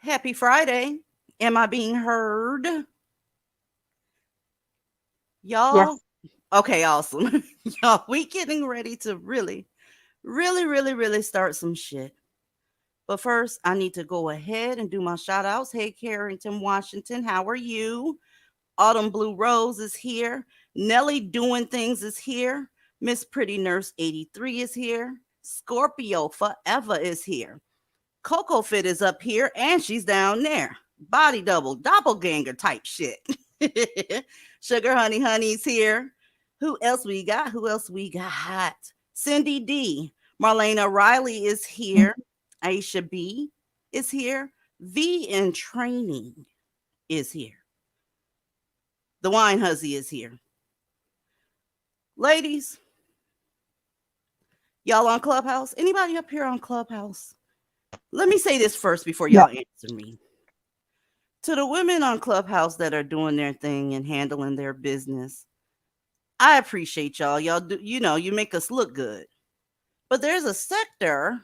Happy Friday. Am I being heard? Y'all? Yes. Okay, awesome. Y'all, we getting ready to really start some shit. But first, I need to go ahead and do my shout outs. Hey, Carrington, Washington, how are you? Autumn Blue Rose is here. Nelly Doing Things is here. Miss Pretty Nurse 83 is here. Scorpio Forever is here. Coco Fit is up here and she's down there. Body double, doppelganger type shit. Sugar Honey's here. Who else we got? Hot. Cindy D. Marlena Riley is here. Aisha B is here. V in Training is here. The Wine Huzzy is here. Ladies, y'all on Clubhouse? Anybody up here on Clubhouse? Let me say this first before y'all answer me. To the women on Clubhouse that are doing their thing and handling their business, I appreciate y'all. Y'all do, you make us look good. But there's a sector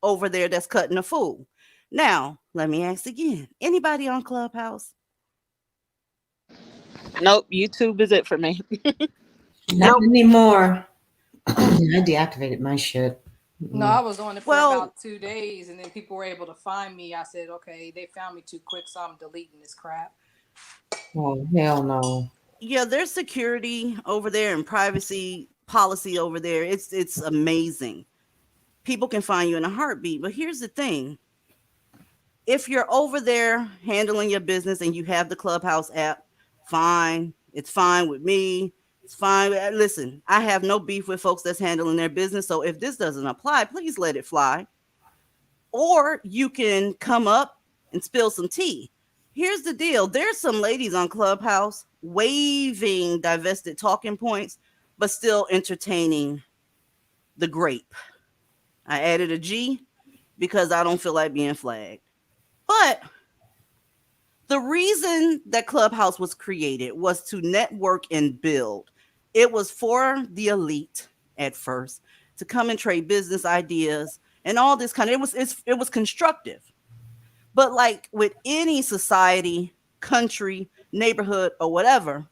over there that's cutting a fool. Now, let me ask again. Anybody on Clubhouse? Nope, YouTube is it for me. Not anymore. I deactivated my shit. No, I was on it for about 2 days, and then people were able to find me. I said, okay, they found me too quick, so I'm deleting this crap. Oh, hell no. Yeah, there's security over there and privacy policy over there. It's amazing. People can find you in a heartbeat. But here's the thing. If you're over there handling your business and you have the Clubhouse app, fine. It's fine with me. It's fine. Listen, I have no beef with folks that's handling their business. So if this doesn't apply, please let it fly. Or you can come up and spill some tea. Here's the deal. There's some ladies on Clubhouse waving divested talking points, but still entertaining the grape. I added a G because I don't feel like being flagged. But the reason that Clubhouse was created was to network and build. It was for the elite at first to come and trade business ideas and all this kind of it was constructive. But like with any society, country, neighborhood, or whatever,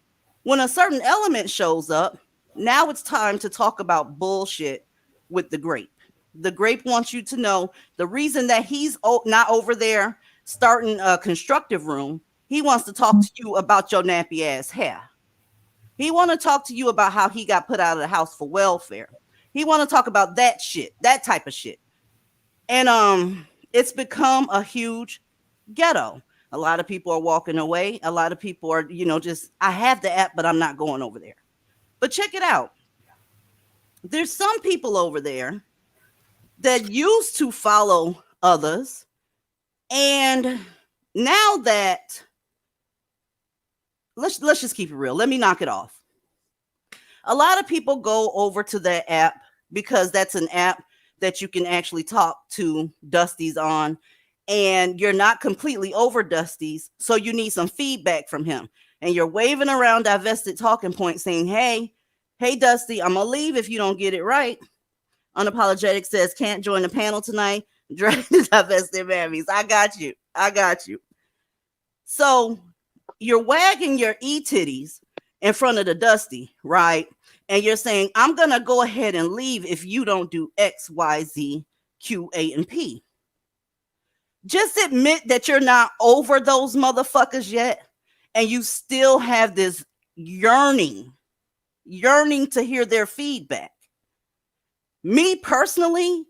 when a certain element shows up, now it's time to talk about bullshit with the grape. The grape wants you to know the reason that he's not over there starting a constructive room. He wants to talk to you about your nappy ass hair. He want to talk to you about how he got put out of the house for welfare. He want to talk about that shit, that type of shit. And it's become a huge ghetto. A lot of people are walking away. A lot of people are, just I have the app, but I'm not going over there. But check it out. There's some people over there that used to follow others, and now that let's just keep it real. Let me knock it off. A lot of people go over to that app because that's an app that you can actually talk to Dusty's on, and you're not completely over Dusty's, so you need some feedback from him. And you're waving around divested talking points saying, hey Dusty, I'm gonna leave if you don't get it right. Unapologetic says can't join the panel tonight. Divested Mammies. I got you. So you're wagging your e-titties in front of the Dusty, right? And you're saying, I'm gonna go ahead and leave if you don't do X, Y, Z, Q, A, and P. Just admit that you're not over those motherfuckers yet, and you still have this yearning to hear their feedback. Me personally,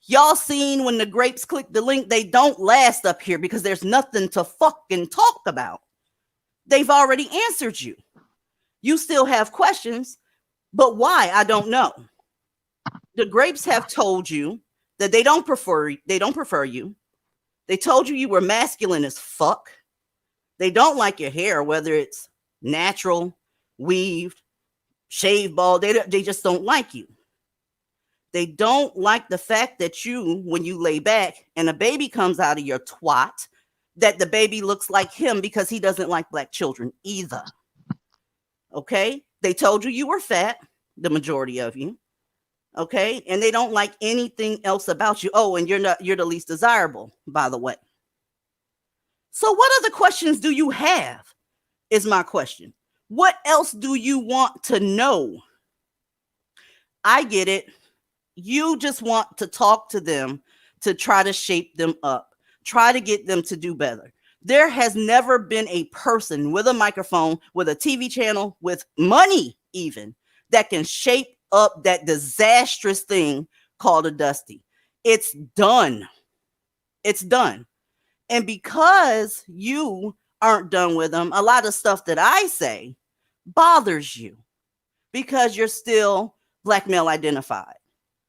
y'all seen when the grapes click the link, they don't last up here because there's nothing to fucking talk about. They've already answered you. You still have questions, but why? I don't know. The grapes have told you that they don't prefer you. They told you were masculine as fuck. They don't like your hair, whether it's natural, weaved, shaved bald. They just don't like you. They don't like the fact that when you lay back and a baby comes out of your twat, that the baby looks like him because he doesn't like black children either. Okay? They told you were fat, the majority of you. Okay? And they don't like anything else about you. Oh, and you're the least desirable, by the way. So what other questions do you have? Is my question. What else do you want to know? I get it. You just want to talk to them to try to shape them up, try to get them to do better. There has never been a person with a microphone, with a TV channel, with money even, that can shape up that disastrous thing called a Dusty. It's done. It's done. And because you aren't done with them, a lot of stuff that I say bothers you because you're still black male identified.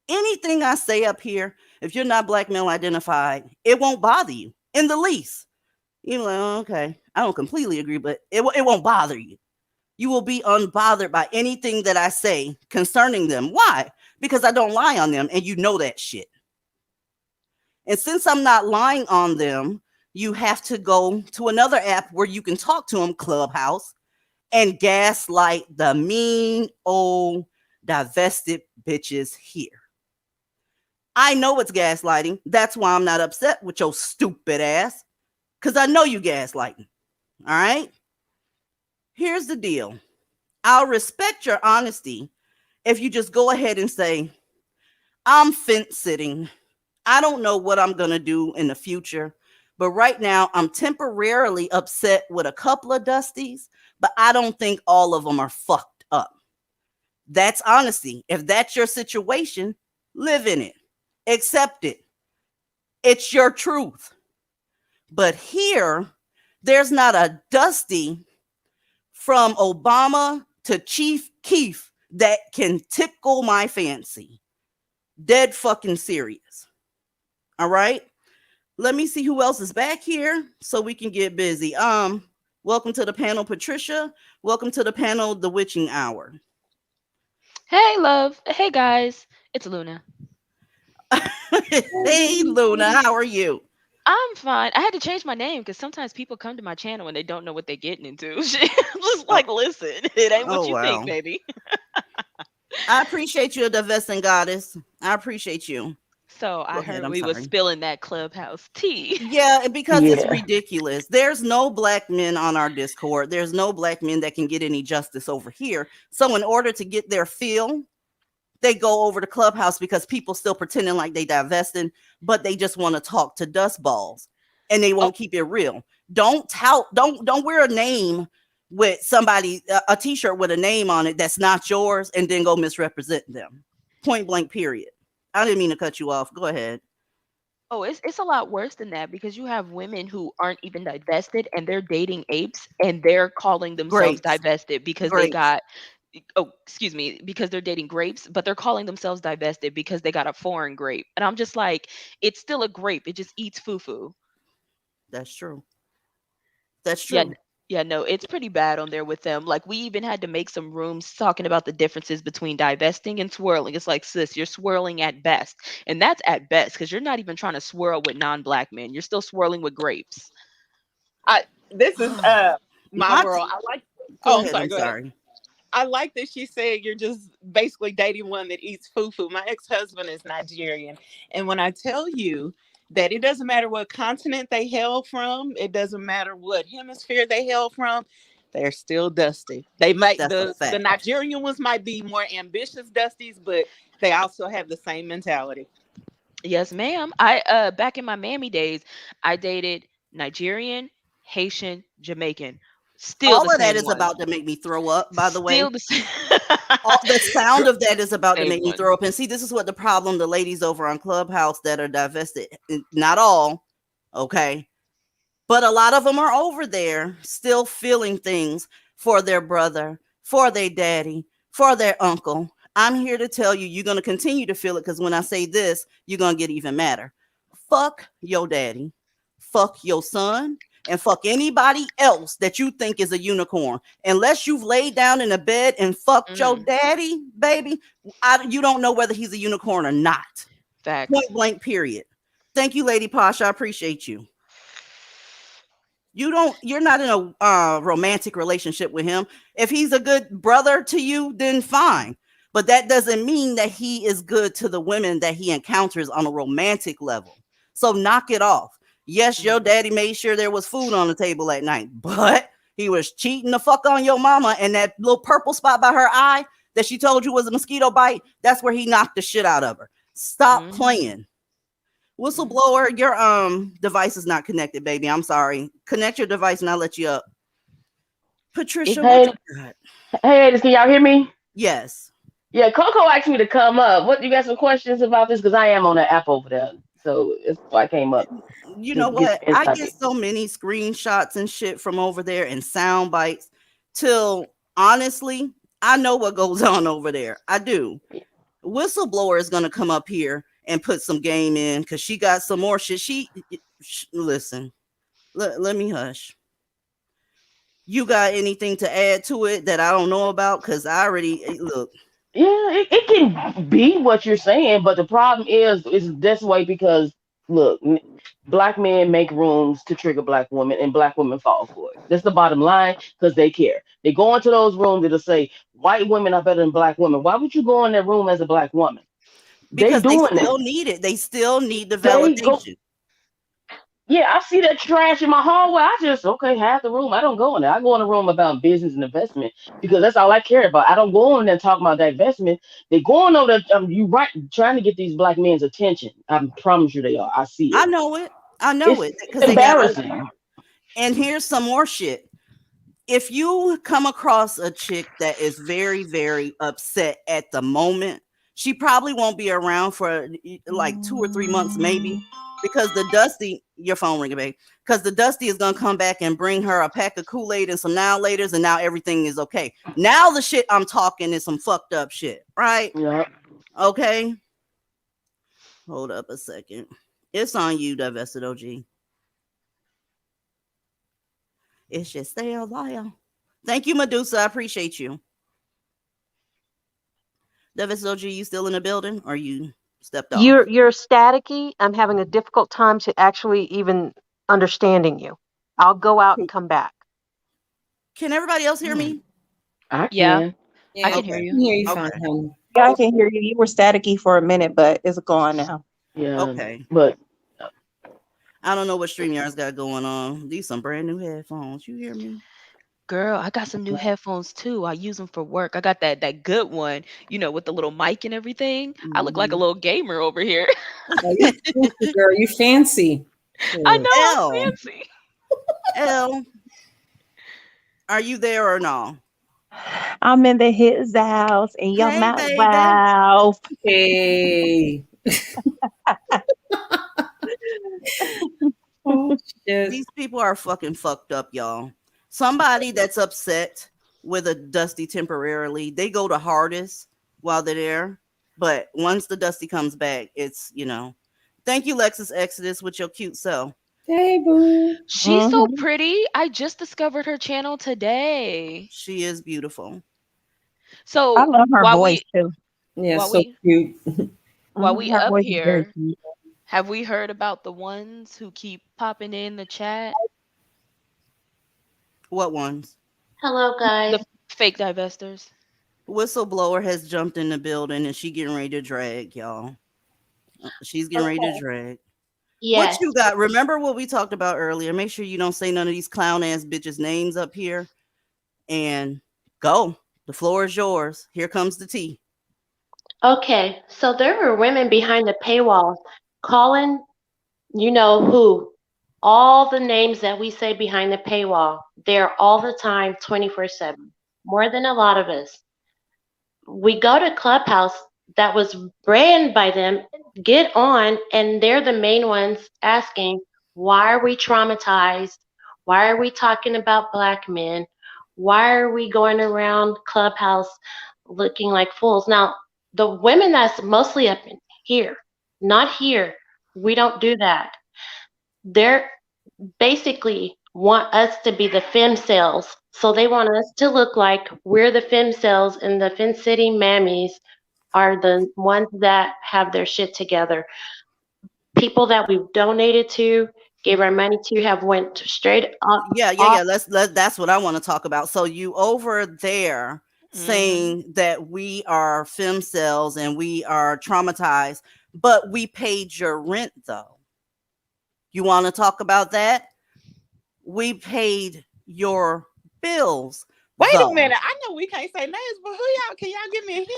Anything I say up here, if you're not black male identified, it won't bother you in the least. You're like, oh, okay, I don't completely agree, but it won't bother you. You will be unbothered by anything that I say concerning them. Why? Because I don't lie on them, and you know that shit. And since I'm not lying on them, you have to go to another app where you can talk to them, Clubhouse, and gaslight the mean old divested bitches here. I know it's gaslighting. That's why I'm not upset with your stupid ass, because I know you gaslighting. All right? Here's the deal. I'll respect your honesty if you just go ahead and say, I'm fence sitting. I don't know what I'm going to do in the future, but right now I'm temporarily upset with a couple of Dusties, but I don't think all of them are fucked up. That's honesty. If that's your situation, live in it. Accept it. It's your truth. But here, there's not a Dusty from Obama to Chief Keef that can tickle my fancy. Dead fucking serious. All right. Let me see who else is back here so we can get busy. Welcome to the panel, Patricia. Welcome to the panel, The Witching Hour. Hey, love. Hey, guys. It's Luna. Hey, Luna. How are you? I'm fine. I had to change my name because sometimes people come to my channel and they don't know what they're getting into. I'm just like, listen, it ain't what you think, baby. I appreciate you, a divesting goddess. I appreciate you. So I heard we were spilling that Clubhouse tea. Yeah, because it's ridiculous. There's no black men on our Discord. There's no black men that can get any justice over here. So in order to get their fill, they go over to Clubhouse because people still pretending like they divesting, but they just want to talk to dust balls and they won't keep it real. Don't wear a name with somebody, a t-shirt with a name on it that's not yours and then go misrepresent them. Point blank, period. I didn't mean to cut you off. Go ahead. Oh, it's a lot worse than that because you have women who aren't even divested and they're dating apes and they're calling themselves divested because they got, because they're dating grapes, but they're calling themselves divested because they got a foreign grape. And I'm just like, it's still a grape. It just eats foo-foo. That's true. That's true. Yeah, no, it's pretty bad on there with them. Like, we even had to make some rooms talking about the differences between divesting and swirling. It's like, sis, you're swirling at best. And that's at best because you're not even trying to swirl with non-black men. You're still swirling with grapes. This is my world. I like. Go ahead. I'm sorry. I like that she said you're just basically dating one that eats fufu. My ex-husband is Nigerian. And when I tell you that it doesn't matter what continent they hail from, it doesn't matter what hemisphere they hail from, they're still dusty. They might the Nigerian ones might be more ambitious dusties, but they also have the same mentality. Yes, ma'am. I back in my mammy days, I dated Nigerian, Haitian, Jamaican. Still all of that is about to make me throw up, by the way. The sound of that is about to make me throw up. And see, this is what the problem, the ladies over on Clubhouse that are divested, not all, okay, but a lot of them are over there still feeling things for their brother, for their daddy, for their uncle. I'm here to tell you, you're going to continue to feel it because when I say this, you're going to get even madder. Fuck your daddy, fuck your son, and fuck anybody else that you think is a unicorn. Unless you've laid down in a bed and fucked your daddy, baby, you don't know whether he's a unicorn or not. Facts. Point blank, period. Thank you, Lady Posh. I appreciate you. You're not in a romantic relationship with him. If he's a good brother to you, then fine. But that doesn't mean that he is good to the women that he encounters on a romantic level. So knock it off. Yes, your daddy made sure there was food on the table at night, but he was cheating the fuck on your mama, and that little purple spot by her eye that she told you was a mosquito bite, that's where he knocked the shit out of her. Stop playing. Whistleblower, your device is not connected, baby. I'm sorry. Connect your device and I'll let you up. Patricia, hey, can y'all hear me? Yes. Yeah, Coco asked me to come up. What, you got some questions about this? Because I am on the app over there. So that's why I came up. You know what? I get so many screenshots and shit from over there and sound bites till honestly, I know what goes on over there. I do. Whistleblower is going to come up here and put some game in because she got some more shit. Listen, let me hush. You got anything to add to it that I don't know about? Because I already look. Yeah, it can be what you're saying, but the problem is this way because look, black men make rooms to trigger black women, and black women fall for it. That's the bottom line because they care. They go into those rooms that'll say white women are better than black women. Why would you go in that room as a black woman? Because they still need it. They still need the validation. Yeah, I see that trash in my hallway. I just, half the room. I don't go in there. I go in a room about business and investment because that's all I care about. I don't go in there talking about that investment. They're going over there, you right, trying to get these black men's attention. I promise you they are. I see it. I know it. I know it. It's embarrassing. And here's some more shit. If you come across a chick that is very, very upset at the moment, she probably won't be around for like 2 or 3 months, maybe. because the Dusty, your phone ringing, babe. Because the Dusty is gonna come back and bring her a pack of Kool-Aid and some now laters, and now everything is okay. Now the shit I'm talking is some fucked up shit, right? Yeah. Okay. Hold up a second. It's on you, Divested OG. It's just stay a while. Thank you, Medusa. I appreciate you. Divested OG, you still in the building or you stepped off? You're staticky. I'm having a difficult time to actually even understanding you. I'll go out and come back. Can everybody else hear me? I Yeah, can. I can Okay. hear you. Hear you Okay. fine, honey. Yeah, I can hear you. You were staticky for a minute, but it's gone now. Yeah. Okay. But I don't know what StreamYard's got going on. These some brand new headphones. You hear me? Girl, I got some new headphones too. I use them for work. I got that good one, with the little mic and everything. I look like a little gamer over here. Oh, you fancy, girl. You fancy. I know L. I'm fancy. L, are you there or no? I'm in his house and you're Hey, my baby. wife. Hey. Oh, shit. These people are fucking fucked up, y'all. Somebody that's upset with a Dusty temporarily, they go to hardest while they're there. But once the Dusty comes back, it's, Thank you, Lexus Exodus, with your cute self. Hey, boo. She's so pretty. I just discovered her channel today. She is beautiful. So I love her while voice we too. Yeah, while so we cute. while we Her up voice is very here, cute. have we heard about the ones who keep popping in the chat? What ones? Hello, guys. The fake divestors. Whistleblower has jumped in the building and she getting ready to drag, y'all. She's getting ready to drag. Yes. What you got? Remember what we talked about earlier. Make sure you don't say none of these clown ass bitches' names up here. And go. The floor is yours. Here comes the tea. Okay, so there were women behind the paywall calling, you know who, all the names that we say behind the paywall. They're all the time, 24/7, more than a lot of us. We go to Clubhouse that was ran by them, get on, and they're the main ones asking, why are we traumatized? Why are we talking about black men? Why are we going around Clubhouse looking like fools? Now, the women that's mostly up in here, not here, we don't do that. They're basically want us to be the fem cells. So they want us to look like we're the fem cells, and the Fin City Mammies are the ones that have their shit together. People that we've donated to, gave our money to, have went straight up. Yeah. That's what I want to talk about. So you over there saying that we are fem cells and we are traumatized, but we paid your rent though. You want to talk about that? We paid your bills. Wait though. a minute. I know we can't say names, but who y'all? Can y'all give me a hint?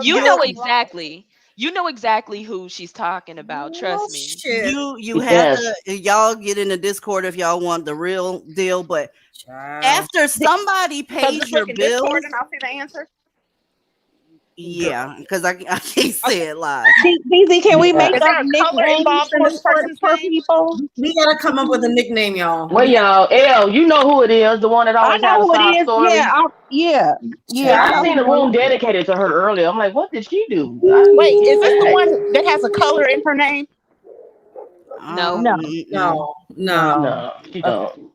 You know exactly. You know exactly who she's talking about. Trust me. Shit. You have to, y'all get in the Discord if y'all want the real deal. But after somebody pays your bills, Discord and I'll see the answer. Yeah, because I can't say it live. DZ, can we make Is up there a color nicknames involved in this person's for name? people? We gotta come up with a nickname, y'all. Well, y'all, L, you know who it is, the one that I always has know a who it sob is. story. Yeah. I I seen know a who room it is. dedicated to her earlier. I'm like, what did she do? Wait, is this the one that has a color in her name? No. No, she don't.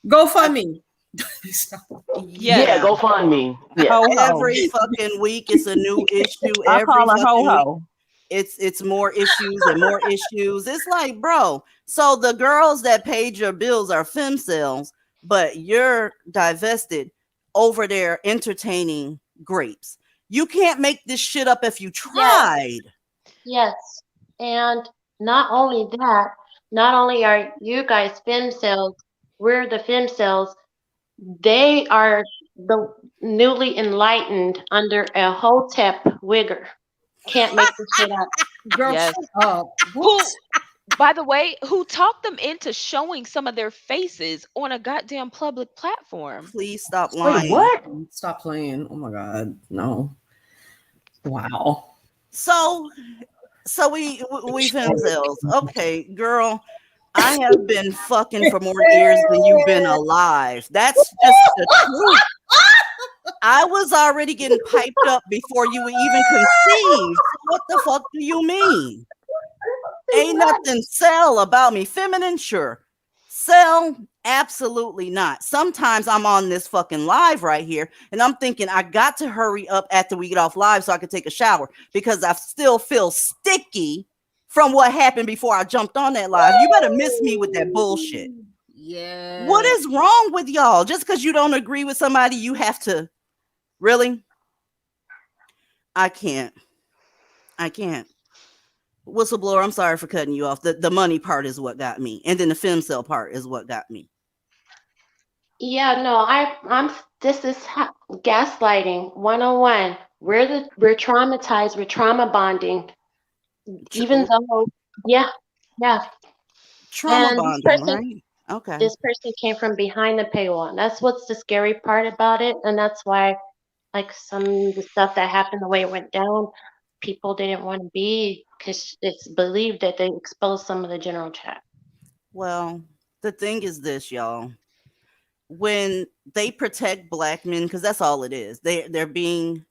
Go fund me. Yeah, go find me. Yeah. Every fucking week it's a new issue. I call her Fucking ho-ho. week it's more issues and more issues. It's like, bro, so the girls that paid your bills are fem cells, but you're divested over there entertaining grapes. You can't make this shit up if you tried. Yes. And not only that, not only are you guys fem cells, we're the fem cells, they are the newly enlightened under a hotep wigger. Can't make this shit up. Girl, Yes. shut up. Who, by the way, who talked them into showing some of their faces on a goddamn public platform? Please stop lying. Wait, what? Stop playing. Oh my God. No. Wow. So So we femzels. Okay, girl. I have been fucking for more years than you've been alive. That's just the truth. I was already getting piped up before you were even conceived. So what the fuck do you mean? Ain't nothing sell about me. Feminine, sure. Sell, absolutely not. Sometimes I'm on this fucking live right here and I'm thinking I got to hurry up after we get off live so I can take a shower because I still feel sticky from what happened before I jumped on that live. You better miss me with that bullshit. Yeah. What is wrong with y'all? Just because you don't agree with somebody, you have to. Really? I can't. Whistleblower, I'm sorry for cutting you off. The money part is what got me. And then the femcel part is what got me. Yeah, no, I'm this is gaslighting 101. We're traumatized, we're trauma bonding. Even though, yeah, yeah. Trauma And bonding, right? Okay. this person came from behind the paywall. And that's what's the scary part about it. And that's why, like, some of the stuff that happened, the way it went down, people didn't want to be because it's believed that they exposed some of the general chat. Well, the thing is this, y'all. When they protect black men, because that's all it is, they're being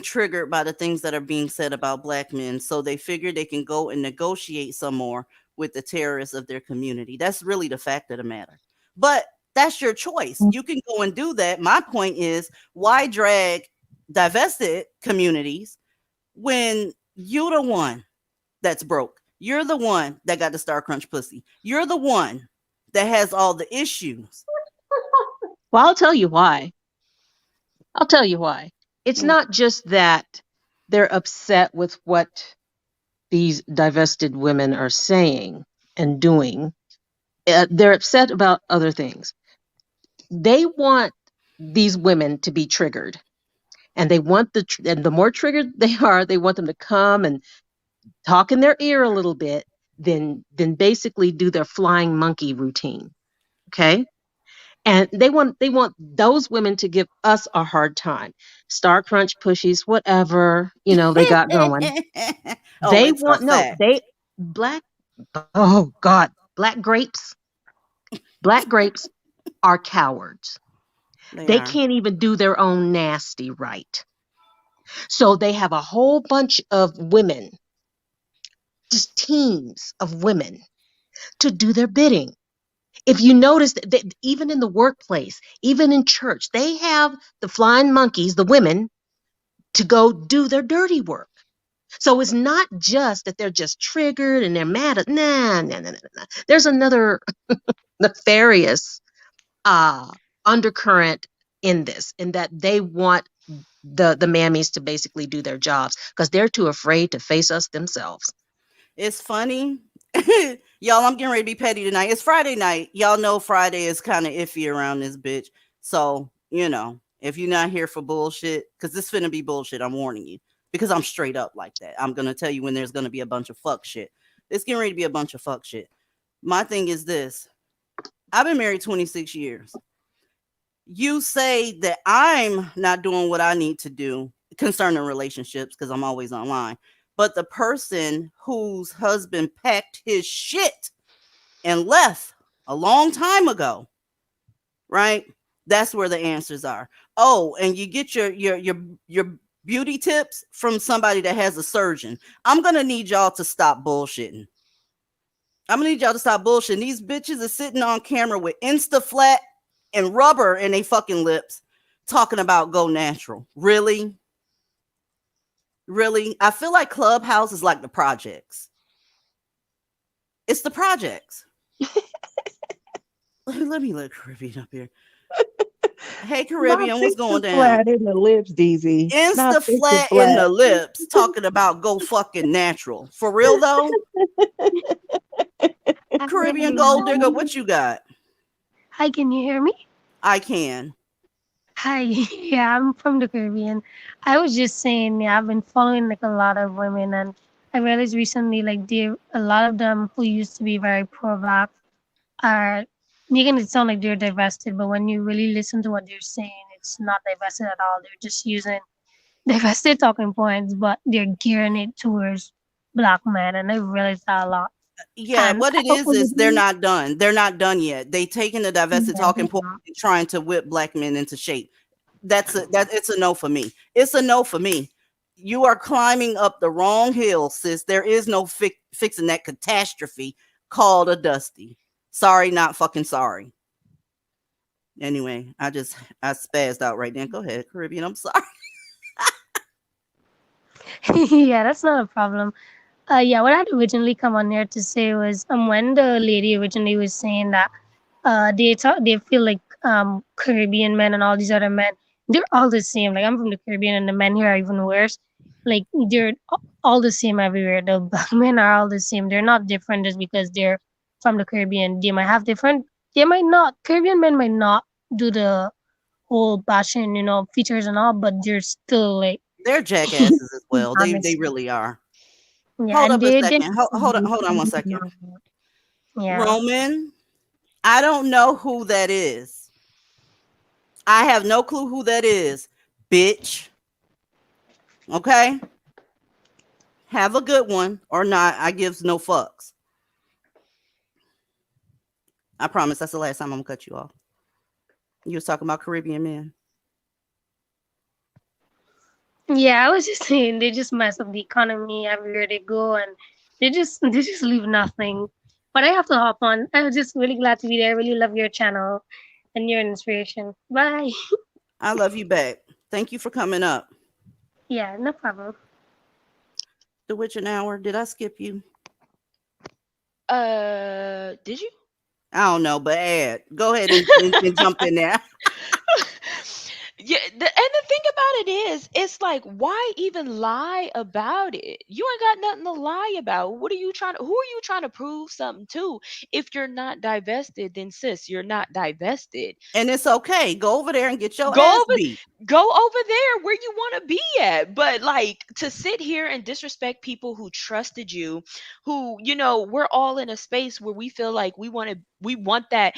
triggered by the things that are being said about black men. So they figure they can go and negotiate some more with the terrorists of their community. That's really the fact of the matter. But that's your choice. You can go and do that. My point is, why drag divested communities when you're the one that's broke? You're the one that got the Star Crunch pussy. You're the one that has all the issues. Well, I'll tell you why. It's not just that they're upset with what these divested women are saying and doing. They're upset about other things. They want these women to be triggered. And they want and the more triggered they are, they want them to come and talk in their ear a little bit, then basically do their flying monkey routine. Okay? And they want those women to give us a hard time. Star Crunch pushies, whatever, they got going. They want black oh God, black grapes are cowards. They can't even do their own nasty right. So they have a whole bunch of women, just teams of women to do their bidding. If you notice that even in the workplace, even in church, they have the flying monkeys, the women, to go do their dirty work. So it's not just that they're just triggered and they're mad at, nah. There's another nefarious undercurrent in this, in that they want the mammies to basically do their jobs because they're too afraid to face us themselves. It's funny. Y'all, I'm getting ready to be petty tonight. It's Friday night. Y'all know Friday is kind of iffy around this bitch. So, if you're not here for bullshit, because this finna be bullshit, I'm warning you. Because I'm straight up like that. I'm going to tell you when there's going to be a bunch of fuck shit. It's getting ready to be a bunch of fuck shit. My thing is this. I've been married 26 years. You say that I'm not doing what I need to do concerning relationships because I'm always online. But the person whose husband packed his shit and left a long time ago, right? That's where the answers are. Oh, and you get your beauty tips from somebody that has a surgeon. I'm going to need y'all to stop bullshitting. These bitches are sitting on camera with Insta flat and rubber in their fucking lips talking about go natural. Really? Really? I feel like Clubhouse is like the projects. It's the projects. Let me let Caribbean up here. Hey, Caribbean, what's going down? Flat in the lips, DZ. Insta flat in the lips, talking about go fucking natural. For real though? Caribbean gold digger, what you got? Hi, can you hear me? I can. Hi, yeah, I'm from the Caribbean. I was just saying, yeah, I've been following like a lot of women, and I realized recently, like, a lot of them who used to be very pro-black are making it sound like they're divested, but when you really listen to what they're saying, it's not divested at all. They're just using divested talking points, but they're gearing it towards black men, and I realized that a lot. Yeah, And what I it is they're already, not done. They're not done yet. They taking the divested yeah, talking point and trying to whip black men into shape. It's a no for me. It's a no for me. You are climbing up the wrong hill, sis. There is no fixing that catastrophe called a dusty. Sorry, not fucking sorry. Anyway, I spazzed out right then. Go ahead, Caribbean. I'm sorry. yeah, that's not a problem. Yeah, what I had originally come on here to say was when the lady originally was saying that they feel like Caribbean men and all these other men, they're all the same. Like I'm from the Caribbean and the men here are even worse. Like they're all the same everywhere. The black men are all the same. They're not different just because they're from the Caribbean. They might have different, they might not, Caribbean men might not do the whole bashing, features and all, but they're still like They're jackasses as well. They honest. really are. Yeah, Hold and up a they second. Hold on one second. yeah. Roman, I don't know who that is. I have no clue who that is, bitch. Okay? Have a good one or not. I gives no fucks. I promise that's the last time I'm gonna cut you off. You was talking about Caribbean men. Yeah, I was just saying they just mess up the economy everywhere they go, and they just leave nothing. But I have to hop on. I was just really glad to be there. I really love your channel, and you're an inspiration. Bye. I love you back. Thank you for coming up. Yeah, no problem. The Witching Hour. Did I skip you? Did you? I don't know, but Ed, go ahead and jump in there. Yeah, and the thing about it is, it's like, why even lie about it? You ain't got nothing to lie about. What are you trying to? Who are you trying to prove something to? If you're not divested, then sis, you're not divested. And it's okay. Go over there and get your Go ass over, beat. go over there where you want to be at. But like to sit here and disrespect people who trusted you, who we're all in a space where we feel like we want that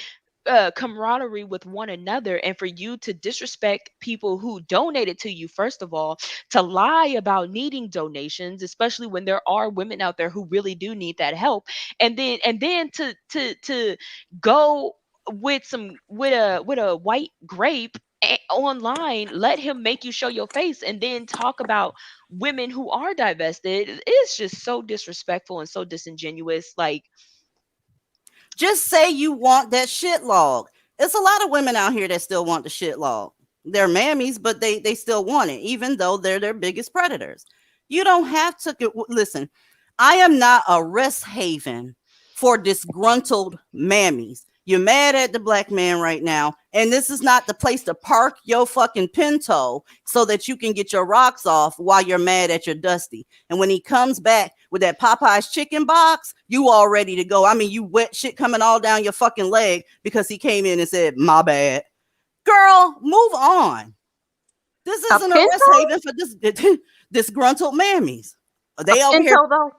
camaraderie with one another, and for you to disrespect people who donated to you, first of all, to lie about needing donations, especially when there are women out there who really do need that help, and then to go with a white grape online, let him make you show your face, and then talk about women who are divested. It's just so disrespectful and so disingenuous. Like, Just say you want that shit log. It's a lot of women out here that still want the shit log. They're mammies, but they still want it, even though they're their biggest predators. You don't have to listen. I am not a rest haven for disgruntled mammies. You're mad at the black man right now, and this is not the place to park your fucking Pinto so that you can get your rocks off while you're mad at your Dusty. And when he comes back with that Popeye's chicken box, you all ready to go. I mean, you wet shit coming all down your fucking leg because he came in and said, "My bad." Girl, move on. This isn't a rest haven for this disgruntled mammies. They over here. Though?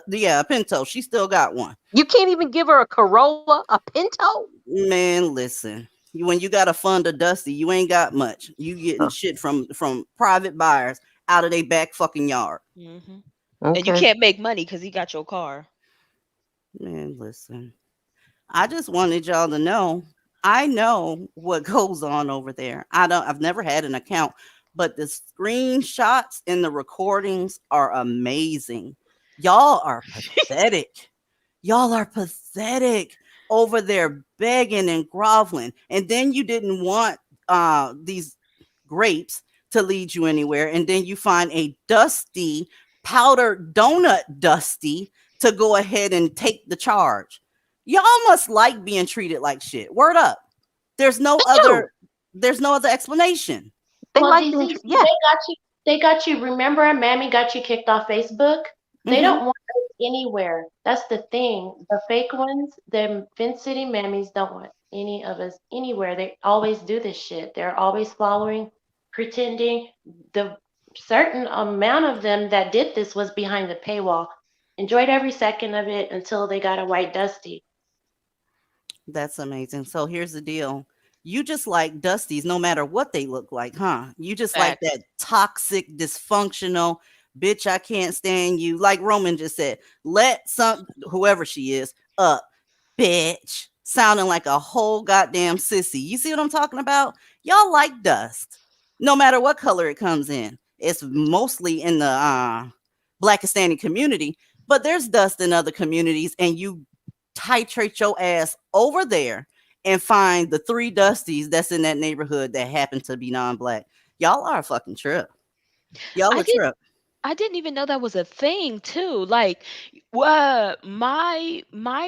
Yeah, a Pinto. She still got one. You can't even give her a Corolla, a Pinto? Man, listen. When you got to fund a Dusty, you ain't got much. You getting shit from private buyers out of their back fucking yard. mm-hmm. Okay. And you can't make money because he got your car. Man, listen. I just wanted y'all to know. I know what goes on over there. I've never had an account, but the screenshots and the recordings are amazing. Y'all are pathetic. Y'all are pathetic over there begging and groveling. And then you didn't want these grapes to lead you anywhere. And then you find a dusty powdered donut Dusty to go ahead and take the charge. Y'all must like being treated like shit. Word up. There's no other explanation. Well, DZ, yeah. They got you. Remember, Mammy got you kicked off Facebook. They don't want us anywhere. That's the thing. The fake ones, the Vin City Mammies, don't want any of us anywhere. They always do this shit. They're always following, pretending. The certain amount of them that did this was behind the paywall. Enjoyed every second of it until they got a white Dusty. That's amazing. So here's the deal. You just like Dusties no matter what they look like, huh? You just like that toxic, dysfunctional, bitch, I can't stand you. Like Roman just said, let some, whoever she is, up, bitch. Sounding like a whole goddamn sissy. You see what I'm talking about? Y'all like dust, no matter what color it comes in. It's mostly in the Blackistani community, but there's dust in other communities, and you titrate your ass over there and find the three dusties that's in that neighborhood that happen to be non-black. Y'all are a fucking trip. Y'all I a didn't trip. I didn't even know that was a thing too. Like, my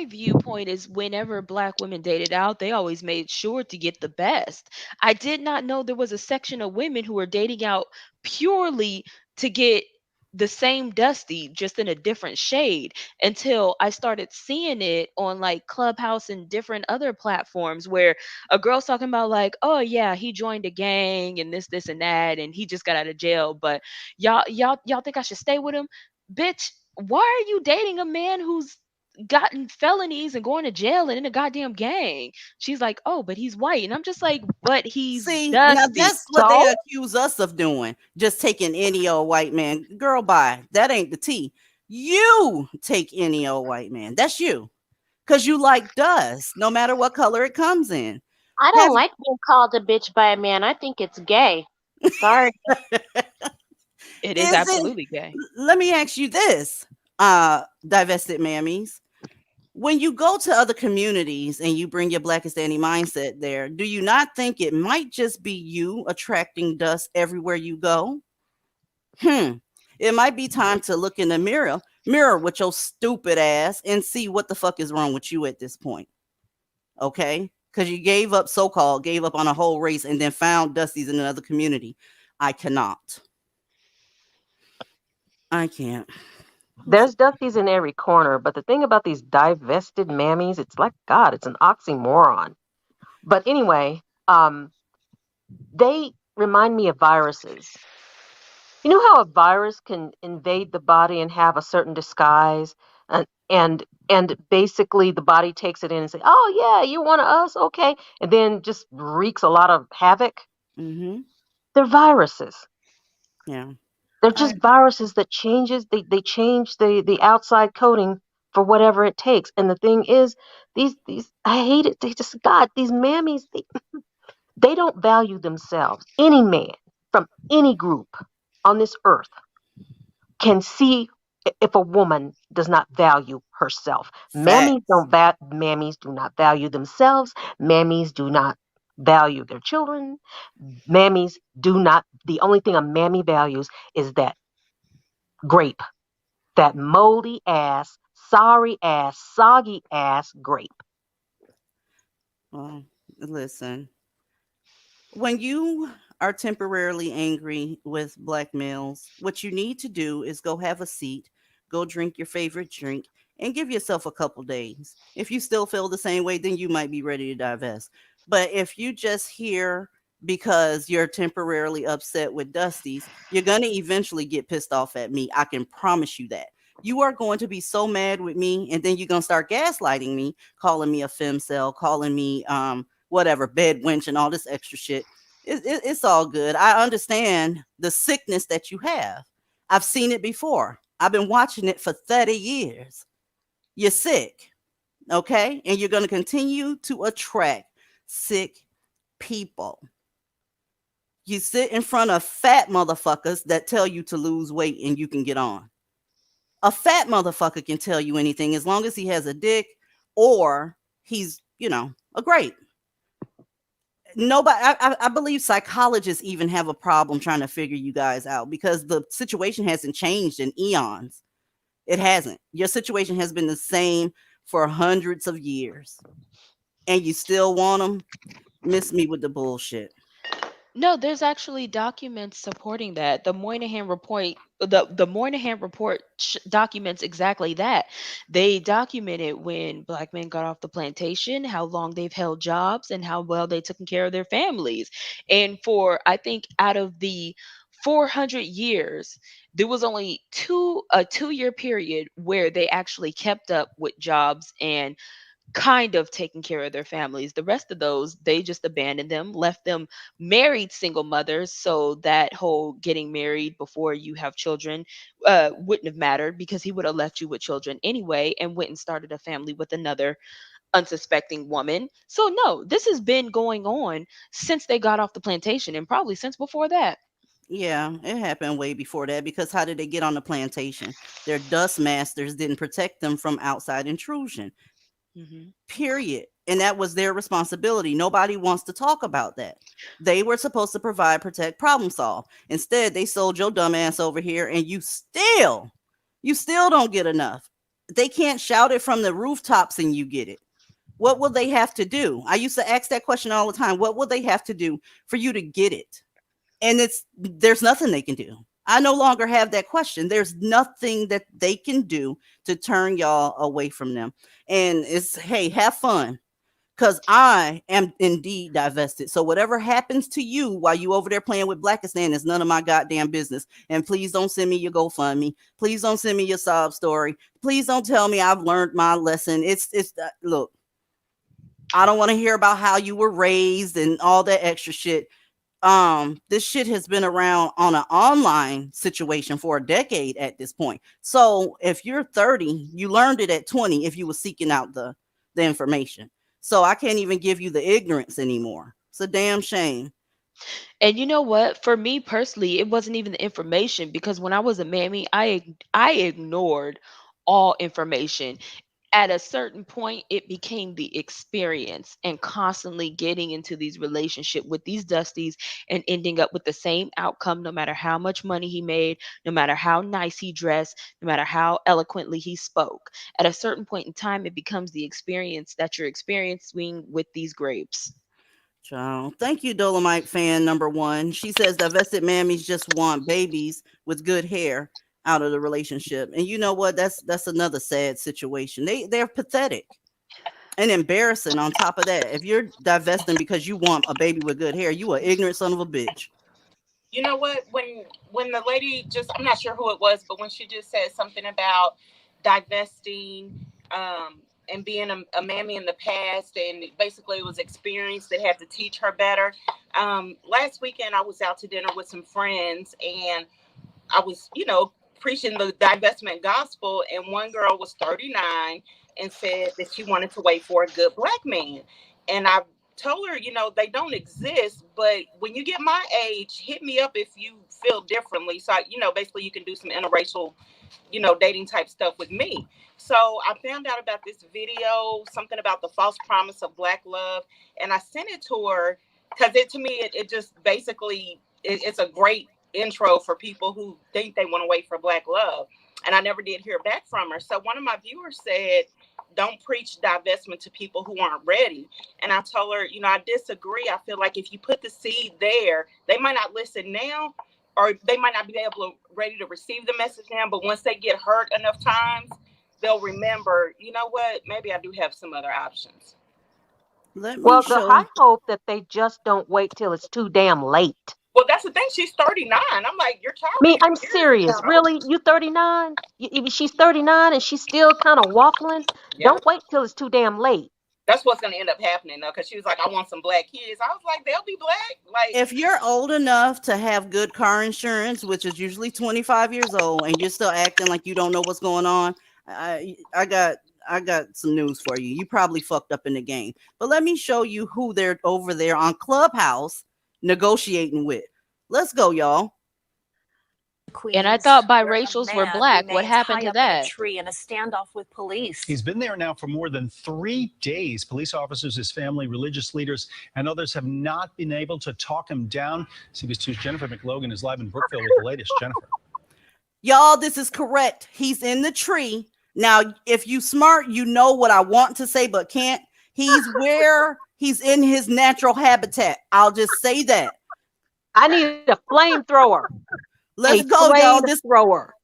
viewpoint is whenever black women dated out, they always made sure to get the best. I did not know there was a section of women who were dating out purely to get the same dusty, just in a different shade, until I started seeing it on like Clubhouse and different other platforms where a girl's talking about like, oh yeah, he joined a gang and this and that, and he just got out of jail, but y'all think I should stay with him? Bitch, why are you dating a man who's gotten felonies and going to jail and in a goddamn gang? She's like, oh, but he's white. And I'm just like, but he's See, now dusty. that's what So they accuse us of doing. Just taking any old white man. Girl, bye. That ain't the tea. You take any old white man. That's you. Because you like dust, no matter what color it comes in. I Have don't like being called a bitch by a man. I think it's gay. Sorry. it is is it absolutely gay. let me ask you this, divested mammies. When you go to other communities and you bring your Blackistani mindset there, do you not think it might just be you attracting dust everywhere you go? It might be time to look in the mirror with your stupid ass and see what the fuck is wrong with you at this point. Okay? Because you so-called gave up on a whole race and then found dusties in another community. I cannot. I can't. There's Duckies in every corner, but the thing about these divested mammies, it's like God, it's an oxymoron. But anyway, they remind me of viruses. You know how a virus can invade the body and have a certain disguise, and basically the body takes it in and say, "Oh yeah, you're one of us, okay," and then just wreaks a lot of havoc. Mm-hmm. They're viruses. Yeah. They're I just viruses that changes. They change the outside coating for whatever it takes. And the thing is, these I hate it. They just God these mammies. They don't value themselves. Any man from any group on this earth can see if a woman does not value herself. facts. Mammies do not value themselves. Mammies do not value their children. Mammies do not. The only thing a mammy values is that grape, that moldy ass, sorry ass, soggy ass grape. Well, listen. When you are temporarily angry with black males, what you need to do is go have a seat, go drink your favorite drink, and give yourself a couple days. If you still feel the same way, then you might be ready to divest. But if you just hear because you're temporarily upset with Dusties, you're going to eventually get pissed off at me. I can promise you that. You are going to be so mad with me, and then you're going to start gaslighting me, calling me a femcel, calling me whatever, bed wench, and all this extra shit. It's all good. I understand the sickness that you have. I've seen it before. I've been watching it for 30 years. You're sick, okay? And you're going to continue to attract sick people. You sit in front of fat motherfuckers that tell you to lose weight and you can get on. A fat motherfucker can tell you anything as long as he has a dick or he's, a grape. Nobody, I believe psychologists even have a problem trying to figure you guys out because the situation hasn't changed in eons. It hasn't. Your situation has been the same for hundreds of years, and you still want them. Miss me with the bullshit. No, there's actually documents supporting that. The Moynihan report documents exactly that. They documented when black men got off the plantation, how long they've held jobs, and how well they took care of their families. And for I think out of the 400 years, there was only a 2-year period where they actually kept up with jobs and kind of taking care of their families. The rest of those, they just abandoned them, left them married single mothers. So that whole getting married before you have children wouldn't have mattered, because he would have left you with children anyway and went and started a family with another unsuspecting woman. So no, this has been going on since they got off the plantation, and probably since before that. Yeah, it happened way before that, because how did they get on the plantation? Their dust masters didn't protect them from outside intrusion. Hmm. Period. And that was their responsibility. Nobody wants to talk about that. They were supposed to provide, protect, problem solve. Instead, they sold your dumb ass over here, and you still don't get enough. They can't shout it from the rooftops and you get it. What will they have to do? I used to ask that question all the time. What will they have to do for you to get it? And there's nothing they can do. I no longer have that question. There's nothing that they can do to turn y'all away from them. And it's, hey, have fun, because I am indeed divested. So whatever happens to you while you over there playing with Blackistan is none of my goddamn business. And please don't send me your GoFundMe. Please don't send me your sob story. Please don't tell me I've learned my lesson. Look, I don't want to hear about how you were raised and all that extra shit. This shit has been around on an online situation for a decade at this point. So if you're 30, you learned it at 20 if you were seeking out the information. So I can't even give you the ignorance anymore. It's a damn shame. And you know what? For me personally, it wasn't even the information, because when I was a mammy, I ignored all information. At a certain point, it became the experience, and constantly getting into these relationship with these dusties and ending up with the same outcome, no matter how much money he made, no matter how nice he dressed, no matter how eloquently he spoke. At a certain point in time, it becomes the experience that you're experiencing with these grapes. Child. Thank you, Dolomite fan number one. She says divested mammies just want babies with good hair out of the relationship. And you know what? That's another sad situation. They're pathetic and embarrassing on top of that. If you're divesting because you want a baby with good hair, you an ignorant son of a bitch. You know what? When the lady just, I'm not sure who it was, but when she just said something about divesting, and being a mammy in the past, and basically it was experience that had to teach her better. Last weekend I was out to dinner with some friends, and I was, preaching the divestment gospel, and one girl was 39 and said that she wanted to wait for a good black man. And I told her, they don't exist, but when you get my age, hit me up if you feel differently. So, basically you can do some interracial, dating type stuff with me. So I found out about this video, something about the false promise of black love, and I sent it to her because to me, it just basically, it's a great intro for people who think they want to wait for black love. And I never did hear back from her. So one of my viewers said, don't preach divestment to people who aren't ready. And I told her, I disagree. I feel like if you put the seed there, they might not listen now, or they might not be ready to receive the message now. But once they get hurt enough times, they'll remember, you know what, maybe I do have some other options. Well, I hope that they just don't wait till it's too damn late. Well, that's the thing. She's 39. I'm like, you're child. I'm serious. Really? You 39? She's 39 and she's still kind of waffling? Yeah. Don't wait till it's too damn late. That's what's going to end up happening, though, because she was like, I want some black kids. I was like, they'll be black. Like, if you're old enough to have good car insurance, which is usually 25 years old, and you're still acting like you don't know what's going on, I got some news for you. You probably fucked up in the game. But let me show you who they're over there on Clubhouse negotiating with. Let's go, y'all. And I thought biracials were black. What happened to that? Tree in a standoff with police. He's been there now for more than 3 days. Police officers, his family, religious leaders, and others have not been able to talk him down. CBS 2's Jennifer MacLeod is live in Brookville with the latest. Jennifer. Y'all, this is correct. He's in the tree. Now, if you smart, you know what I want to say, but can't. He's in his natural habitat. I'll just say that. I need a flamethrower. Let's go, y'all.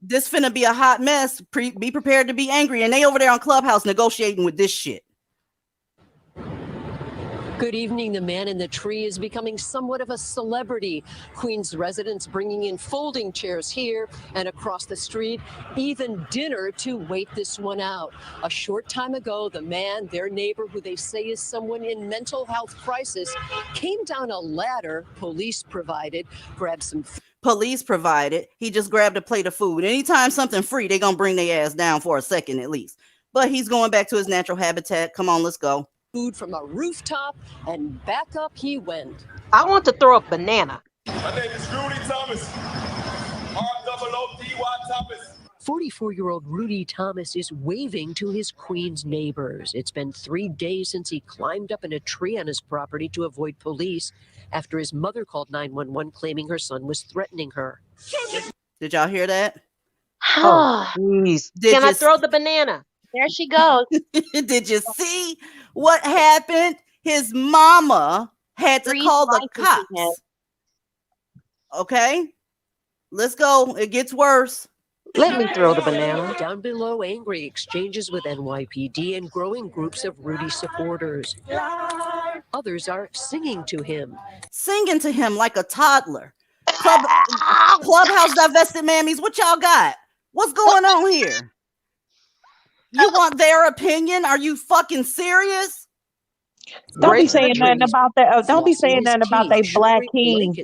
This finna be a hot mess. Be prepared to be angry. And they over there on Clubhouse negotiating with this shit. Good evening. The man in the tree is becoming somewhat of a celebrity. Queens residents bringing in folding chairs here and across the street, even dinner to wait this one out. A short time ago, the man, their neighbor, who they say is someone in mental health crisis, came down a ladder police provided, grabbed some police provided. He just grabbed a plate of food. Anytime something free, they're going to bring their ass down for a second at least. But he's going back to his natural habitat. Come on, let's go. Food from a rooftop, and back up he went. I want to throw a banana. My name is Rudy Thomas. R-O-O-T-Y Thomas. 44-year-old Rudy Thomas is waving to his Queens neighbors. It's been 3 days since he climbed up in a tree on his property to avoid police after his mother called 911 claiming her son was threatening her. Did y'all hear that? Oh, please. Can I throw the banana? There she goes. Did you see what happened? His mama had to call the cops. Okay, let's go. It gets worse. Let me throw the banana. Down below, angry exchanges with NYPD and growing groups of Rudy supporters. Others are singing to him. Singing to him like a toddler. Clubhouse divested mammies, what y'all got? What's going on here? You want their opinion? Are you fucking serious? Don't be saying nothing about that. Don't be saying nothing about they black king.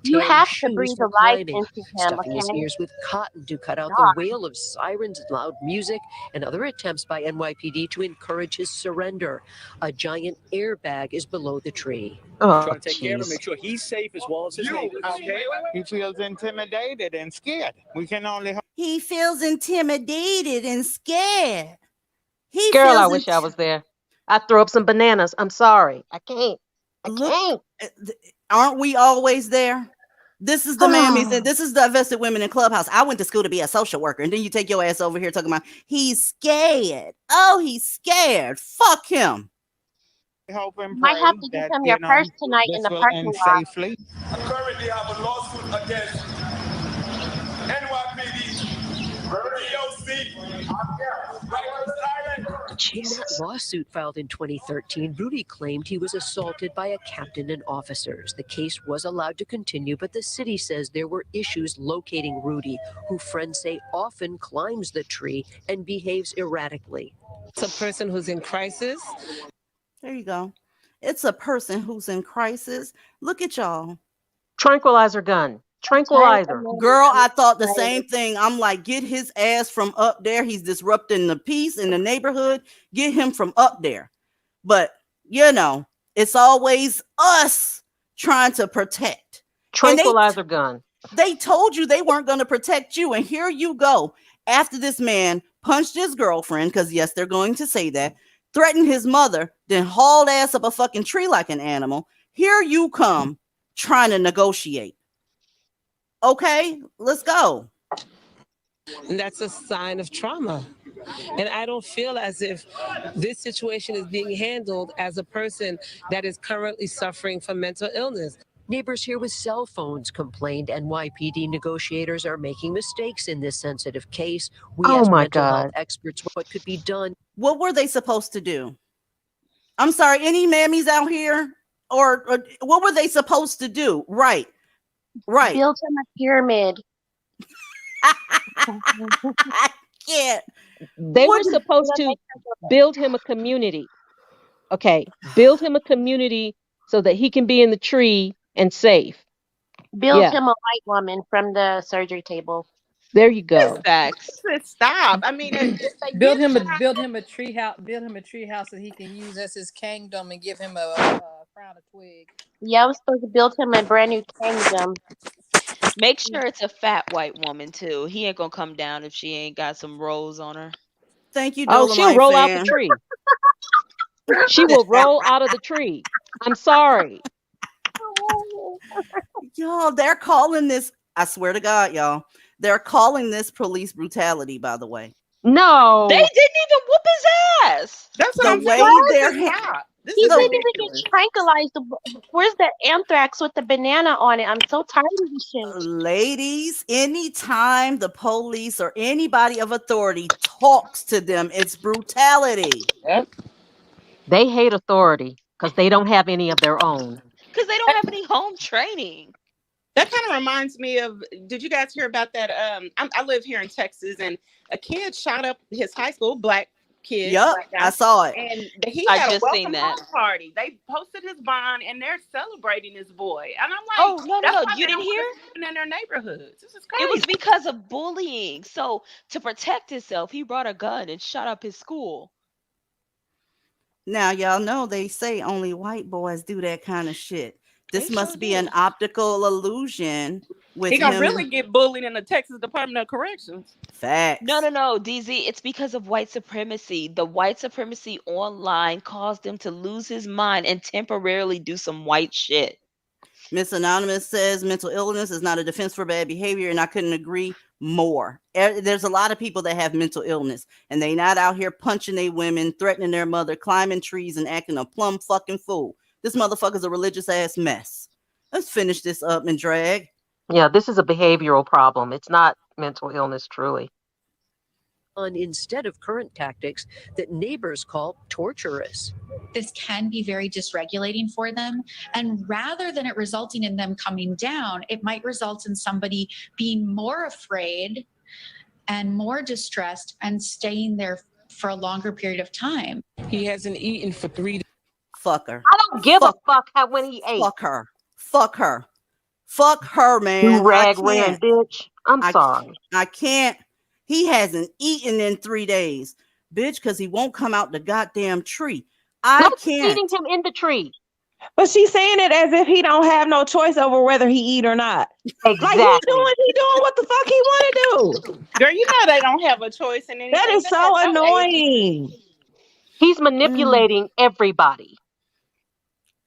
You have to breathe a life into him, stuffing his ears with cotton to cut out the wail of sirens, loud music, and other attempts by NYPD to encourage his surrender. A giant airbag is below the tree. Trying to take care of him, make sure he's safe as well as his neighbors. Okay? He feels intimidated and scared. We can only. He feels intimidated and scared. Girl, I wish I was there. I'd throw up some bananas. I'm sorry. I can't. Aren't we always there? This is the mammies, and this is divested women in Clubhouse. I went to school to be a social worker, and then you take your ass over here talking about he's scared. Oh, he's scared. Fuck him. Hope and might have to give him your purse tonight in the parking lot. Safely. I currently have a lawsuit against NYPD. In that lawsuit filed in 2013, Rudy claimed he was assaulted by a captain and officers. The case was allowed to continue, but the city says there were issues locating Rudy, who friends say often climbs the tree and behaves erratically. It's a person who's in crisis. There you go. It's a person who's in crisis. Look at y'all. Tranquilizer gun. Tranquilizer. Girl, I thought the same thing. I'm like, get his ass from up there. He's disrupting the peace in the neighborhood. Get him from up there. But, you know, it's always us trying to protect. Tranquilizer gun. They told you they weren't going to protect you. And here you go. After this man punched his girlfriend, because yes, they're going to say that, threatened his mother, then hauled ass up a fucking tree like an animal. Here you come trying to negotiate. Okay, let's go. And that's a sign of trauma. And I don't feel as if this situation is being handled as a person that is currently suffering from mental illness. Neighbors here with cell phones complained NYPD negotiators are making mistakes in this sensitive case. We asked mental health experts what could be done. What were they supposed to do? I'm sorry, any mammies out here? Or what were they supposed to do? Right. Build him a pyramid. I can't. They were supposed to build him a community. Okay. Build him a community so that he can be in the tree and safe. Build him a white woman from the surgery table. There you go. Facts. Stop. I mean, build him a tree house. Build him a tree house that he can use as his kingdom, and give him a crown of twig. Yeah, I was supposed to build him a brand new kingdom. Make sure it's a fat white woman too. He ain't gonna come down if she ain't got some rolls on her. Thank you. Oh, she'll roll out the tree. She will roll out of the tree. I'm sorry. Y'all, they're calling this, I swear to God, y'all, they're calling this police brutality, by the way. No. They didn't even whoop his ass. That's the way they're He didn't even get tranquilized. Where's the anthrax with the banana on it? I'm so tired of this shit. Ladies, anytime the police or anybody of authority talks to them, it's brutality. They hate authority. because they don't have any of their own. Because they don't have any home training. That kind of reminds me of, did you guys hear about that? I live here in Texas, and a kid shot up his high school, black kid. Yep, black guy, I saw it. And he I had a just seen welcome that. home party. They posted his bond, and they're celebrating his boy. And I'm like, Oh, no, that's why you they didn't don't hear? want us living in their neighborhoods. This is crazy. It was because of bullying. So to protect himself, he brought a gun and shot up his school. Now, y'all know they say only white boys do that kind of shit. This They must sure be do. an optical illusion with He gonna him. really get bullied in the Texas Department of Corrections. Facts. No, DZ. It's because of white supremacy. The white supremacy online caused him to lose his mind and temporarily do some white shit. Miss Anonymous says mental illness is not a defense for bad behavior, and I couldn't agree more. There's a lot of people that have mental illness, and they not out here punching their women, threatening their mother, climbing trees, and acting a plumb fucking fool. This motherfucker's a religious ass mess. Let's finish this up and drag. Yeah, this is a behavioral problem. It's not mental illness, truly. Instead of current tactics that neighbors call torturous. This can be very dysregulating for them. And rather than it resulting in them coming down, it might result in somebody being more afraid and more distressed and staying there for a longer period of time. He hasn't eaten for 3 days. Fuck her. I don't give a fuck how when he ate. Fuck her. Fuck her. Fuck her, man. You rag wearing bitch. I'm sorry. I can't. He hasn't eaten in 3 days, bitch, because he won't come out the goddamn tree. I can't. Feeding him in the tree. But she's saying it as if he don't have no choice over whether he eat or not. Exactly. Like he doing what the fuck he want to do. Girl, you know they don't have a choice in anything. That is so annoying. He's manipulating everybody.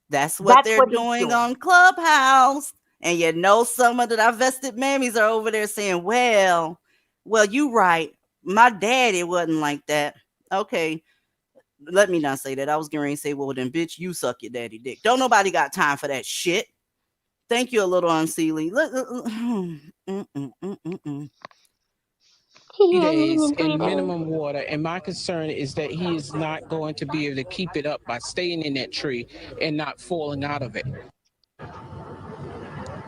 That's what they're doing on Clubhouse. And you know some of the divested mammies are over there saying, well, you right. My daddy wasn't like that. Okay. Let me not say that. I was going to say, well, then, bitch, you suck your daddy dick. Don't nobody got time for that shit. Thank you, a little unsealy. 3 days in minimum water, and my concern is that he is not going to be able to keep it up by staying in that tree and not falling out of it.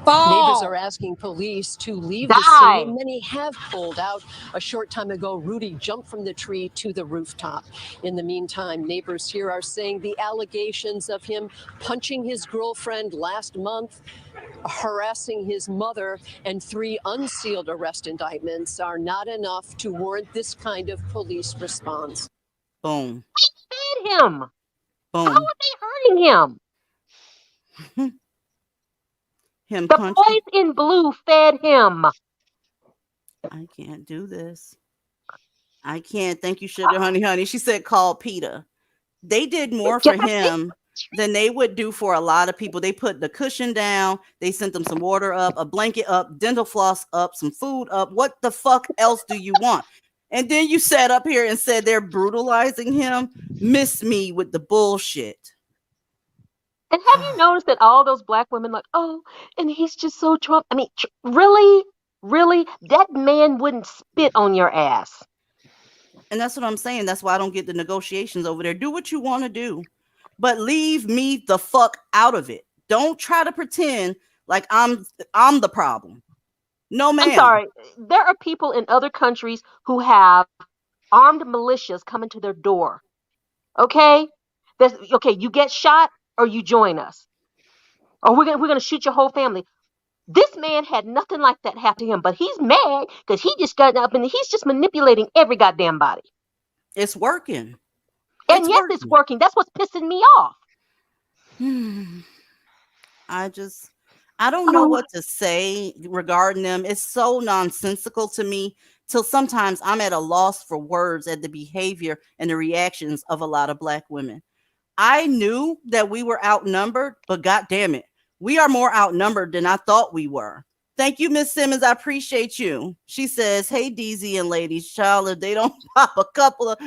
Neighbors are asking police to leave the scene, and many have pulled out. A short time ago, Rudy jumped from the tree to the rooftop. In the meantime, neighbors here are saying the allegations of him punching his girlfriend last month, harassing his mother, and 3 unsealed arrest indictments are not enough to warrant this kind of police response. Boom. They fed him. Boom. How are they hurting him? The boys in blue fed him. I can't do this. I can't. Thank you, sugar honey. She said call Peter. They did more for him than they would do for a lot of people. They put the cushion down. They sent them some water up, a blanket up, dental floss up, some food up. What the fuck else do you want? And then you sat up here and said they're brutalizing him. Miss me with the bullshit. And have you noticed that all those black women like, oh, and he's just so Trump. I mean, really? Really? That man wouldn't spit on your ass. And that's what I'm saying. That's why I don't get the negotiations over there. Do what you want to do, but leave me the fuck out of it. Don't try to pretend like I'm the problem. No, ma'am. I'm sorry. There are people in other countries who have armed militias coming to their door. Okay? You get shot or you join us. Or we're gonna shoot your whole family. This man had nothing like that happen to him, but he's mad because he just got up and he's just manipulating every goddamn body. It's working. It's working. That's what's pissing me off. I don't know what to say regarding them. It's so nonsensical to me till sometimes I'm at a loss for words at the behavior and the reactions of a lot of black women. I knew that we were outnumbered, but God damn it, we are more outnumbered than I thought we were. Thank you, Miss Simmons. I appreciate you. She says, hey, DZ and ladies, child, if they don't pop a couple of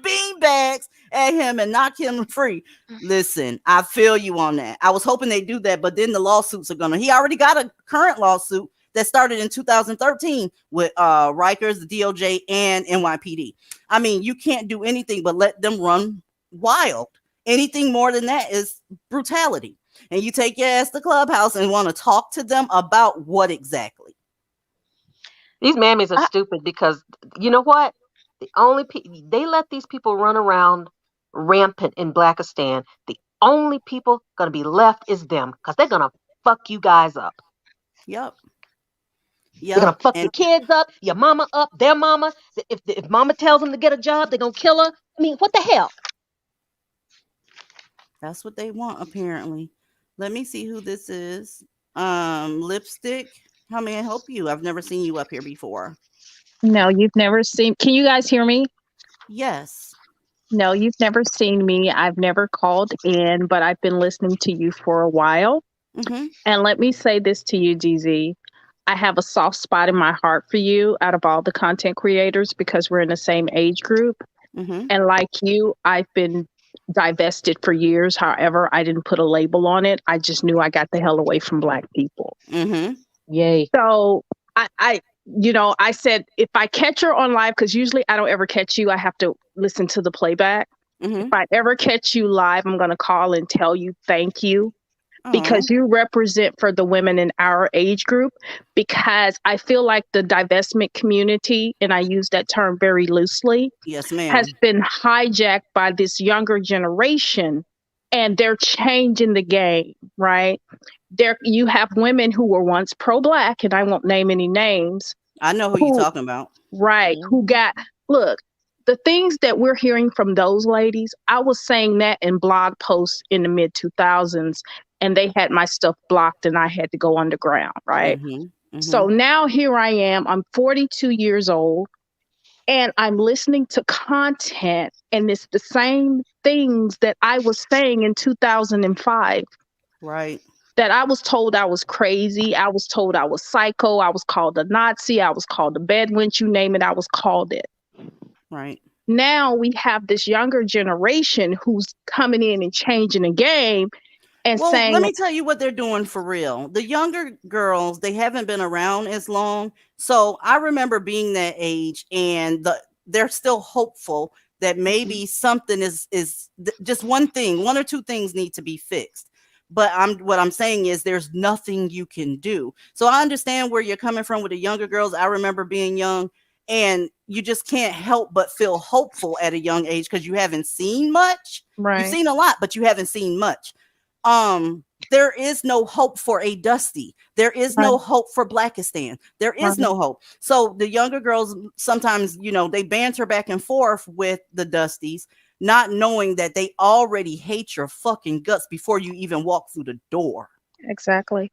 bean bags at him and knock him free. Listen, I feel you on that. I was hoping they'd do that, but then the lawsuits are he already got a current lawsuit that started in 2013 with Rikers, the DOJ, and NYPD. I mean, you can't do anything but let them run wild. Anything more than that is brutality. And you take your ass to Clubhouse and want to talk to them about what exactly? These mammies are stupid because you know what? They let these people run around rampant in Blackistan. The only people gonna be left is them because they're gonna fuck you guys up. Yep. They're gonna fuck your kids up, your mama up, their mama. If mama tells them to get a job, they're gonna kill her. I mean, what the hell? That's what they want, apparently. Let me see who this is. Lipstick. How may I help you? I've never seen you up here before. No, you've never seen. Can you guys hear me? Yes. No, you've never seen me. I've never called in, but I've been listening to you for a while. Mm-hmm. And let me say this to you, DZ. I have a soft spot in my heart for you out of all the content creators because we're in the same age group. Mm-hmm. And like you, I've been divested for years. However, I didn't put a label on it. I just knew I got the hell away from Black people. Mm-hmm. Yay. So I said, if I catch her on live, because usually I don't ever catch you, I have to listen to the playback. Mm-hmm. If I ever catch you live, I'm going to call and tell you thank you. Because you represent for the women in our age group, because I feel like the divestment community, and I use that term very loosely, yes, ma'am, has been hijacked by this younger generation, and they're changing the game, right? You have women who were once pro-Black, and I won't name any names. I know who you're talking about. Right. Who look, the things that we're hearing from those ladies, I was saying that in blog posts in the mid 2000s, and they had my stuff blocked and I had to go underground, right? Mm-hmm. Mm-hmm. So now here I am, I'm 42 years old, and I'm listening to content, and it's the same things that I was saying in 2005. Right. That I was told I was crazy. I was told I was psycho. I was called a Nazi. I was called a bedwench, you name it, I was called it. Right. Now we have this younger generation who's coming in and changing the game and saying, let me tell you what they're doing for real. The younger girls, they haven't been around as long. So I remember being that age, and they're still hopeful that maybe something is just one or two things need to be fixed. But what I'm saying is there's nothing you can do. So I understand where you're coming from with the younger girls. I remember being young, and you just can't help but feel hopeful at a young age because you haven't seen much. Right. You've seen a lot, but you haven't seen much. There is no hope for a Dusty. There is no hope for Blackistan. There is no hope. So the younger girls sometimes, they banter back and forth with the Dusties, not knowing that they already hate your fucking guts before you even walk through the door. Exactly.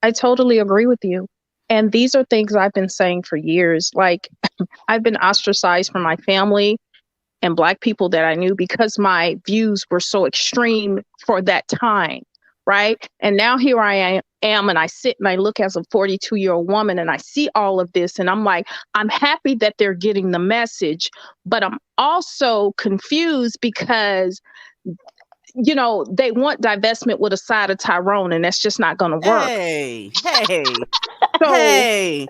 I totally agree with you. And these are things I've been saying for years. Like, I've been ostracized from my family and Black people that I knew because my views were so extreme for that time, right? And now here I am, and I sit and I look as a 42-year-old woman, and I see all of this, and I'm like, I'm happy that they're getting the message, but I'm also confused because they want divestment with a side of Tyrone, and that's just not going to work. Hey. So, hey,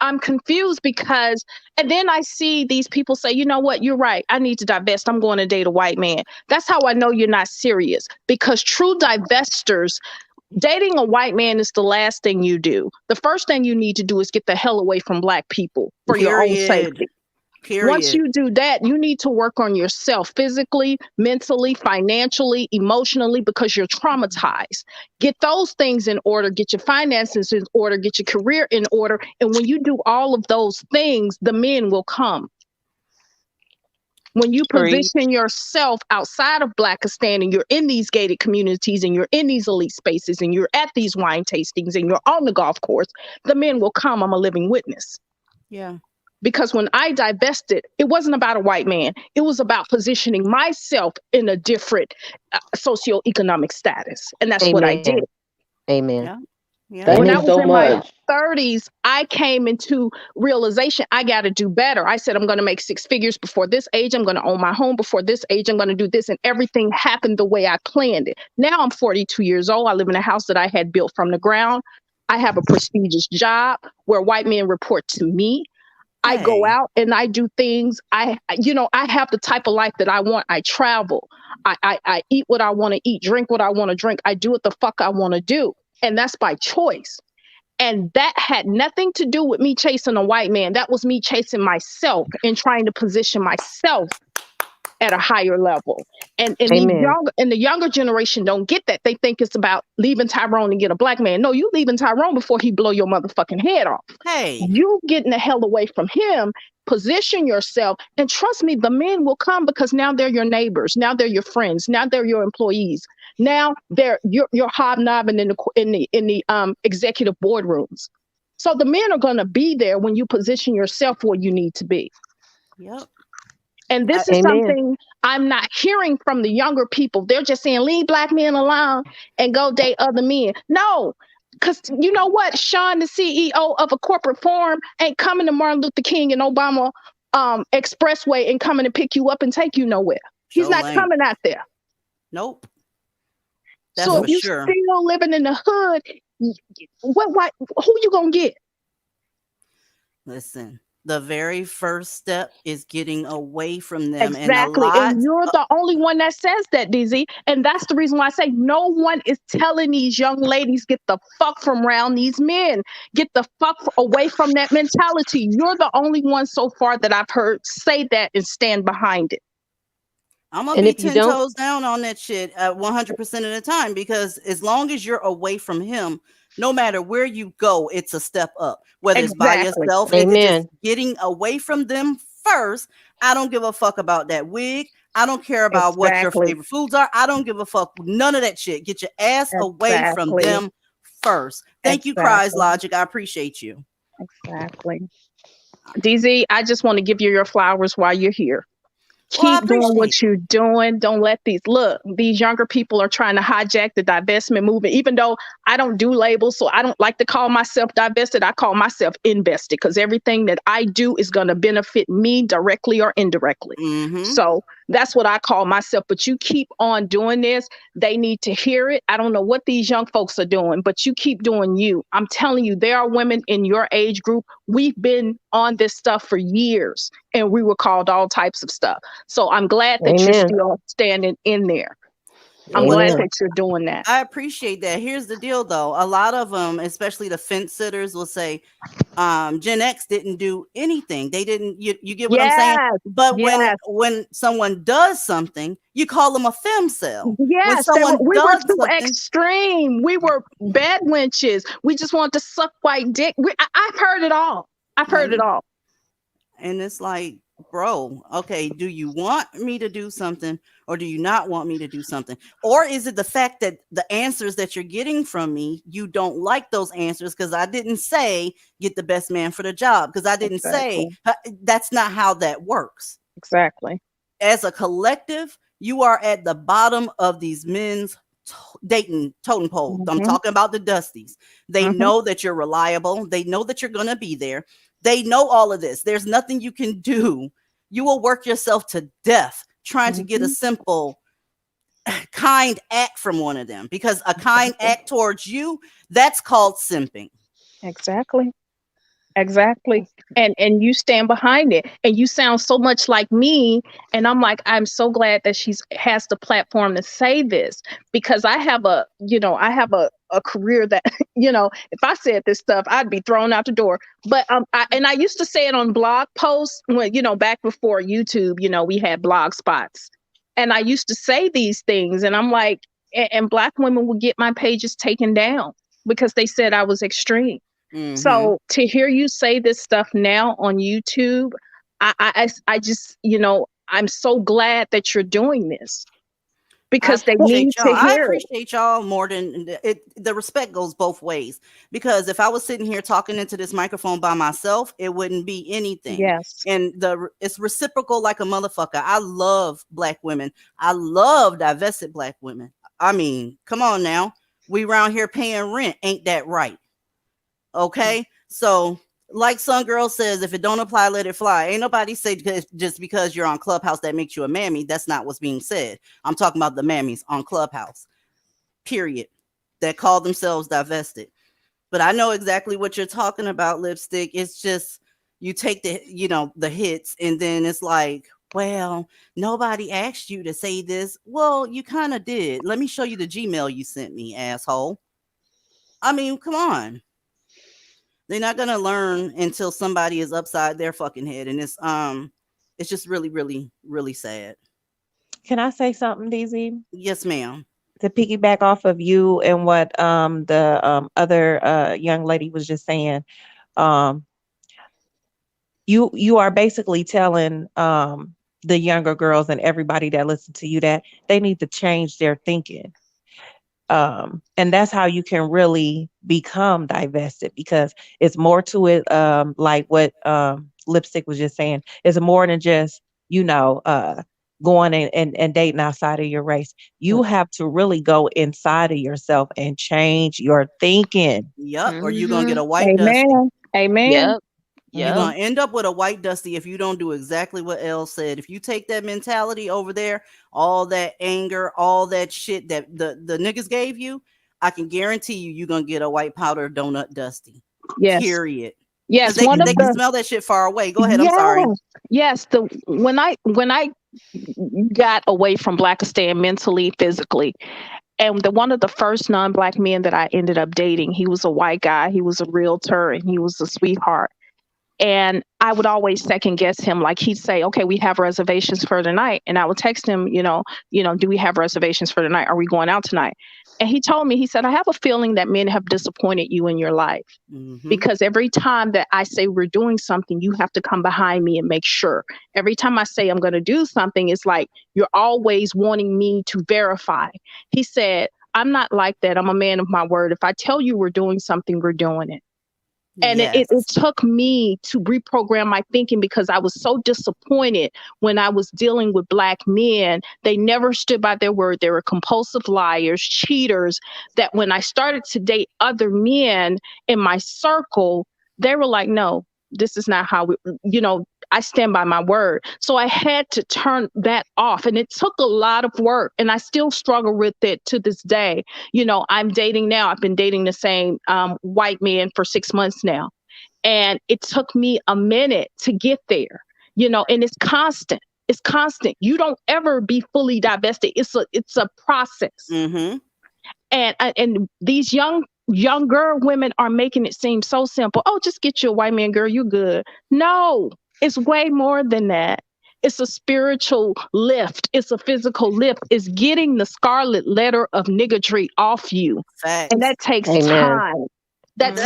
I'm confused because, and then I see these people say, you know what, you're right, I need to divest, I'm going to date a white man. That's how I know you're not serious, because true divestors, dating a white man is the last thing you do. The first thing you need to do is get the hell away from Black people for your own safety. Once you do that, you need to work on yourself physically, mentally, financially, emotionally, because you're traumatized. Get those things in order, get your finances in order, get your career in order. And when you do all of those things, the men will come. When you position yourself outside of Blackistan, and you're in these gated communities, and you're in these elite spaces, and you're at these wine tastings, and you're on the golf course, the men will come. I'm a living witness. Yeah. Because when I divested, it wasn't about a white man. It was about positioning myself in a different socioeconomic status. And that's what I did. Amen. Yeah. When I was in my 30s, I came into realization I got to do better. I said, I'm going to make 6 figures before this age. I'm going to own my home before this age. I'm going to do this. And everything happened the way I planned it. Now I'm 42 years old. I live in a house that I had built from the ground. I have a prestigious job where white men report to me. I go out and I do things. I have the type of life that I want. I travel. I eat what I want to eat, drink what I want to drink. I do what the fuck I want to do. And that's by choice. And that had nothing to do with me chasing a white man. That was me chasing myself and trying to position myself at a higher level. And the younger generation don't get that. They think it's about leaving Tyrone and get a black man. No, you leaving Tyrone before he blow your motherfucking head off. You getting the hell away from him, position yourself, and trust me, the men will come because now they're your neighbors. Now they're your friends. Now they're your employees. Now you're hobnobbing in the executive boardrooms. So the men are gonna be there when you position yourself where you need to be. Yep. And this is something I'm not hearing from the younger people. They're just saying, leave black men alone and go date other men. No, because you know what? Sean, the CEO of a corporate farm, ain't coming to Martin Luther King and Obama Expressway and coming to pick you up and take you nowhere. He's not coming out there. Nope. That's so for if you sure. still living in the hood, who you gonna get? Listen. The very first step is getting away from them. Exactly. And you're the only one that says that, DZ. And that's the reason why I say no one is telling these young ladies, get the fuck from around these men. Get the fuck away from that mentality. You're the only one so far that I've heard say that and stand behind it. I'm going to be 10 toes down on that shit 100% of the time, because as long as you're away from him, no matter where you go, it's a step up. Whether it's by yourself, if it's just getting away from them first. I don't give a fuck about that wig. I don't care about what your favorite foods are. I don't give a fuck. None of that shit. Get your ass away from them first. Thank you, Cries Logic. I appreciate you. Exactly. DZ, I just want to give you your flowers while you're here. Keep doing what you're doing. Don't let these younger people are trying to hijack the divestment movement. Even though I don't do labels, so I don't like to call myself divested. I call myself invested, because everything that I do is going to benefit me directly or indirectly. So that's what I call myself. But you keep on doing this. They need to hear it. I don't know what these young folks are doing, but you keep doing you. I'm telling you, there are women in your age group. We've been on this stuff for years, and we were called all types of stuff. So I'm glad that you're still standing in there. I'm glad that you're doing that. I appreciate that. Here's the deal, though. A lot of them, especially the fence sitters, will say, Gen X didn't do anything. They didn't. You get what I'm saying? But when someone does something, you call them a femcel. Yes, we were too extreme. We were bad wenches. We just wanted to suck white dick. I've heard it all. I've heard it all. And it's like, bro, okay, do you want me to do something, or do you not want me to do something? Or is it the fact that the answers that you're getting from me, you don't like those answers because I didn't say get the best man for the job, because I didn't say that's not how that works. Exactly. As a collective, you are at the bottom of these men's dating totem pole. I'm talking about the Dusties. They know that you're reliable. They know that you're going to be there. They know all of this. There's nothing you can do. You will work yourself to death trying to get a simple, kind act from one of them, because a kind act towards you, that's called simping. Exactly. And you stand behind it, and you sound so much like me. And I'm like, I'm so glad that she has the platform to say this, because I have a career that, if I said this stuff, I'd be thrown out the door. But I used to say it on blog posts when, back before YouTube, we had blog spots, and I used to say these things, and I'm like, and Black women would get my pages taken down because they said I was extreme. So to hear you say this stuff now on YouTube, I just, I'm so glad that you're doing this, because they need to hear. I appreciate y'all more than it. The respect goes both ways, because if I was sitting here talking into this microphone by myself, it wouldn't be anything. Yes. And it's reciprocal like a motherfucker. I love Black women. I love divested Black women. I mean, come on now. We around here paying rent. Ain't that right? Okay, so like some girl says, if it don't apply, let it fly. Ain't nobody say just because you're on Clubhouse that makes you a mammy. That's not what's being said. I'm talking about the mammies on Clubhouse, period, that call themselves divested. But I know exactly what you're talking about, Lipstick. It's just, you take the, you know, the hits, and then it's like, well, nobody asked you to say this. Well, you kind of did. Let me show you the Gmail you sent me, asshole. I mean, come on. They're not gonna learn until somebody is upside their fucking head, and it's just really, really, really sad. Can I say something, DZ? Yes, ma'am. To piggyback off of you and what the other young lady was just saying, um you are basically telling the younger girls and everybody that listen to you that they need to change their thinking. And that's how you can really become divested, because it's more to it, like what Lipstick was just saying. It's more than just, you know, going and dating outside of your race. You have to really go inside of yourself and change your thinking. Yep. Or you're gonna get a white dusty. Amen. Amen. You're gonna end up with a white dusty if you don't do exactly what Elle said. If you take that mentality over there, all that anger, all that shit that the niggas gave you, I can guarantee you're gonna get a white powder donut dusty. Yes. Period. Yes, They one of can the smell that shit far away. Go ahead. I'm sorry. Yes, the when I got away from Blackistan mentally, physically, and one of the first non-black men that I ended up dating, he was a white guy, he was a realtor, and he was a sweetheart. And I would always second guess him. Like, he'd say, okay, we have reservations for tonight. And I would text him, do we have reservations for tonight? Are we going out tonight? And he told me, he said, I have a feeling that men have disappointed you in your life. Because every time that I say we're doing something, you have to come behind me and make sure. Every time I say I'm going to do something, it's like you're always wanting me to verify. He said, I'm not like that. I'm a man of my word. If I tell you we're doing something, we're doing it. And it took me to reprogram my thinking, because I was so disappointed when I was dealing with black men. They never stood by their word. They were compulsive liars, cheaters, that when I started to date other men in my circle, they were like, no, this is not how I stand by my word. So I had to turn that off. And it took a lot of work. And I still struggle with it to this day. I'm dating now. I've been dating the same white man for 6 months now. And it took me a minute to get there, and it's constant. It's constant. You don't ever be fully divested. It's a process. And these younger women are making it seem so simple. Oh, just get you a white man, girl, you're good. No, it's way more than that. It's a spiritual lift. It's a physical lift. It's getting the scarlet letter of niggatry off you. Facts. And that takes time. That's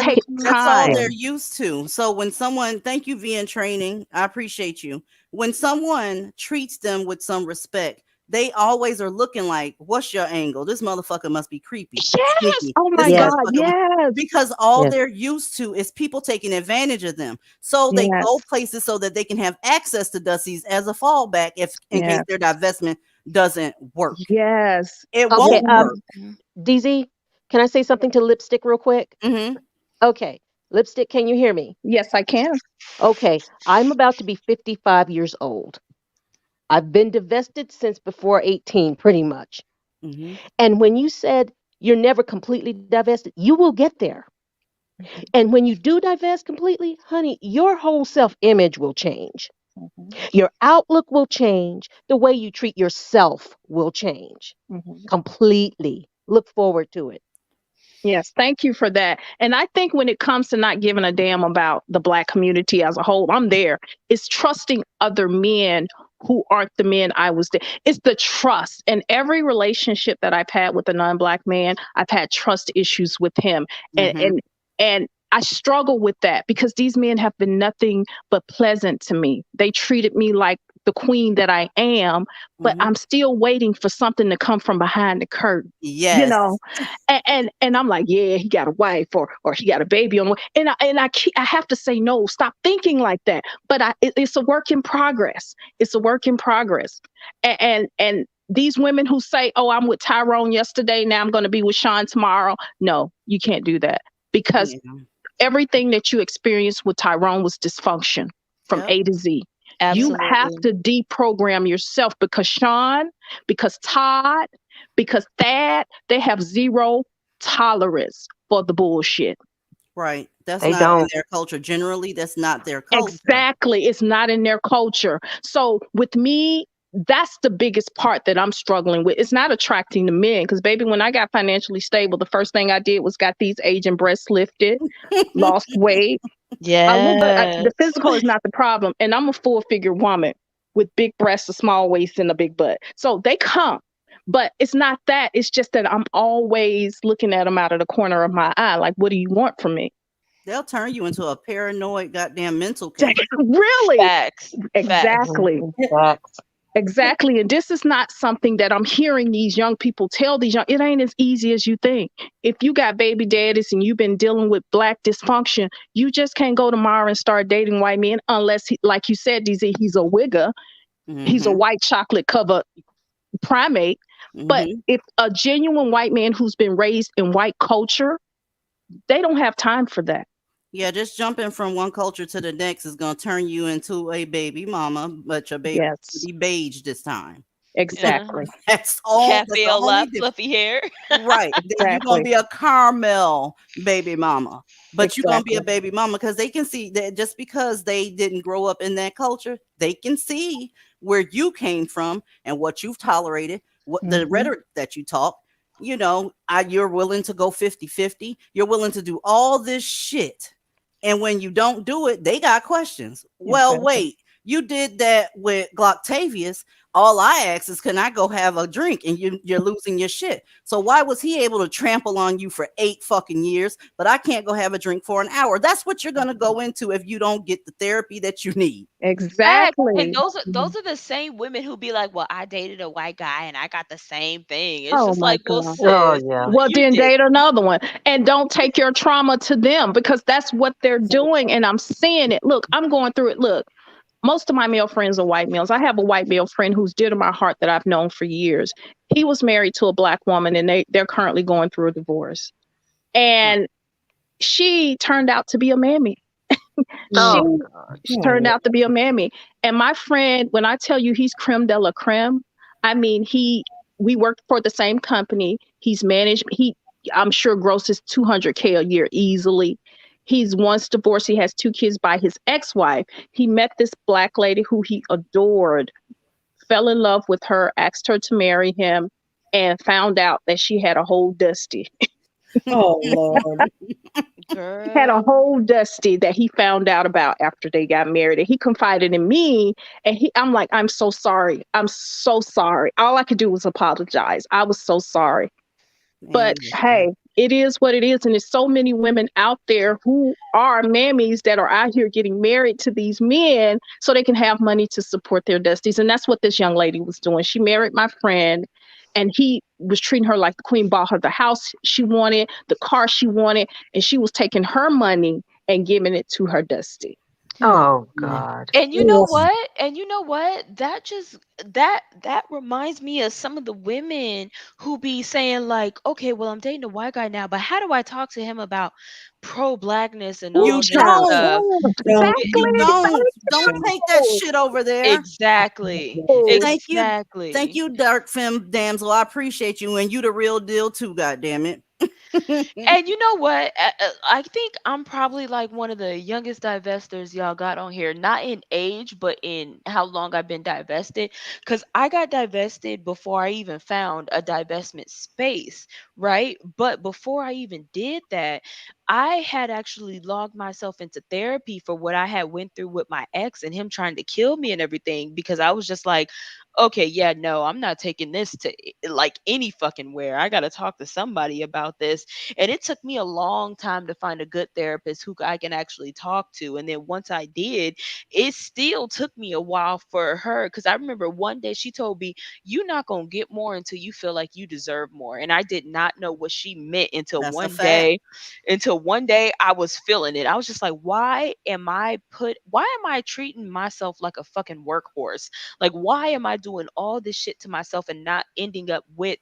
all they're used to. So when someone, thank you, V in training, I appreciate you. When someone treats them with some respect, they always are looking like, what's your angle? This motherfucker must be creepy. Yes. Sneaky. Oh my God. Yes. Because all they're used to is people taking advantage of them. So they go places so that they can have access to Dusty's as a fallback in case their divestment doesn't work. Yes. It won't work. DZ, can I say something to Lipstick real quick? Okay. Lipstick, can you hear me? Yes, I can. Okay. I'm about to be 55 years old. I've been divested since before 18, pretty much. And when you said you're never completely divested, you will get there. And when you do divest completely, honey, your whole self-image will change. Your outlook will change. The way you treat yourself will change completely. Look forward to it. Yes, thank you for that. And I think when it comes to not giving a damn about the black community as a whole, I'm there. It's trusting other men who aren't the men I was there. It's the trust. And every relationship that I've had with a non-black man, I've had trust issues with him. And I struggle with that, because these men have been nothing but pleasant to me. They treated me like the queen that I am, but I'm still waiting for something to come from behind the curtain. Yes. And I'm like, yeah, he got a wife or he got a baby on the way. And I have to say, no, stop thinking like that. But it's a work in progress. It's a work in progress. And these women who say, oh, I'm with Tyrone yesterday, now I'm going to be with Sean tomorrow. No, you can't do that, because everything that you experienced with Tyrone was dysfunction from A to Z. Absolutely. You have to deprogram yourself, because Sean, because Todd, because Thad, they have zero tolerance for the bullshit. Right. That's They not in don't. their culture. Generally, that's not their culture. Exactly. It's not in their culture. So with me, that's the biggest part that I'm struggling with. It's not attracting the men. Because baby, when I got financially stable, the first thing I did was got these Asian breasts lifted, lost weight. Yes. The physical is not the problem. And I'm a full figure woman with big breasts, a small waist, and a big butt. So they come. But it's not that. It's just that I'm always looking at them out of the corner of my eye. Like, what do you want from me? They'll turn you into a paranoid goddamn mental case. Really? Facts. Exactly. Facts. Exactly. And this is not something that I'm hearing these young people tell these young, it ain't as easy as you think. If you got baby daddies and you've been dealing with black dysfunction, you just can't go tomorrow and start dating white men unless, like you said, DZ, he's a wigger. He's a white chocolate cover primate. But if a genuine white man who's been raised in white culture, they don't have time for that. Yeah, just jumping from one culture to the next is going to turn you into a baby mama, but your baby will be beige this time. Exactly. That's all. That's the Cafe a only lot, difference. fluffy hair. Right. You're going to be a caramel baby mama, but you're going to be a baby mama because they can see that just because they didn't grow up in that culture, they can see where you came from and what you've tolerated, what the rhetoric that you talk. You know, you're willing to go 50-50. You're willing to do all this shit. And when you don't do it, they got questions. Well, wait, you did that with Glocktavius. All I ask is, can I go have a drink? And you're losing your shit. So why was he able to trample on you for 8 fucking years, but I can't go have a drink for an hour? That's what you're going to go into if you don't get the therapy that you need. Exactly. And those are the same women who be like, well, I dated a white guy and I got the same thing. It's Oh just my like, well, God. sis, Well, you then did. date another one and don't take your trauma to them because that's what they're doing. And I'm seeing it. Look, I'm going through it. Look, most of my male friends are white males. I have a white male friend who's dear to my heart that I've known for years. He was married to a black woman and they're currently going through a divorce. And she turned out to be a mammy. She turned out to be a mammy. And my friend, when I tell you he's creme de la creme, I mean, we worked for the same company. He's managed, I'm sure grosses $200K a year easily. He's once divorced. He has 2 kids by his ex-wife. He met this black lady who he adored, fell in love with her, asked her to marry him, and found out that she had a whole dusty. Oh Lord. Had a whole dusty that he found out about after they got married. And he confided in me. And I'm like, I'm so sorry. I'm so sorry. All I could do was apologize. I was so sorry. But hey, it is what it is. And there's so many women out there who are mammies that are out here getting married to these men so they can have money to support their dusties. And that's what this young lady was doing. She married my friend and he was treating her like the queen, bought her the house she wanted, the car she wanted, and she was taking her money and giving it to her dusty. Oh God. And you know what? That reminds me of some of the women who be saying like, okay, well, I'm dating a white guy now, but how do I talk to him about pro-blackness and all this stuff? You don't take that shit over there. Exactly. Thank you, dark femme damsel. I appreciate you, and you the real deal too. God damn it. And you know what? I think I'm probably like one of the youngest divestors y'all got on here, not in age, but in how long I've been divested. Because I got divested before I even found a divestment space, right? But before I even did that, I had actually logged myself into therapy for what I had went through with my ex and him trying to kill me and everything because I was just like, okay, yeah, no, I'm not taking this to like any fucking where. I got to talk to somebody about this. And it took me a long time to find a good therapist who I can actually talk to. And then once I did, it still took me a while for her. Cause I remember one day she told me, you're not going to get more until you feel like you deserve more. And I did not know what she meant until one day I was feeling it. I was just like, why am I treating myself like a fucking workhorse? Like, why am I doing all this shit to myself and not ending up with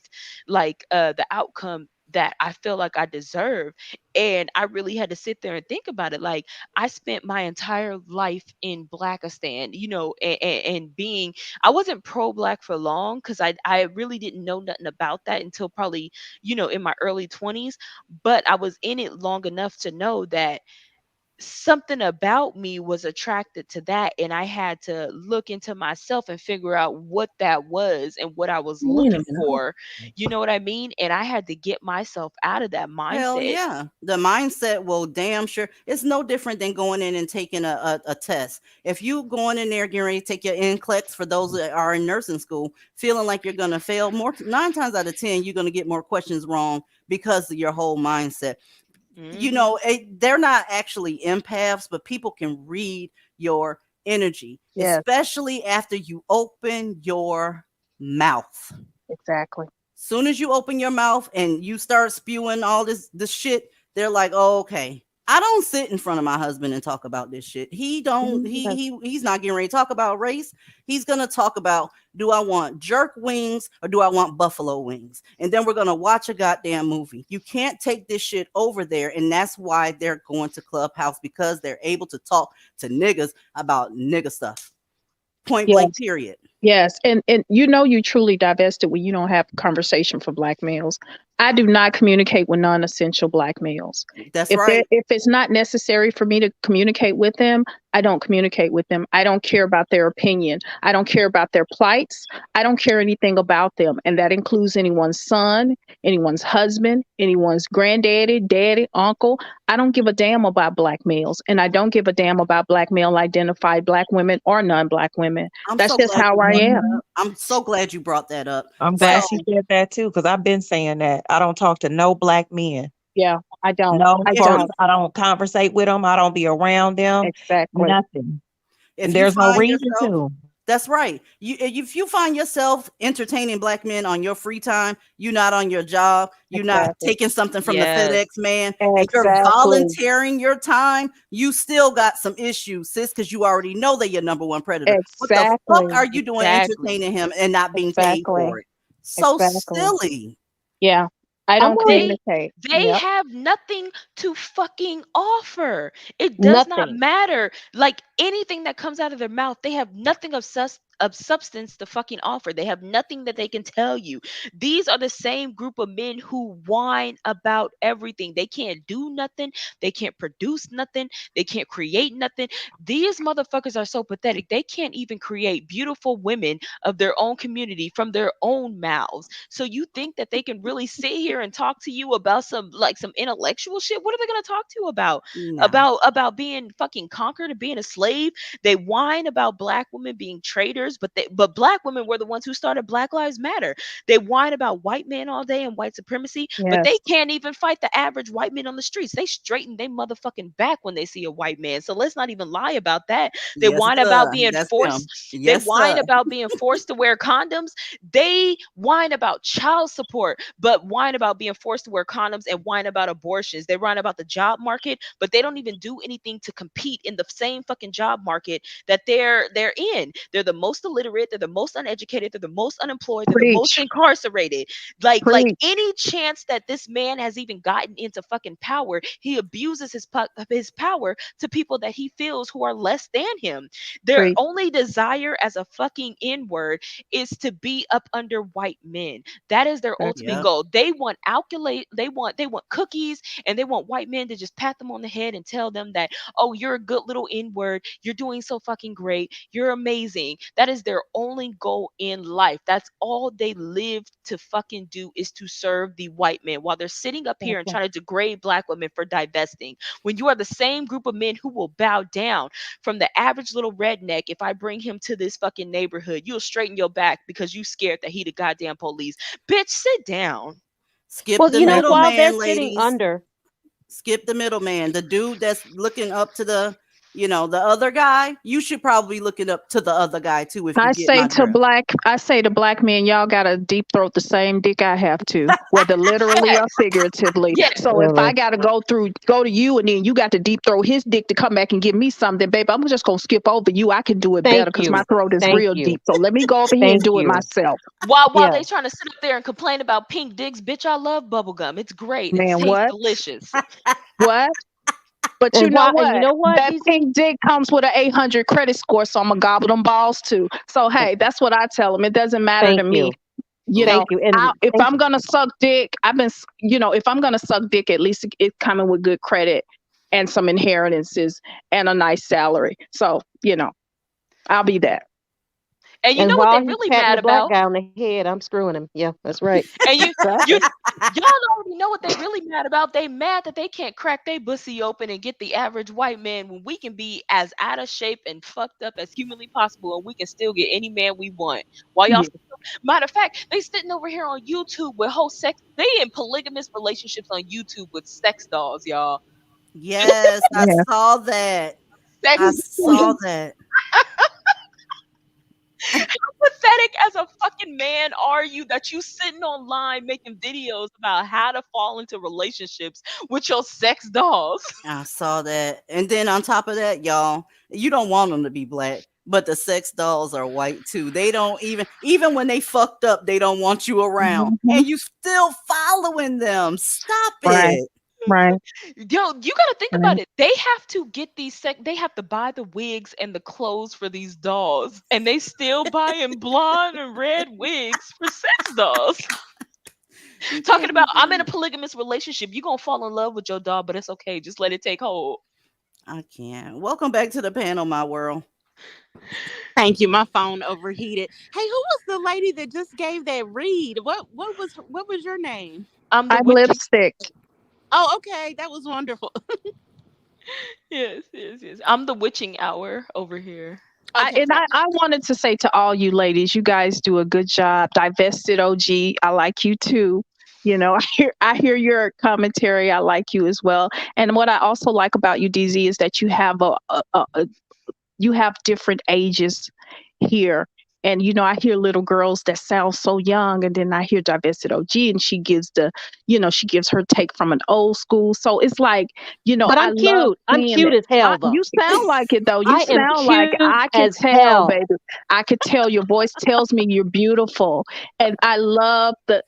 like the outcome that I feel like I deserve. And I really had to sit there and think about it. Like, I spent my entire life in Blackistan, and being, I wasn't pro black for long because I really didn't know nothing about that until probably, in my early 20s. But I was in it long enough to know that something about me was attracted to that, and I had to look into myself and figure out what that was and what I was Wait a looking minute. for. You know what I mean? And I had to get myself out of that Hell mindset. yeah. The mindset will damn sure. It's no different than going in and taking a test. If you going in there getting ready to take your NCLEX for those that are in nursing school, feeling like you're going to fail, 9 times out of 10, you're going to get more questions wrong because of your whole mindset. They're not actually empaths, but people can read your energy, Yes, especially after you open your mouth. exactly. Soon as you open your mouth and you start spewing all this shit, they're like, oh, okay. I don't sit in front of my husband and talk about this shit. He don't he's not getting ready to talk about race. He's gonna talk about, do I want jerk wings or do I want buffalo wings? And then we're gonna watch a goddamn movie. You can't take this shit over there, and that's why they're going to Clubhouse, because they're able to talk to niggas about nigga stuff. Point blank, Yes. period. Yes, and you truly divested when you don't have conversation for black males. I do not communicate with non-essential black males. That's right. If it's not necessary for me to communicate with them, I don't communicate with them. I don't care about their opinion. I don't care about their plights. I don't care anything about them, and that includes anyone's son, anyone's husband, anyone's granddaddy, daddy, uncle. I don't give a damn about black males, and I don't give a damn about black male identified black women or non-black women. I'm That's so just glad how you I brought am. that up. I'm so glad you brought that up. I'm So glad she said that too, because I've been saying that. I don't talk to no black men. Yeah, I don't. No, I if you don't. first, I don't conversate with them. I don't be around them. Exactly. Nothing. if And you there's no find reason yourself to. That's right. If you find yourself entertaining black men on your free time, you're not on your job, you're not Exactly. taking something from the Yes. FedEx man, and you're Exactly. volunteering your time, you still got some issues, sis, because you already know they're your number one predator. What the fuck Exactly. are you doing Exactly. entertaining him and not being paid Exactly. for it? So Exactly. silly. Yeah. I I'm don't like, communicate. They Yep. have nothing to fucking offer. It does not Nothing. matter. Like, anything that comes out of their mouth, they have nothing of substance to fucking offer. They have nothing that they can tell you. These are the same group of men who whine about everything. They can't do nothing. They can't produce nothing. They can't create nothing. These motherfuckers are so pathetic. They can't even create beautiful women of their own community from their own mouths. So you think that they can really sit here and talk to you about some intellectual shit? What are they going to talk to you about? No. About being fucking conquered and being a slave? They whine about black women being traitors, but black women were the ones who started Black Lives Matter. They whine about white men all day and white supremacy, but they Yes. can't even fight the average white man on the streets. They straighten they motherfucking back when they see a white man. So let's not even lie about that. They Yes, whine sir. about being That's them. forced. They Yes, whine sir. about being forced to wear condoms. They whine about child support, but whine about being forced to wear condoms, and whine about abortions. They whine about the job market, but they don't even do anything to compete in the same fucking job market that they're in. They're the most illiterate, they're the most uneducated, they're the most unemployed, they're the most Preach. incarcerated. Like Preach. any chance that this man has even gotten into fucking power, he abuses his power to people that he feels who are less than him. Their Preach. only desire as a fucking N-word is to be up under white men. That is their That's ultimate Yep. goal. They want calculate, they want cookies, and they want white men to just pat them on the head and tell them that, oh, you're a good little N-word, you're doing so fucking great, you're amazing. That is their only goal in life. That's all they live to fucking do, is to serve the white man, while they're sitting up here and exactly. trying to degrade black women for divesting. When you are the same group of men who will bow down from the average little redneck, if I bring him to this fucking neighborhood, you'll straighten your back because you scared that he the goddamn police. Bitch, sit down. Skip well, the while they're middleman, sitting ladies. under, Skip the middleman. The dude that's looking up to the You know, the other guy, you should probably look it up to the other guy too, if you I get say my to drift. black men, y'all gotta deep throat the same dick I have to, whether literally Yes. or figuratively. Yes. So if I gotta go to you and then you got to deep throat his dick to come back and give me something, babe, I'm just gonna skip over you. I can do it better Thank because my you. throat is Thank real you. deep. So let me go over here and Thank do it you. myself. While Yeah. they trying to sit up there and complain about pink dicks, bitch, I love bubblegum. It's great. It Man, tastes what? delicious. What? But you And know why? And you what? know what, That DZ? pink dick comes with an 800 credit score, so I'm gonna gobble them balls too. So hey, that's what I tell them. It doesn't matter to Thank me. you. You know, Thank you. And if thank I'm gonna suck dick, if I'm gonna suck dick, at least it coming with good credit and some inheritances and a nice salary. So I'll be that. And you and know what while they he's really patting mad the black about? guy on the head, I'm screwing him. Yeah, that's right. And you Exactly. y'all already know what they really mad about. They mad that they can't crack their pussy open and get the average white man when we can be as out of shape and fucked up as humanly possible, and we can still get any man we want. While y'all, Yeah. matter of fact, they sitting over here on YouTube with whole sex. They in polygamous relationships on YouTube with sex dolls, y'all. Yes, I Yeah. saw that. Sex. I saw that. How pathetic as a fucking man are you that you sitting online making videos about how to fall into relationships with your sex dolls? I saw that. And then on top of that, y'all, you don't want them to be black, but the sex dolls are white too. They don't even when they fucked up, they don't want you around. Mhm. And you still following them. Stop Right. it. Right. Yo, you gotta think Right. about it. They have to get they have to buy the wigs and the clothes for these dolls, and they still buying blonde and red wigs for sex dolls. You Talking can't about even I'm in do a it. polygamous relationship. You gonna fall in love with your doll, but it's okay. Just let it take hold. I can't. Welcome back to the panel, my world. Thank you. My phone overheated. Hey, who was the lady that just gave that read? What was your name? I'm the I'm witching. lipstick. Oh, okay. That was wonderful. Yes, yes, yes. I'm the witching hour over here. Okay, I wanted to say to all you ladies, you guys do a good job. Divested OG, I like you too. I hear your commentary. I like you as well. And what I also like about you, DZ, is that you have you have different ages here. And I hear little girls that sound so young, and then I hear Divested OG, and she gives her take from an old school. So it's like, But I I'm love cute. I'm seeing cute it. as hell, You though. sound like it though. You I am sound like cute I can as tell, hell. baby. I could tell your voice tells me you're beautiful, and I love the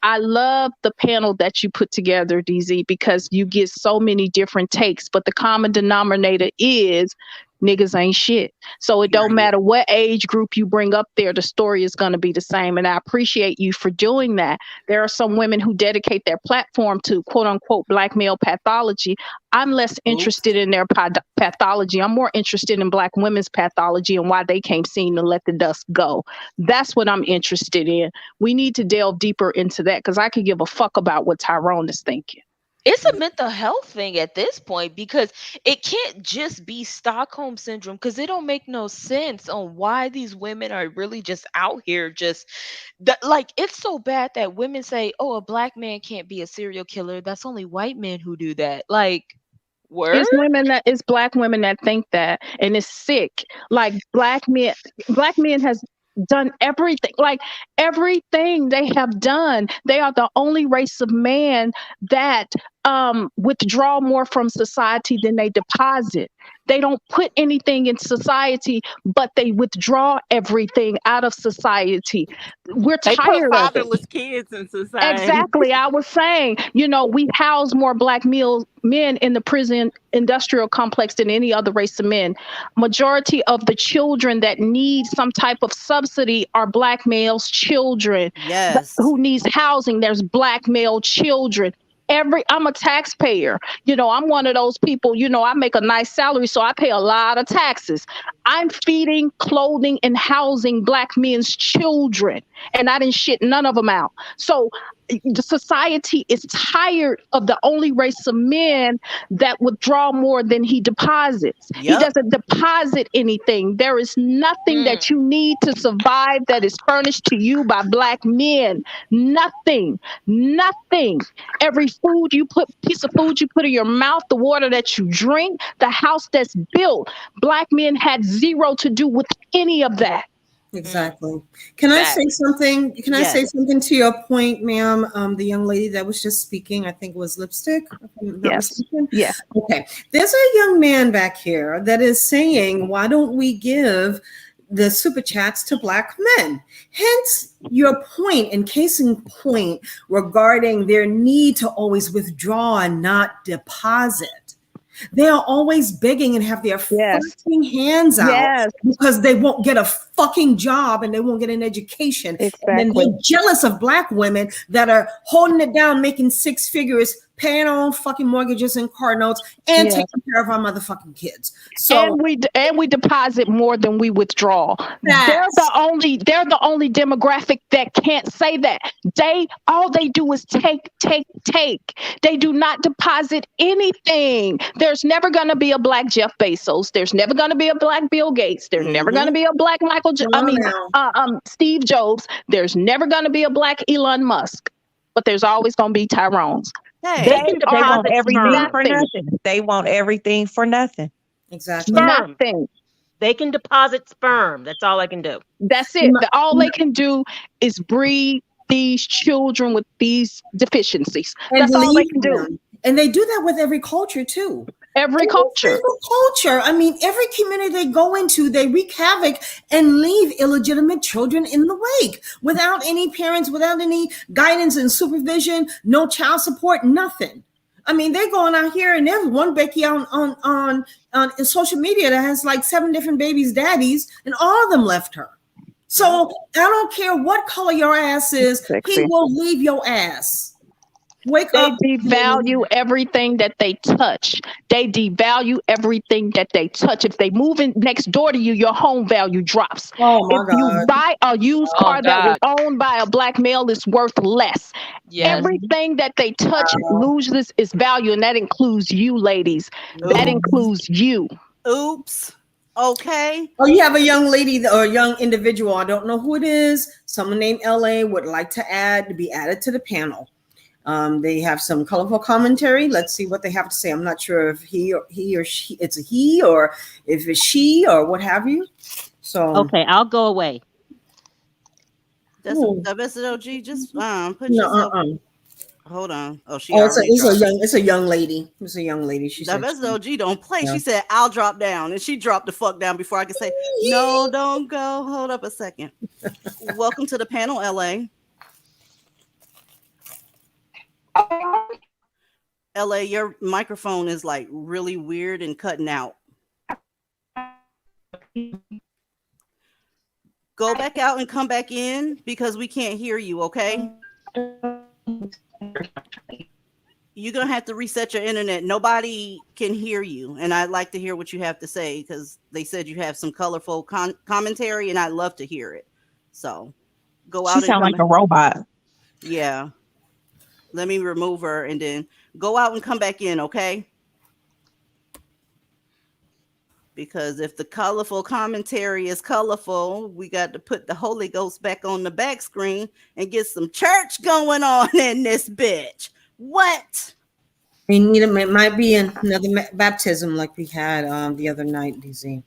panel that you put together, DZ, because you get so many different takes, but the common denominator is niggas ain't shit. So it don't Period. matter what age group you bring up there, the story is going to be the same. And I appreciate you for doing that. There are some women who dedicate their platform to quote unquote black male pathology. I'm less Oops. interested in their pathology. I'm more interested in black women's pathology and why they can't seem to let the dust go. That's what I'm interested in. We need to delve deeper into that because I could give a fuck about what Tyrone is thinking. It's a mental health thing at this point because it can't just be Stockholm syndrome because it don't make no sense on why these women are really just out here just like it's so bad that women say, "Oh, a black man can't be a serial killer. That's only white men who do that." Like, word? It's black women that think that, and it's sick. Like black men has done everything. Like everything they have done, they are the only race of man that withdraw more from society than they deposit. They don't put anything in society, but they withdraw everything out of society. We're they put tired of it. fatherless kids in society. Exactly. I was saying, we house more black men in the prison industrial complex than any other race of men. Majority of the children that need some type of subsidy are black males' children. Yes. Who needs housing? There's black male children. I'm a taxpayer. I'm one of those people, I make a nice salary, so I pay a lot of taxes. I'm feeding, clothing, and housing black men's children, and I didn't shit none of them out. So the society is tired of the only race of men that withdraw more than he deposits. He doesn't deposit anything. There is nothing that you need to survive that is furnished to you by Black men. Nothing. Every piece of food you put in your mouth, the water that you drink, the house that's built, Black men had zero to do with any of that. Exactly. Can I say something? Can I say something to your point, ma'am? The young lady that was just speaking, I think it was Lipstick. If I'm not mistaken. Yeah. Okay. There's a young man back here that is saying, why don't we give the super chats to Black men? Hence your point and case in point regarding their need to always withdraw and not deposit. They are always begging and have their fucking hands out because they won't get a fucking job and they won't get an education. And then they're jealous of Black women that are holding it down, making six figures, paying our own fucking mortgages and car notes, and taking care of our motherfucking kids. So and we deposit more than we withdraw. They're the only demographic that can't say that. All they do is take. They do not deposit anything. There's never going to be a Black Jeff Bezos. There's never going to be a Black Bill Gates. There's never going to be a Black Steve Jobs. There's never going to be a Black Elon Musk. But there's always going to be Tyrone's. They want everything for nothing. They want everything for nothing. Exactly. Nothing. They can deposit sperm. That's all I can do. That's it. All they can do is breed these children with these deficiencies. That's all they can do. And they do that with every culture too. Every culture. I mean, every community they go into, they wreak havoc and leave illegitimate children in the wake without any parents, without any guidance and supervision, no child support, nothing. I mean, they're going out here and there's one Becky on social media that has like 7 different babies' daddies, and all of them left her. So I don't care what color your ass is, he will leave your ass. They devalue everything that they touch. They devalue everything that they touch. If they move in next door to you, your home value drops. If you buy a used car that was owned by a Black male, it's worth less. Everything that they touch loses its value, and that includes you, ladies. That includes you. Oops. Okay. Oh, you have a young lady or a young individual. I don't know who it is. Someone named LA would like to be added to the panel. They have some colorful commentary. Let's see what they have to say. I'm not sure if he or she, it's a he, or if it's she, or what have you. So okay, I'll go away. That's Divested OG. Just put yourself. Hold on. Oh, it's a young lady. It's a young lady. She said Divested OG don't play. Yeah. She said, "I'll drop down," and she dropped the fuck down before I could say, "No, don't go. Hold up a second." Welcome to the panel, LA. LA, your microphone is like really weird and cutting out. Go back out and come back in because we can't hear you, okay? You're going to have to reset your internet. Nobody can hear you. And I'd like to hear what you have to say because they said you have some colorful commentary and I'd love to hear it. So go out. She sounds like a robot. Yeah. Let me remove her and then go out and come back in, okay? Because if the colorful commentary is colorful, we got to put the Holy Ghost back on the back screen and get some church going on in this bitch. What? It might be another baptism like we had the other night, DZ.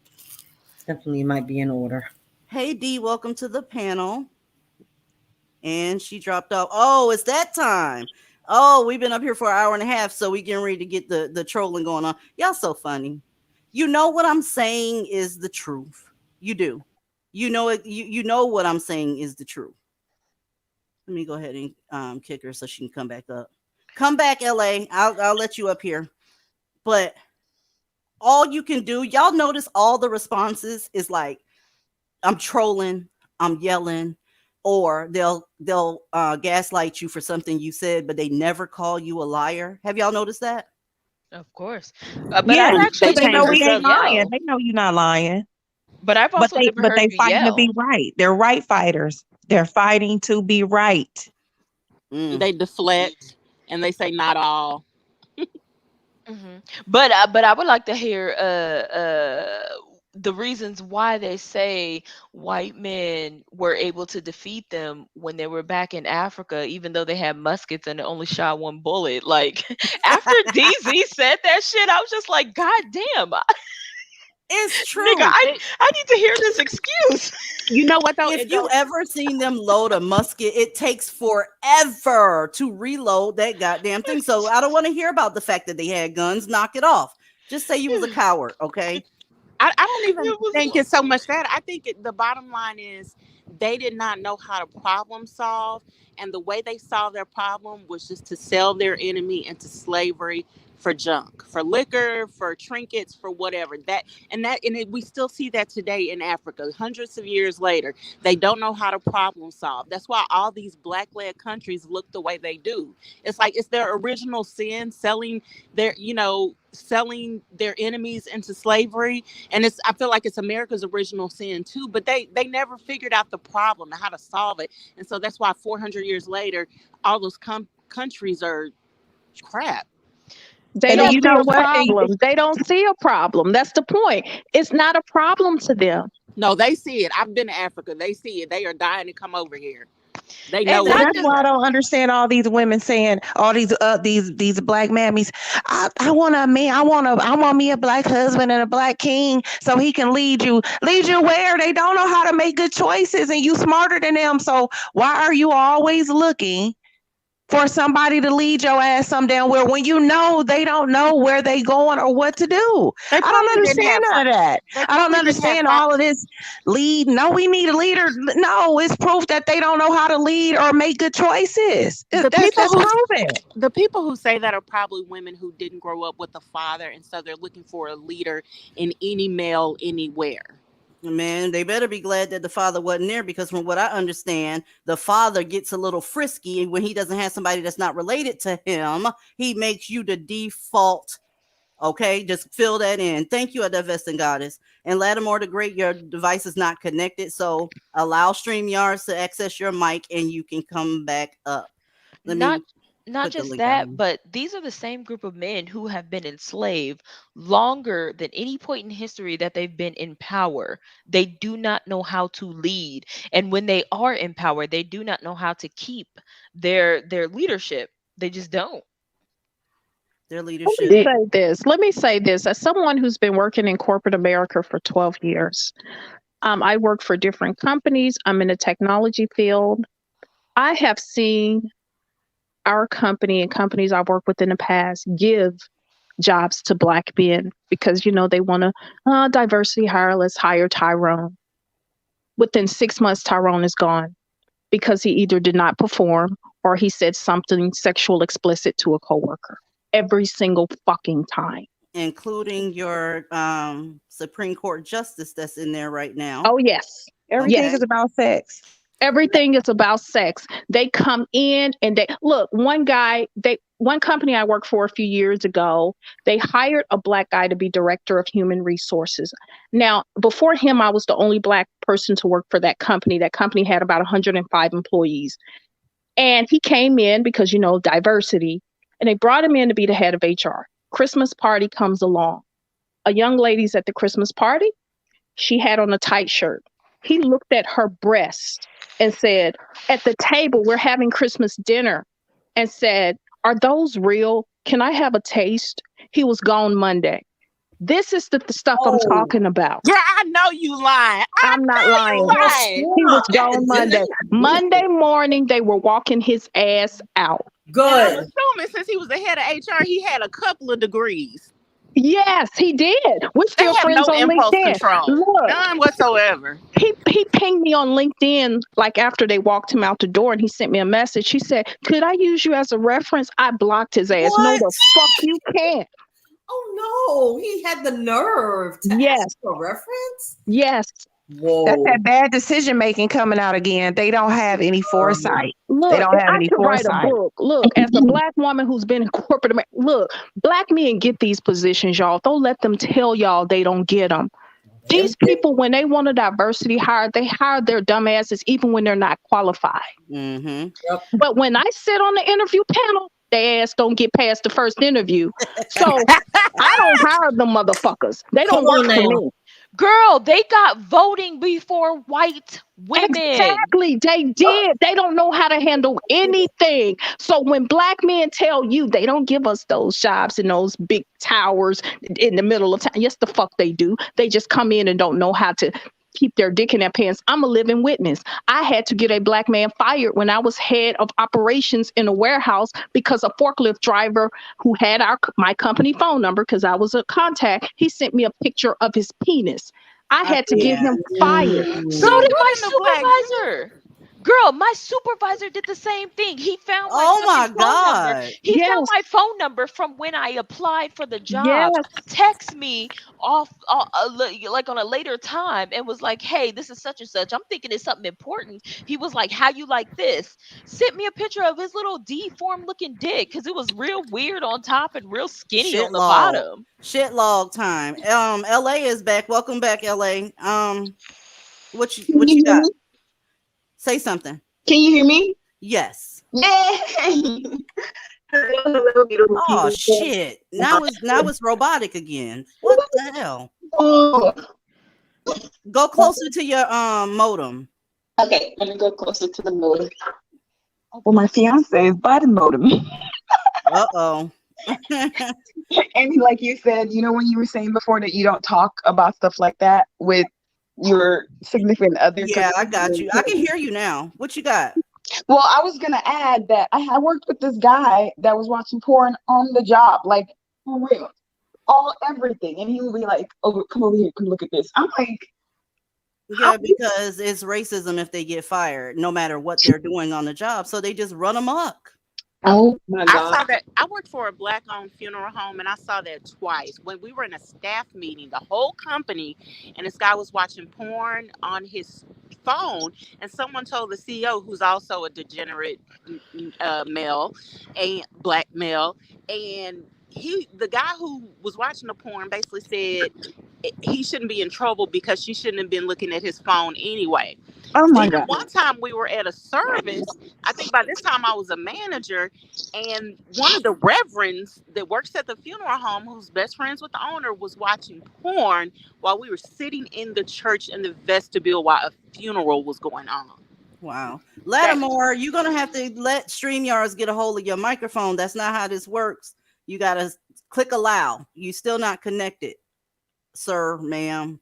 Definitely might be in order. Hey, D, welcome to the panel. And she dropped off. Oh, it's that time. Oh, we've been up here for an hour and a half, so we getting ready to get the trolling going on. Y'all so funny. You know what I'm saying is the truth. You do. You know it. You know what I'm saying is the truth. Let me go ahead and kick her so she can come back up. Come back, LA. I'll let you up here. But all you can do, y'all notice all the responses is like, I'm trolling, I'm yelling. Or they'll gaslight you for something you said, but they never call you a liar. Have y'all noticed that? Of course. But yeah, actually they know we ain't lying. They know you're not lying. But I've also never heard they you fighting yell. to be right. They're right fighters. They're fighting to be right. They deflect and they say not all. But I would like to hear the reasons why they say white men were able to defeat them when they were back in Africa, even though they had muskets and they only shot one bullet. Like after DZ said that shit, I was just like, God damn. It's true. Nigga, I need to hear this excuse. You know what though? If you ever seen them load a musket, it takes forever to reload that goddamn thing. So I don't want to hear about the fact that they had guns. Knock it off. Just say you was a coward, okay? I don't even think it's so much that. I think the bottom line is they did not know how to problem solve, and the way they solved their problem was just to sell their enemy into slavery for junk, for liquor, for trinkets, for whatever. We still see that today in Africa, hundreds of years later. They don't know how to problem solve. That's why all these black-led countries look the way they do. It's like it's their original sin, selling their enemies into slavery. And I feel like it's America's original sin too, but they never figured out the problem and how to solve it. And so that's why 400 years later, all those countries are crap. They don't see a problem. They don't see a problem. That's the point. It's not a problem to them. No, they see it. I've been to Africa. They see it. They are dying to come over here. They know it. That's why I don't understand all these women saying all these black mammies. I want me a black husband and a black king so he can lead you. Lead you where? They don't know how to make good choices, and you smarter than them. So why are you always looking for somebody to lead your ass some damn where when you know they don't know where they going or what to do? I don't understand none of that. I don't understand all of this lead. No, we need a leader. No, it's proof that they don't know how to lead or make good choices. That's proven. The people who say that are probably women who didn't grow up with a father, and so they're looking for a leader in any male anywhere. Man, they better be glad that the father wasn't there, because from what I understand, the father gets a little frisky, and when he doesn't have somebody that's not related to him, he makes you the default. Okay, just fill that in. Thank you, a Divested Goddess. And Lattimore the Great, your device is not connected, so allow StreamYards to access your mic, and you can come back up. Not just that, but these are the same group of men who have been enslaved longer than any point in history that they've been in power. They do not know how to lead. And when they are in power, they do not know how to keep their leadership. They just don't. Their leadership. Let me say this. As someone who's been working in corporate America for 12 years, I work for different companies. I'm in the technology field. I have seen our company and companies I've worked with in the past give jobs to black men because, they want to diversity hire. Let's hire Tyrone. Within 6 months, Tyrone is gone because he either did not perform or he said something sexual explicit to a coworker. Every single fucking time. Including your Supreme Court justice that's in there right now. Oh, yes. Everything is about sex. Everything is about sex. They come in and they look, one company I worked for a few years ago, they hired a black guy to be director of human resources. Now, before him, I was the only black person to work for that company. That company had about 105 employees. And he came in because, diversity, and they brought him in to be the head of HR. Christmas party comes along. A young lady's at the Christmas party. She had on a tight shirt. He looked at her breast and said, at the table, we're having Christmas dinner, and said, are those real? Can I have a taste? He was gone Monday. This is the stuff I'm talking about. Yeah, I know you lying. I'm not lying. He was gone Monday. Monday morning, they were walking his ass out. Good. I'm assuming since he was the head of HR, he had a couple of degrees. Yes, he did. We're still friends on LinkedIn. Control. Look, none whatsoever. He pinged me on LinkedIn like after they walked him out the door, and he sent me a message. He said, could I use you as a reference? I blocked his ass. What? No, the fuck you can't. Oh no, he had the nerve to ask for a reference? Yes. Whoa. That's that bad decision making coming out again. They don't have any foresight. Look, they don't have any foresight. Write a book. Look, as a black woman who's been in corporate America, look, black men get these positions, y'all. Don't let them tell y'all they don't get them. These people, when they want a diversity hire, they hire their dumbasses even when they're not qualified. Mm-hmm. Yep. But when I sit on the interview panel, their ass don't get past the first interview. So I don't hire the motherfuckers. They Come don't work on for now. me. Girl, they got voting before white women. Exactly. They did. They don't know how to handle anything. So when black men tell you they don't give us those jobs in those big towers in the middle of town, yes, the fuck they do. They just come in and don't know how to keep their dick in their pants. I'm a living witness. I had to get a black man fired when I was head of operations in a warehouse because a forklift driver who had my company phone number, because I was a contact, he sent me a picture of his penis. I had to get him fired. So Mm. did my supervisor. Girl, my supervisor did the same thing. He found my Oh fucking my phone number. God. He found Yes. my phone number from when I applied for the job. Yes. Text me off like on a later time and was like, "Hey, this is such and such." I'm thinking it's something important. He was like, "How you like this?" Sent me a picture of his little deformed looking dick because it was real weird on top and real skinny Shit on the log. bottom. Shit log time. LA is back. Welcome back, LA. What you got? Say something. Can you hear me? Yes. Yay! Hello, beautiful Oh people. shit. Now it's robotic again. What the hell? Oh, Go closer to your modem. okay, let me go closer to the modem. Well, my fiance is body modem. Uh-oh. And like you said, you know, when you were saying before that you don't talk about stuff like that with your significant other. Yeah, I got you. I can hear you now. What you got? Well, I was gonna add that I worked with this guy that was watching porn on the job, like for real, everything, and he would be like, "Oh, come over here, come look at this." I'm like, Yeah, because it's racism if they get fired, no matter what they're doing on the job. So they just run amok. "Oh my I god!" saw that. I worked for a black-owned funeral home, and I saw that twice. When we were in a staff meeting, the whole company, and this guy was watching porn on his phone, and someone told the CEO, who's also a degenerate male, a black male, and the guy who was watching the porn, basically said he shouldn't be in trouble because she shouldn't have been looking at his phone anyway. Oh my Then god! one time we were at a service. I think by this time I was a manager, and one of the reverends that works at the funeral home, who's best friends with the owner, was watching porn while we were sitting in the church in the vestibule while a funeral was going on. Wow. Lattimore, you're going to have to let StreamYards get a hold of your microphone. That's not how this works. You got to click allow. You still not connected, sir, ma'am.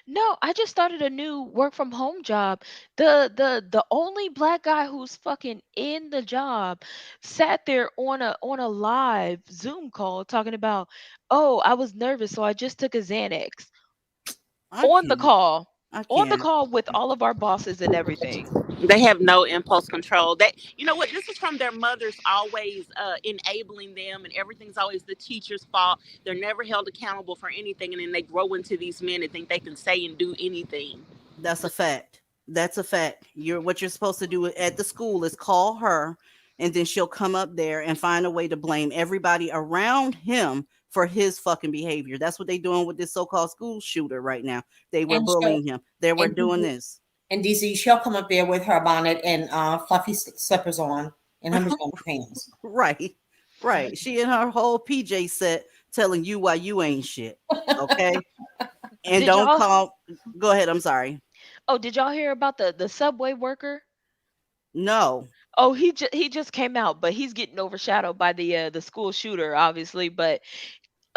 No, I just started a new work from home job. The only black guy who's fucking in the job sat there on a live Zoom call talking about, "Oh, I was nervous, so I just took a Xanax." On the call. On the call with all of our bosses and everything. They have no impulse control. That, you know what, this is from their mothers always enabling them, and everything's always the teacher's fault. They're never held accountable for anything, and then they grow into these men and think they can say and do anything. That's a fact. That's a fact. What you're supposed to do at the school is call her, and then she'll come up there and find a way to blame everybody around him for his fucking behavior. That's what they're doing with this so-called school shooter right now. They were bullying him. They were doing this. And DC, she'll come up there with her bonnet and fluffy slippers on and her pajama pants. Right. Right. She in her whole PJ set telling you why you ain't shit. Okay. And don't call. Go ahead. I'm sorry. Oh, did y'all hear about the subway worker? No. Oh, he just came out, but he's getting overshadowed by the school shooter, obviously. But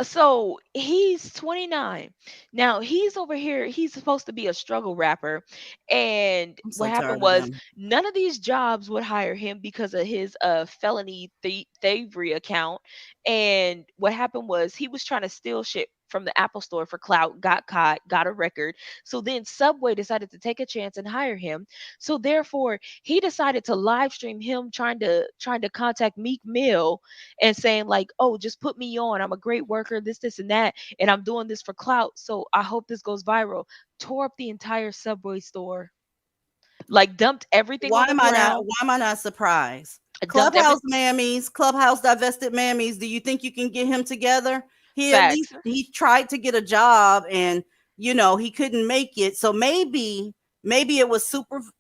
so he's 29 now. He's over here. He's supposed to be a struggle rapper, and what happened was none of these jobs would hire him because of his felony thievery account. And what happened was he was trying to steal shit from the Apple Store for clout, got caught, got a record. So then Subway decided to take a chance and hire him. So therefore, he decided to live stream him trying to contact Meek Mill and saying like, "Oh, just put me on. I'm a great worker, this and that, and I'm doing this for clout. So I hope this goes viral." Tore up the entire Subway store. Like dumped everything on the ground. Why am I not surprised? Clubhouse Mammies, Clubhouse Divested Mammies. Do you think you can get him together? He at Facts. least he tried to get a job, and he couldn't make it. So maybe it was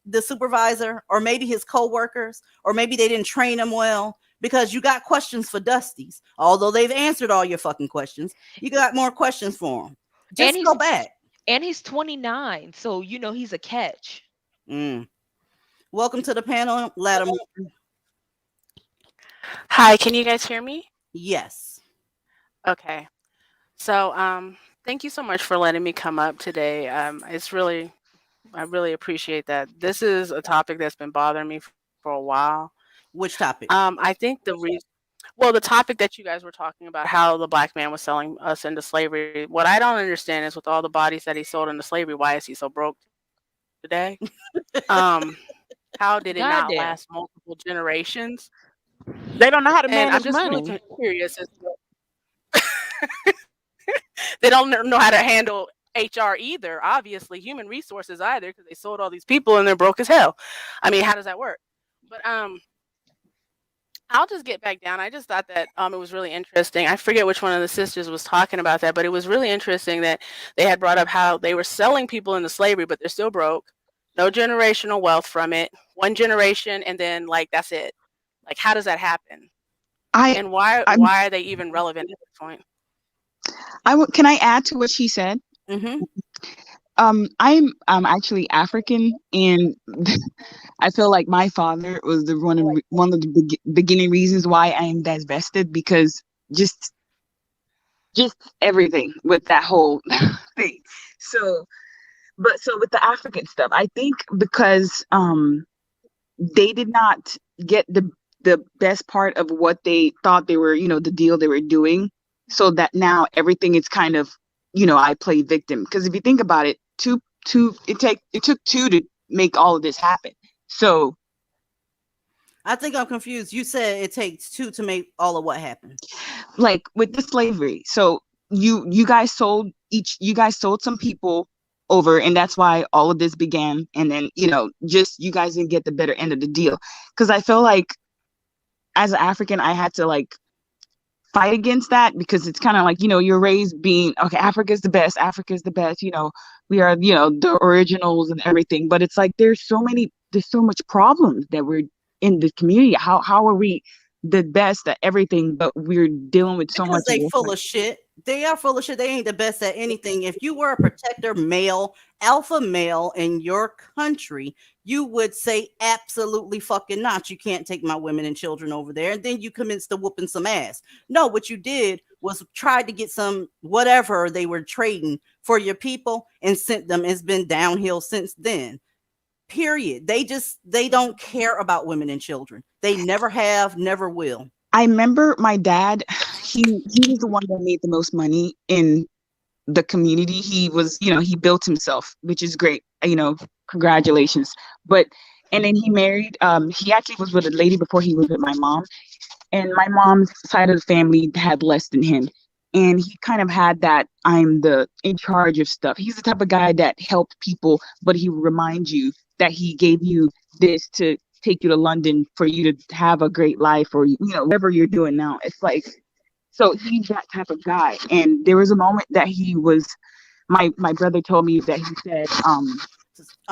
the supervisor, or maybe his coworkers, or maybe they didn't train him well. Because you got questions for Dusty's, although they've answered all your fucking questions. You got more questions for him. And Just go back. And he's 29, so he's a catch. Welcome to the panel, Latimer. Hi, can you guys hear me? Yes. Okay. So, thank you so much for letting me come up today. I really appreciate that. This is a topic that's been bothering me for a while. Which topic? I think the topic that you guys were talking about, how the black man was selling us into slavery. What I don't understand is, with all the bodies that he sold into slavery, why is he so broke today? How did it not last multiple generations? They don't know how to And I'm manage just money. really curious as to they don't know how to handle HR either, obviously, human resources either, because they sold all these people and they're broke as hell. I mean, how does that work? But I'll just get back down. I just thought that it was really interesting. I forget which one of the sisters was talking about that, but it was really interesting that they had brought up how they were selling people into slavery, but they're still broke. No generational wealth from it. One generation, and then that's it. How does that happen? And why are they even relevant at this point? Can I add to what she said? Mm-hmm. I'm actually African, and I feel like my father was one of the beginning reasons why I am divested, because just everything with that whole thing. So with the African stuff, I think because they did not get the best part of what they thought they were, the deal they were doing, so that now everything is kind of, I play victim. Because if you think about it, it took two to make all of this happen. So I think I'm confused. You said it takes two to make all of what happened. Like with the slavery. So you guys sold some people over, and that's why all of this began. And then, just you guys didn't get the better end of the deal. Because I feel like as an African, I had to fight against that, because it's kind of like, you're raised being, okay, Africa's the best, we are, the originals and everything. But it's like there's so much problems that we're in the community. How are we the best at everything, but we're dealing with so much? They full of shit. They are full of shit. They ain't the best at anything. If you were a protector male, alpha male in your country, you would say absolutely fucking not. You can't take my women and children over there. And then you commence to whooping some ass. No, what you did was tried to get some whatever they were trading for your people and sent them. It's been downhill since then. Period. They don't care about women and children. They never have, never will. I remember my dad, he was the one that made the most money in the community. He was, he built himself, which is great. Congratulations. And then he married, he actually was with a lady before he was with my mom. And my mom's side of the family had less than him. And he kind of had that, I'm in charge of stuff. He's the type of guy that helped people, but he would remind you that he gave you this to take you to London for you to have a great life, or, whatever you're doing now. It's like, so he's that type of guy. And there was a moment that he was, my brother told me that he said,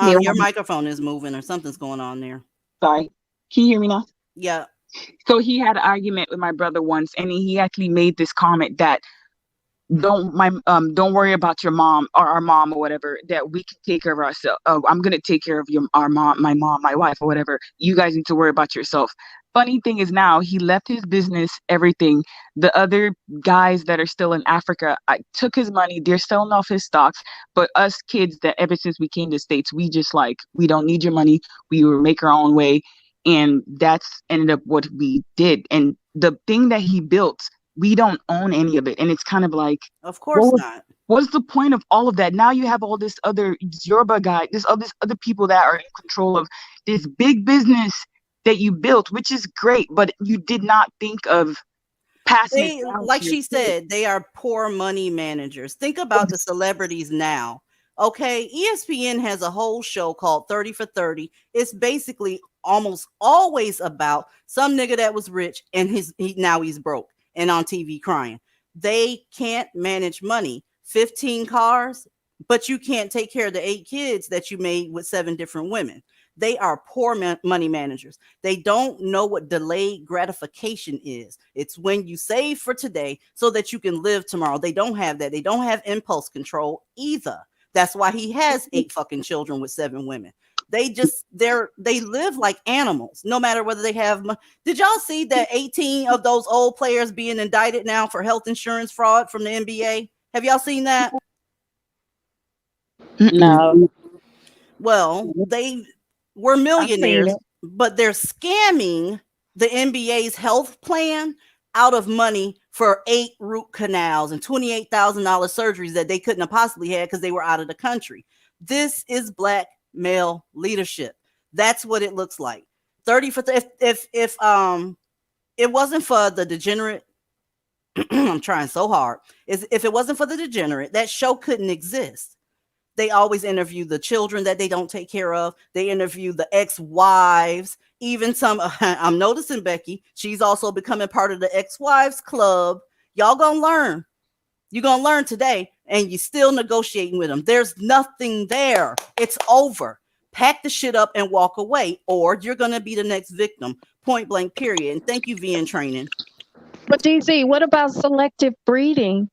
your microphone is moving or something's going on there. Sorry. Can you hear me now? Yeah. So he had an argument with my brother once, and he actually made this comment that don't worry about your mom or our mom or whatever, that we can take care of ourselves. I'm gonna take care of our mom, my wife or whatever. You guys need to worry about yourself. Funny thing is, now he left his business, everything. The other guys that are still in Africa, I took his money. They're selling off his stocks. But us kids, that ever since we came to the States, we just we don't need your money. We will make our own way. And that's ended up what we did. And the thing that he built, we don't own any of it. And it's kind of like, of course not. What's the point of all of that? Now you have all this other Yoruba guy, this other people that are in control of this big business that you built, which is great, but you did not think of passing it down. Like she said, they are poor money managers. Think about the celebrities now. Okay, ESPN has a whole show called 30 for 30. It's basically almost always about some nigga that was rich and now he's broke and on TV crying. They can't manage money. 15 cars, but you can't take care of the 8 kids that you made with 7 different women. They are poor money managers. They don't know what delayed gratification is. It's when you save for today so that you can live tomorrow. They don't have that. They don't have impulse control either. That's why he has 8 fucking children with 7 women. They live like animals, no matter whether they have. Did y'all see that 18 of those old players being indicted now for health insurance fraud from the NBA? Have y'all seen that? No. Well, they were millionaires, but they're scamming the NBA's health plan out of money for 8 root canals and $28,000 surgeries that they couldn't have possibly had because they were out of the country. This is black male leadership. That's what it looks like. 30 for if it wasn't for the degenerate, I'm trying so hard. If it wasn't for the degenerate, that show couldn't exist. They always interview the children that they don't take care of. They interview the ex-wives, even some. I'm noticing Becky. She's also becoming part of the ex-wives club. Y'all gonna learn. You're gonna learn today, and you're still negotiating with them. There's nothing there. It's over. Pack the shit up and walk away, or you're gonna be the next victim. Point blank. Period. And thank you, VN Training. But DZ, what about selective breeding?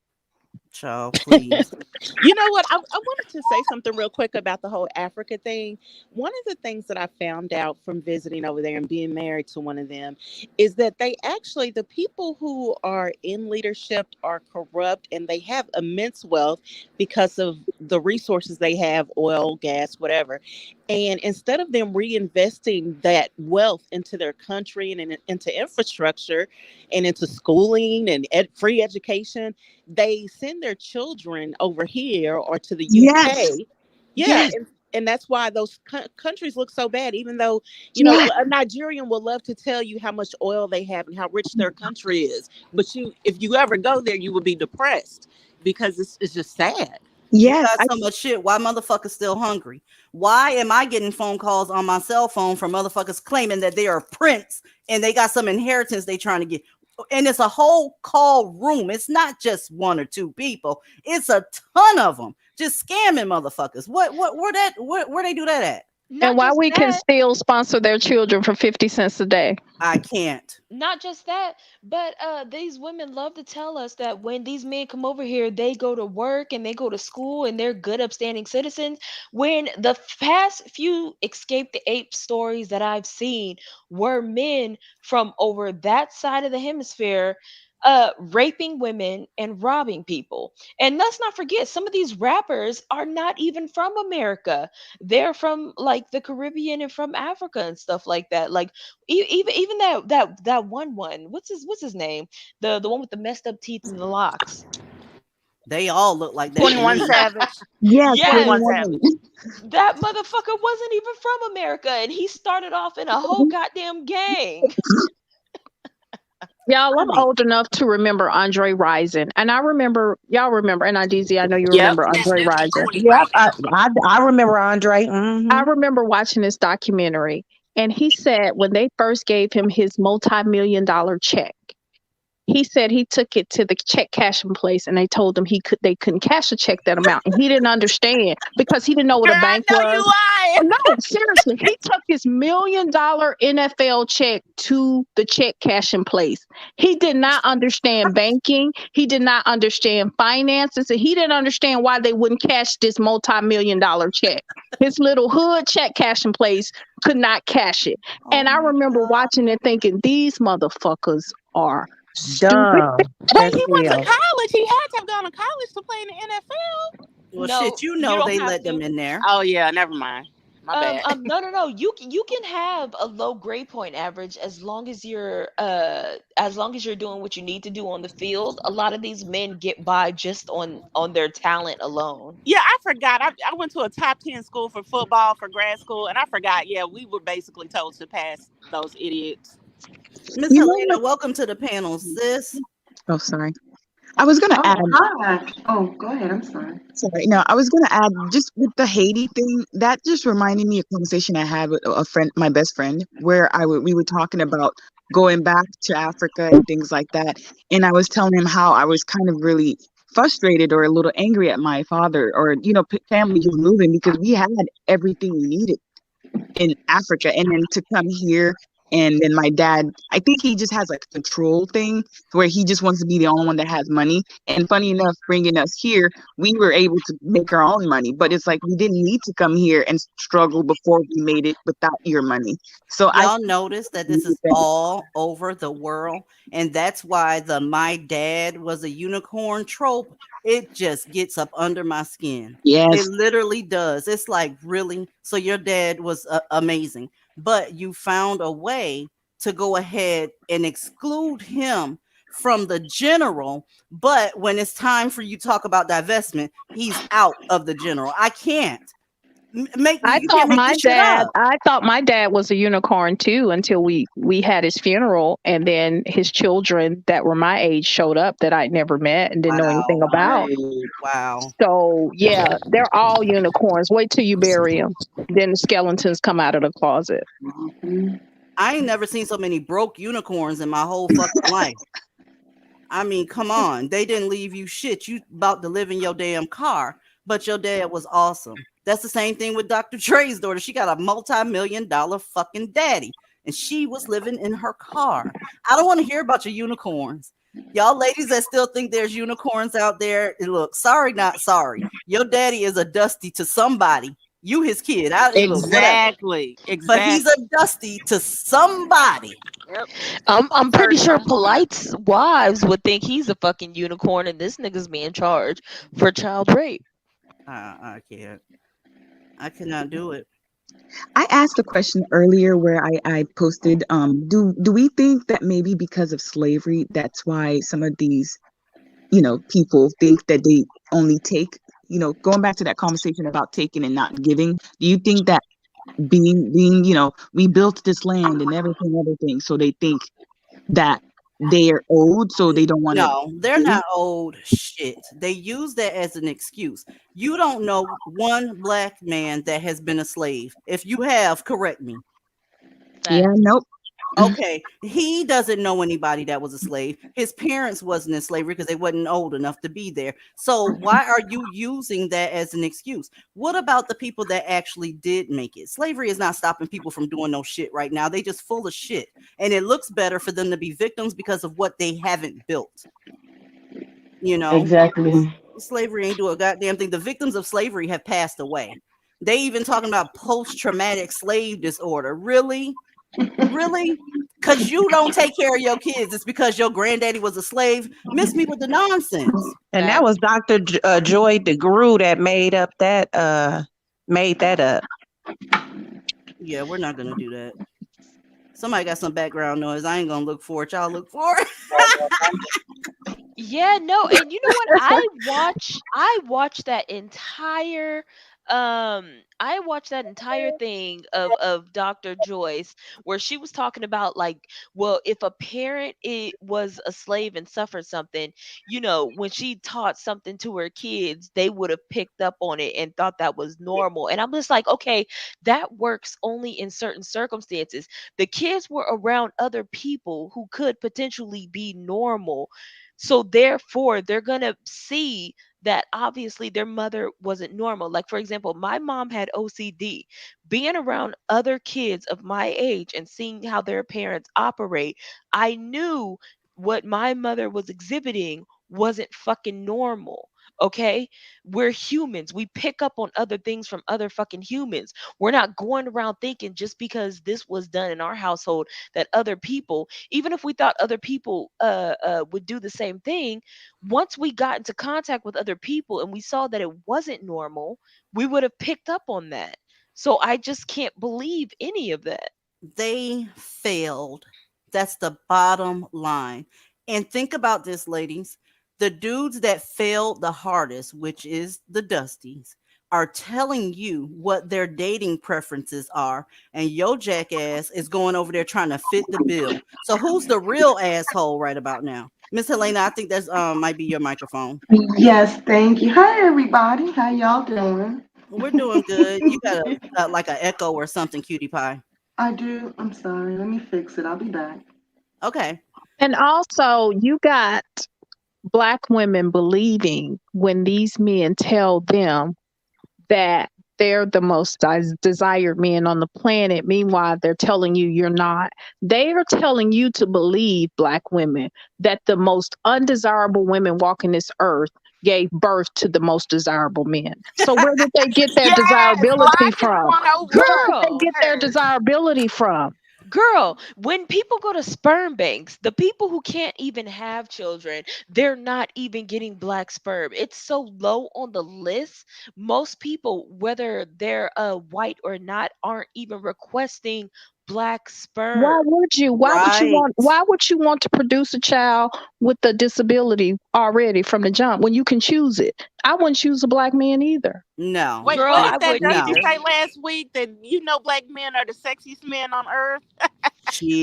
Child, please. You know what? I wanted to say something real quick about the whole Africa thing. One of the things that I found out from visiting over there and being married to one of them is that they actually, the people who are in leadership are corrupt, and they have immense wealth because of the resources they have, oil, gas, whatever. And instead of them reinvesting that wealth into their country and into infrastructure and into schooling and free education, they send their children over here or to the UK. Yeah. And that's why those countries look so bad, even though, a Nigerian will love to tell you how much oil they have and how rich their country is. But if you ever go there, you will be depressed because it's just sad. You got so much shit. Why motherfuckers still hungry? Why am I getting phone calls on my cell phone from motherfuckers claiming that they are prince and they got some inheritance they trying to get? And it's a whole call room. It's not just 1 or 2 people. It's a ton of them just scamming motherfuckers. Where they do that at? And why we can still sponsor their children for 50 cents a day? I can't. Not just that, but these women love to tell us that when these men come over here, they go to work and they go to school and they're good, upstanding citizens. When the past few escape the ape stories that I've seen were men from over that side of the hemisphere raping women and robbing people. And let's not forget, some of these rappers are not even from America. They're from like the Caribbean and from Africa and stuff like that. Like even that one, what's his name? The one with the messed up teeth and the locks. They all look like that. 21 Savage. Yes. 21 Savage. That motherfucker wasn't even from America, and he started off in a whole goddamn gang. Y'all, I'm old enough to remember Andre Rison. And y'all remember, and IDZ, I know you remember Andre Rison. Yep, I remember Andre. Mm-hmm. I remember watching this documentary, and he said when they first gave him his multi-million-dollar check, he said he took it to the check cashing place, and they told him they couldn't cash a check that amount, and he didn't understand because he didn't know what a bank was. No, seriously, he took his $1 million NFL check to the check cashing place. He did not understand banking. He did not understand finances, and he didn't understand why they wouldn't cash this multi-million-dollar check. His little hood check cashing place could not cash it. And I remember watching it thinking, these motherfuckers are dumb. But he went to college. He had to have gone to college to play in the NFL. Well, shit, you they let them in there. Oh yeah, never mind. My bad. No. You can have a low grade point average as long as you're doing what you need to do on the field. A lot of these men get by just on their talent alone. Yeah, I forgot. I went to a top 10 school for football for grad school, and I forgot. Yeah, we were basically told to pass those idiots. Miss Helena, welcome to the panel, sis. Oh, sorry. I was going to add. Hi. Oh, go ahead. I'm sorry. Sorry. No, I was going to add just with the Haiti thing. That just reminded me of a conversation I had with a friend, my best friend, where we were talking about going back to Africa and things like that. And I was telling him how I was kind of really frustrated or a little angry at my father or, family who's moving because we had everything we needed in Africa. And then to come here and then my dad, I think he just has like a control thing where he just wants to be the only one that has money. And funny enough, bringing us here, we were able to make our own money, but it's like we didn't need to come here and struggle before we made it without your money. So Y'all notice that this is all over the world, and that's why the "my dad was a unicorn" trope, it just gets up under my skin. It Yes. literally does. It's like, really? So your dad was amazing, but you found a way to go ahead and exclude him from the general, but when it's time for you to talk about divestment, he's out of the general. I can't. You can't make this shit up. I thought my dad was a unicorn too until we had his funeral, and then his children that were my age showed up that I'd never met and didn't know anything about. Wow. So yeah, they're all unicorns. Wait till you bury them, then the skeletons come out of the closet. I ain't never seen so many broke unicorns in my whole fucking life. I mean, come on. They didn't leave you shit. You about to live in your damn car, but your dad was awesome. That's the same thing with Dr. Dre's daughter. She got a multi-million-dollar fucking daddy, and she was living in her car. I don't want to hear about your unicorns. Y'all ladies that still think there's unicorns out there, look, sorry, not sorry. Your daddy is a Dusty to somebody. You his kid. Exactly. But he's a Dusty to somebody. Yep. I'm pretty sure Polite's wives would think he's a fucking unicorn and this nigga's being charged for child rape. I can't. I cannot do it. I asked a question earlier where I posted, do we think that maybe because of slavery, that's why some of these, people think that they only take, going back to that conversation about taking and not giving, do you think that being, we built this land and everything, so they think that they're owed, so they don't want to. No, they're not owed shit. They use that as an excuse. You don't know one black man that has been a slave. If you have, correct me. Yeah, nope. Okay, he doesn't know anybody that was a slave. His parents wasn't in slavery because they wasn't old enough to be there. So why are you using that as an excuse? What about the people that actually did make it? Slavery is not stopping people from doing no shit right now. They just full of shit, and it looks better for them to be victims because of what they haven't built. Exactly. Slavery ain't do a goddamn thing. The victims of slavery have passed away. They even talking about post-traumatic slave disorder. Really? Really? Because you don't take care of your kids. It's because your granddaddy was a slave. Miss me with the nonsense. And that was Dr. Joy DeGruy that made that up. Yeah, we're not gonna do that. Somebody got some background noise. I ain't gonna look for it. Y'all look for it. Yeah, no, and you know what? I watched that entire thing of Dr. Joyce where she was talking about like, well, if a parent was a slave and suffered something, when she taught something to her kids, they would have picked up on it and thought that was normal. And I'm just like, okay, that works only in certain circumstances. The kids were around other people who could potentially be normal. So therefore, they're going to see that obviously their mother wasn't normal. Like, for example, my mom had OCD. Being around other kids of my age and seeing how their parents operate, I knew what my mother was exhibiting wasn't fucking normal. Okay, we're humans. We pick up on other things from other fucking humans. We're not going around thinking just because this was done in our household that other people, even if we thought other people would do the same thing, once we got into contact with other people and we saw that it wasn't normal, we would have picked up on that. So I just can't believe any of that. They failed. That's the bottom line. And think about this, ladies. The dudes that failed the hardest, which is the Dusties, are telling you what their dating preferences are, and your jackass is going over there trying to fit the bill. So who's the real asshole right about now? Miss Helena, I think that's might be your microphone. Yes, thank you. Hi, everybody. How y'all doing? We're doing good. You got like an echo or something, cutie pie. I do. I'm sorry. Let me fix it. I'll be back. Okay. And also, you got black women believing when these men tell them that they're the most desired men on the planet. Meanwhile, they're telling you you're not. They are telling you to believe, black women, that the most undesirable women walking this earth gave birth to the most desirable men. So where did they get their Yes, desirability logic from? Where did they Girl, get their desirability from? girl, when people go to sperm banks, the people who can't even have children, they're not even getting black sperm. It's so low on the list. Most people, whether they're white or not, aren't even requesting black sperm. Why would you? Right. Why would you want to produce a child with a disability already from the jump when you can choose it? I wouldn't choose a black man either. No. Wait, Girl, what is I that wouldn't Dusty No. either. say last week? That black men are the sexiest men on earth?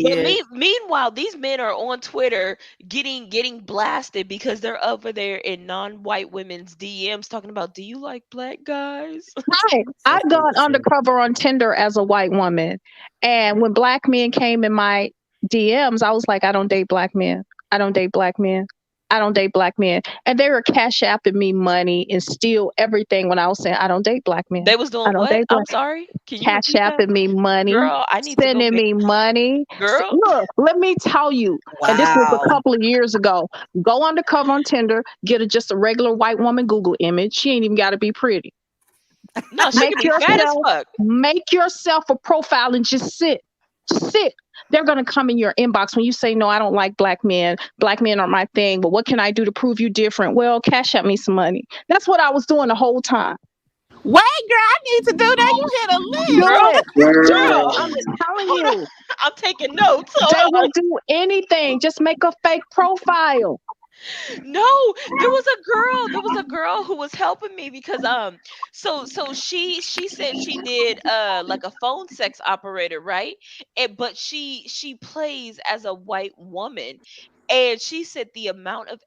But Shit. meanwhile, these men are on Twitter getting blasted because they're over there in non-white women's DMs talking about, "Do you like black guys?" Right. So I've full of gone shit. undercover on Tinder as a white woman. And when black men came in my DMs, I was like, I don't date black men. I don't date black men. I don't date black men. And they were cash apping me money and steal everything when I was saying, I don't date black men. They was I doing don't what? date I'm black. sorry. Can you Cash repeat that? apping me money, Girl, I need to go sending make me money. girl. Look, let me tell you, and this was a Wow. couple of years ago. Go undercover on Tinder, get just a regular white woman Google image. She ain't even got to be pretty. No, she Make could be fat as yourself, fuck. make yourself a profile and just sit. Just sit. They're gonna come in your inbox when you say, no, I don't like black men. Black men are my thing. But what can I do to prove you different? Well, cash out me some money. That's what I was doing the whole time. Wait, girl, I need to do that. You hit a Do lick. Girl, it. girl. I'm Girl. telling Hold on. you. I'm taking notes. They Hold on. will do anything. Just make a fake profile. No, there was a girl who was helping me because so she said she did like a phone sex operator, right? But she plays as a white woman. And she said the amount of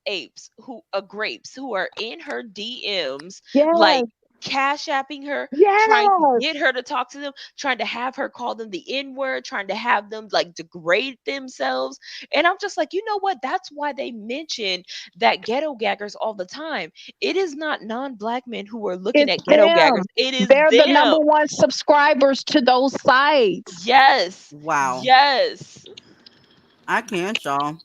grapes who are in her DMs, like Yes. cash apping her, trying to Yes. get her to talk to them, trying to have her call them the N-word, trying to have them like degrade themselves. And I'm just like, you know what? That's why they mention that ghetto gaggers all the time. It is not non-black men who are looking It's at ghetto gaggers. them. It is They're the them. number one subscribers to those sites. Yes. Wow. Yes. I can't, y'all.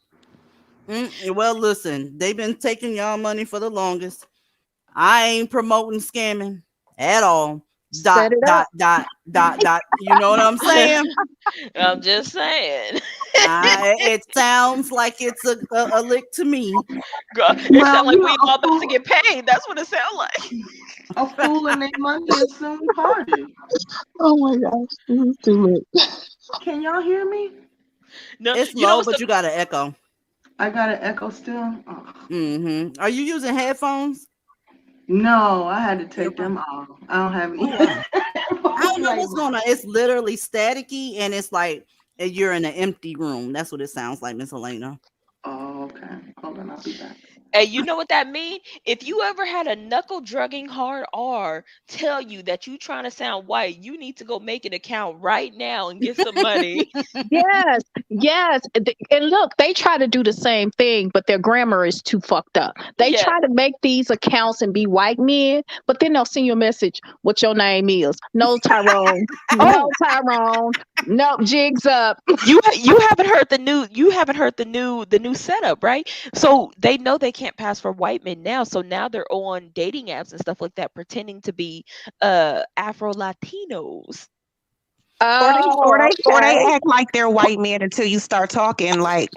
Well, listen, they've been taking y'all money for the longest. I ain't promoting scamming at all. Dot, Set it dot, up. dot, dot, dot. You know what I'm saying? I'm just saying. It sounds like it's a lick to me. Girl, it Well, sounds like we all about to get paid. That's what it sounds like. a fool and their money is soon parted. Oh my gosh, this is too much. Can y'all hear me? No, It's you know low, what's but the you got an echo. I got an echo still. Oh. Are you using headphones? No, I had to take Okay. them off. I don't have any. Oh wow. I don't know Like, what's going on. It's literally staticky, and it's like you're in an empty room. That's what it sounds like, Miss Elena. oh, okay. Hold on, I'll be back. And you know what that mean? If you ever had a knuckle drugging hard R tell you that you trying to sound white, you need to go make an account right now and get some money. Yes, yes. And look, they try to do the same thing, but their grammar is too fucked up. They Yeah. try to make these accounts and be white men, but then they'll send you a message what your name is. No, Tyrone. No, Oh, Tyrone. No, jigs up. you haven't heard the new setup, right? So they know they can't pass for white men now. So now they're on dating apps and stuff like that, pretending to be Afro Latinos. Or they or Oh, they or okay. they act like they're white men until you start talking like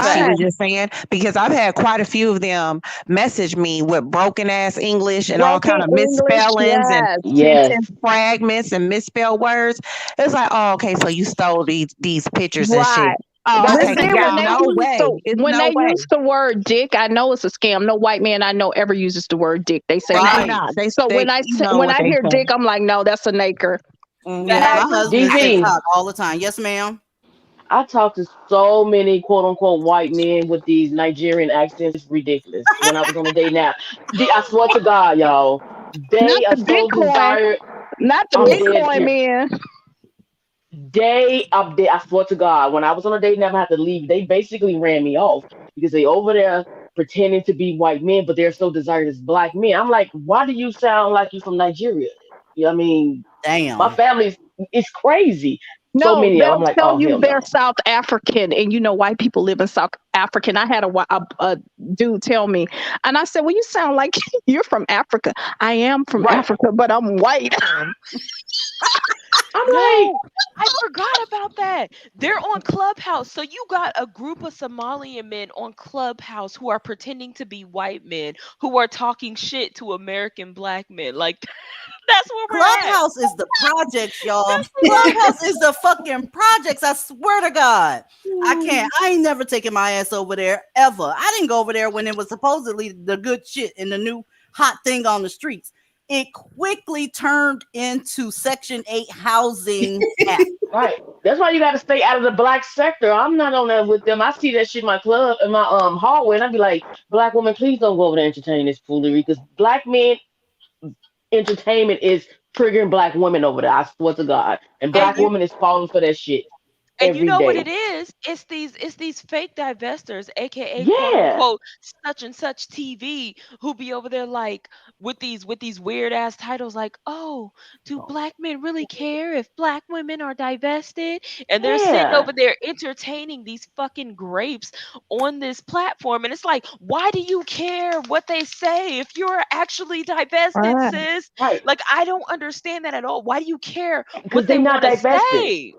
she Right, was just saying. Because I've had quite a few of them message me with broken ass English and all kind broken of English. misspellings and Yes, Yes. sentence fragments and misspelled words. It's like, oh, okay, so you stole these pictures and shit. right. Oh, But okay, That's because then it's when they no use way. the It's when no they way. use the word dick, I know it's a scam. No white man I know ever uses the word dick. They say They do dick. Right. not. They So they you know when what I they hear say. dick, I'm like, no, that's a naker. Yeah, my Facts. husband says DV. cock all the time. Yes, ma'am. I talked to so many quote unquote white men with these Nigerian accents. It's ridiculous. When I was on a date now, I swear to God, y'all, Not they are the so Bitcoin, desired. not the I'm dead Bitcoin serious. man. I swear to God, when I was on a date and I had to leave, they basically ran me off because they over there pretending to be white men, but they're so desired as black men. I'm like, why do you sound like you from Nigeria? I mean, my Damn. family's it's crazy. So No, many of them. I'm they'll like, tell oh you hell they're no. South African, and white people live in South Africa. I had a dude tell me, and I said, "Well, you sound like you're from Africa." I am from Right. Africa, but I'm white. I'm like, No, I forgot about that. They're on Clubhouse. So you got a group of Somalian men on Clubhouse who are pretending to be white men who are talking shit to American black men. Like that's where we're at. Clubhouse is the projects, y'all. That's where we're Clubhouse is the fucking projects. I swear to God. I can't. I ain't never taken my ass over there ever. I didn't go over there when it was supposedly the good shit and the new hot thing on the streets. It quickly turned into Section 8 housing app. right. That's why you got to stay out of the black sector. I'm not on there with them. I see that shit in my club, in my hallway, and I'd be like, black woman, please don't go over there and entertain this foolery because black men entertainment is triggering black women over there. I swear to God, and and black you women is falling for that shit And you every know what it day. is? It's these fake divestors, aka quote Yeah. unquote such and such TV, who be over there like with these weird ass titles like, oh, do black men really care if black women are divested? And they're sitting Yeah. over there entertaining these fucking grapes on this platform. And it's like, why do you care what they say if you're actually divested, Right. sis? Right. Like I don't understand that at all. Why do you care Because what they they not want to divested. say?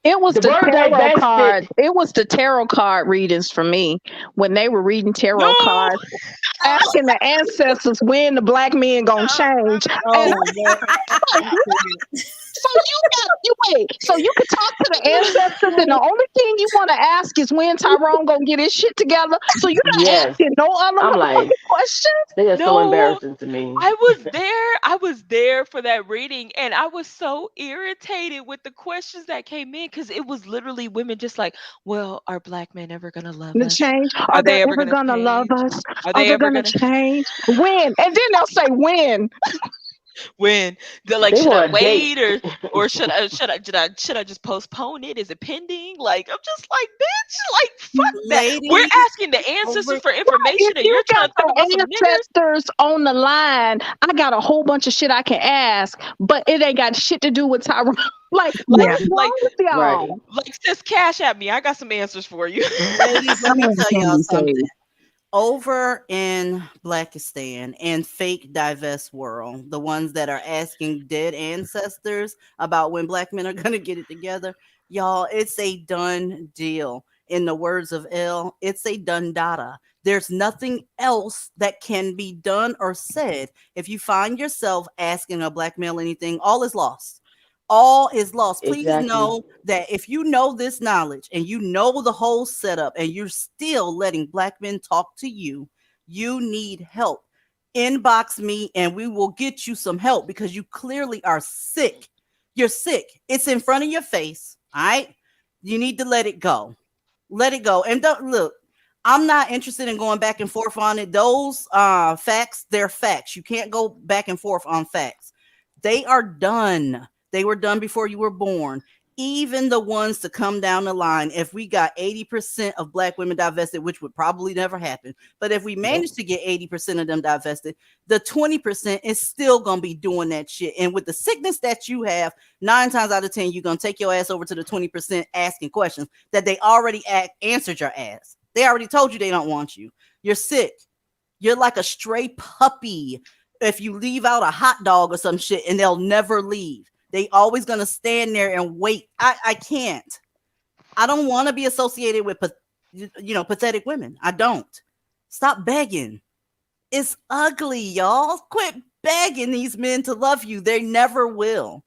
It was The the word tarot divested. card. It was the tarot card readings for me when they were reading tarot No. cards, asking the ancestors when the black men gonna change. And Oh, man. I'm like, so you wait. So you can talk to the ancestors, and the only thing you want to ask is when Tyrone gonna get his shit together. So you're not Yes. asking no other I'm like, motherfucking questions. they are so No, embarrassing to me. I was there. I was there for that reading, and I was so irritated with the questions that came in because it was literally women just like, well, are black men ever gonna love The us? change. Are Are they they ever ever gonna gonna love change? us? Are Are they they ever gonna gonna change? When? And then they'll say when. when? They're like, They should I want a date. wait or should I just postpone it? Is it pending? Like I'm just like, bitch, like fuck that. We're Ladies, asking the ancestors over. for Right. If information, and you you're got trying to talk about some the niggers. ancestors on the line, I got a whole bunch of shit I can ask, but it ain't got shit to do with Tyrone. Like, Like what is like wrong with Right. y'all? like sis, cash at me. I got some answers for you. Ladies, let me Someone tell can y'all be something. saved. Over in Blackistan and fake divest world, the ones that are asking dead ancestors about when black men are going to get it together, y'all, it's a done deal. In the words of L, it's a done data. There's nothing else that can be done or said. If you find yourself asking a black male anything, all is lost. All is lost. Please Exactly. know that if you know this knowledge and you know the whole setup and you're still letting black men talk to you, you need help. Inbox me and we will get you some help because you clearly are sick. You're sick. It's in front of your face. All right. You need to let it go. Let it go. And don't look. I'm not interested in going back and forth on it. Those facts, they're facts. You can't go back and forth on facts. They are done. They were done before you were born. Even the ones to come down the line, if we got 80% of black women divested, which would probably never happen, but if we Nope. manage to get 80% of them divested, the 20% is still going to be doing that shit. And with the sickness that you have, 9 times out of 10, you're going to take your ass over to the 20% asking questions that they already answered your ass. They already told you they don't want you. You're sick. You're like a stray puppy. If you leave out a hot dog or some shit and they'll never leave. They always gonna stand there and wait. I can't. I don't want to be associated with pathetic women. I don't. Stop begging. It's ugly, y'all. Quit begging these men to love you. They never will.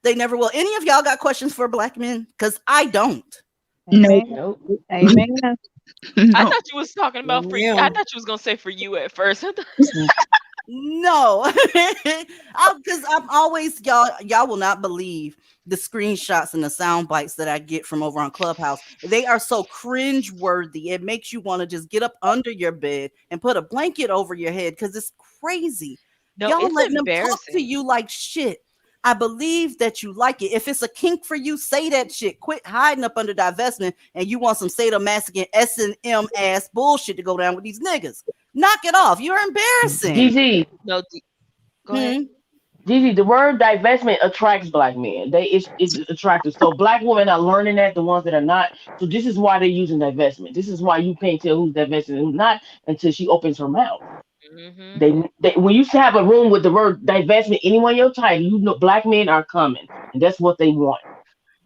They never will. Any of y'all got questions for black men? Because I don't. No. Amen. Nope. Amen. I No. thought you was talking about for you. I thought you was gonna say for you at first. No, because I'm always y'all will not believe the screenshots and the sound bites that I get from over on Clubhouse. They are so cringe worthy. It makes you want to just get up under your bed and put a blanket over your head because it's crazy. No, Y'all it's letting them talk to embarrassing. you like shit. I believe that you like it. If it's a kink for you, say that shit. Quit hiding up under divestment and you want some sadomasochism S&M ass bullshit to go down with these niggas. Knock it off. You're embarrassing. DZ, No, go ahead. DZ, the word divestment attracts black men. It's attractive. So black women are learning that, the ones that are not. So this is why they're using divestment. This is why you can't tell who's divested and who's not until she opens her mouth. They when you have a room with the word divestment, anyone your title, you know black men are coming, and that's what they want.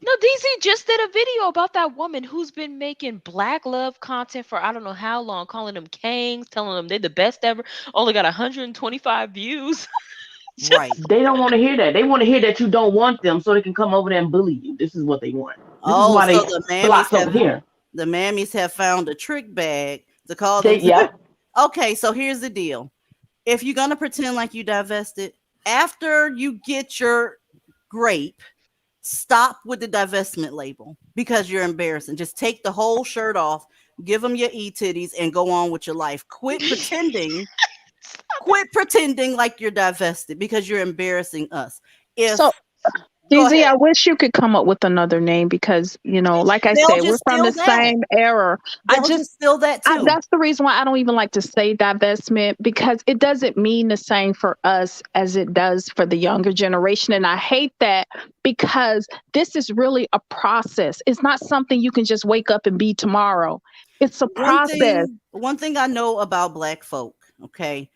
No, DZ just did a video about that woman who's been making black love content for I don't know how long, calling them kangs, telling them they're the best ever. Only got 125 views. Right. They don't want to hear that. They want to hear that you don't want them, so they can come over there and bully you. This is what they want. This is why so they flocked over here. The mammies have found a trick bag to call They, them. yeah. Okay, so here's the deal. If you're gonna pretend like you divested, after you get your grape, stop with the divestment label because you're embarrassing. Just take the whole shirt off, give them your e-titties, and go on with your life. Quit pretending. Quit pretending like you're divested because you're embarrassing us. DZ, I wish you could come up with another name because, like I said, we're from the same era. They'll just steal that too. That's the reason why I don't even like to say divestment, because it doesn't mean the same for us as it does for the younger generation. And I hate that because this is really a process. It's not something you can just wake up and be tomorrow. It's a process. One thing I know about black folk, okay,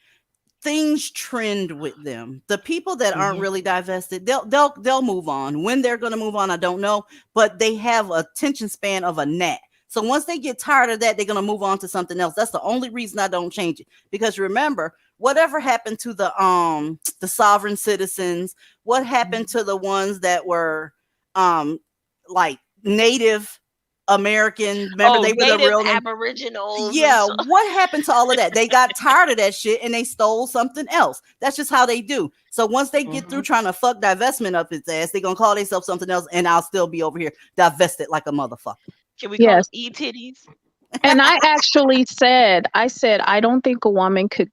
things trend with them. The people that aren't really divested, they'll move on. When they're going to move on, I don't know, but they have a attention span of a gnat. So once they get tired of that, they're going to move on to something else. That's the only reason I don't change it. Because remember, whatever happened to the sovereign citizens, what happened to the ones that were like Native American, remember they were the real Aboriginals. Yeah, what happened to all of that? They got tired of that shit and they stole something else. That's just how they do. So once they get through trying to fuck divestment up his ass, they're gonna call themselves something else, and I'll still be over here divested like a motherfucker. Can we call it e-titties? And I actually said, I don't think a woman could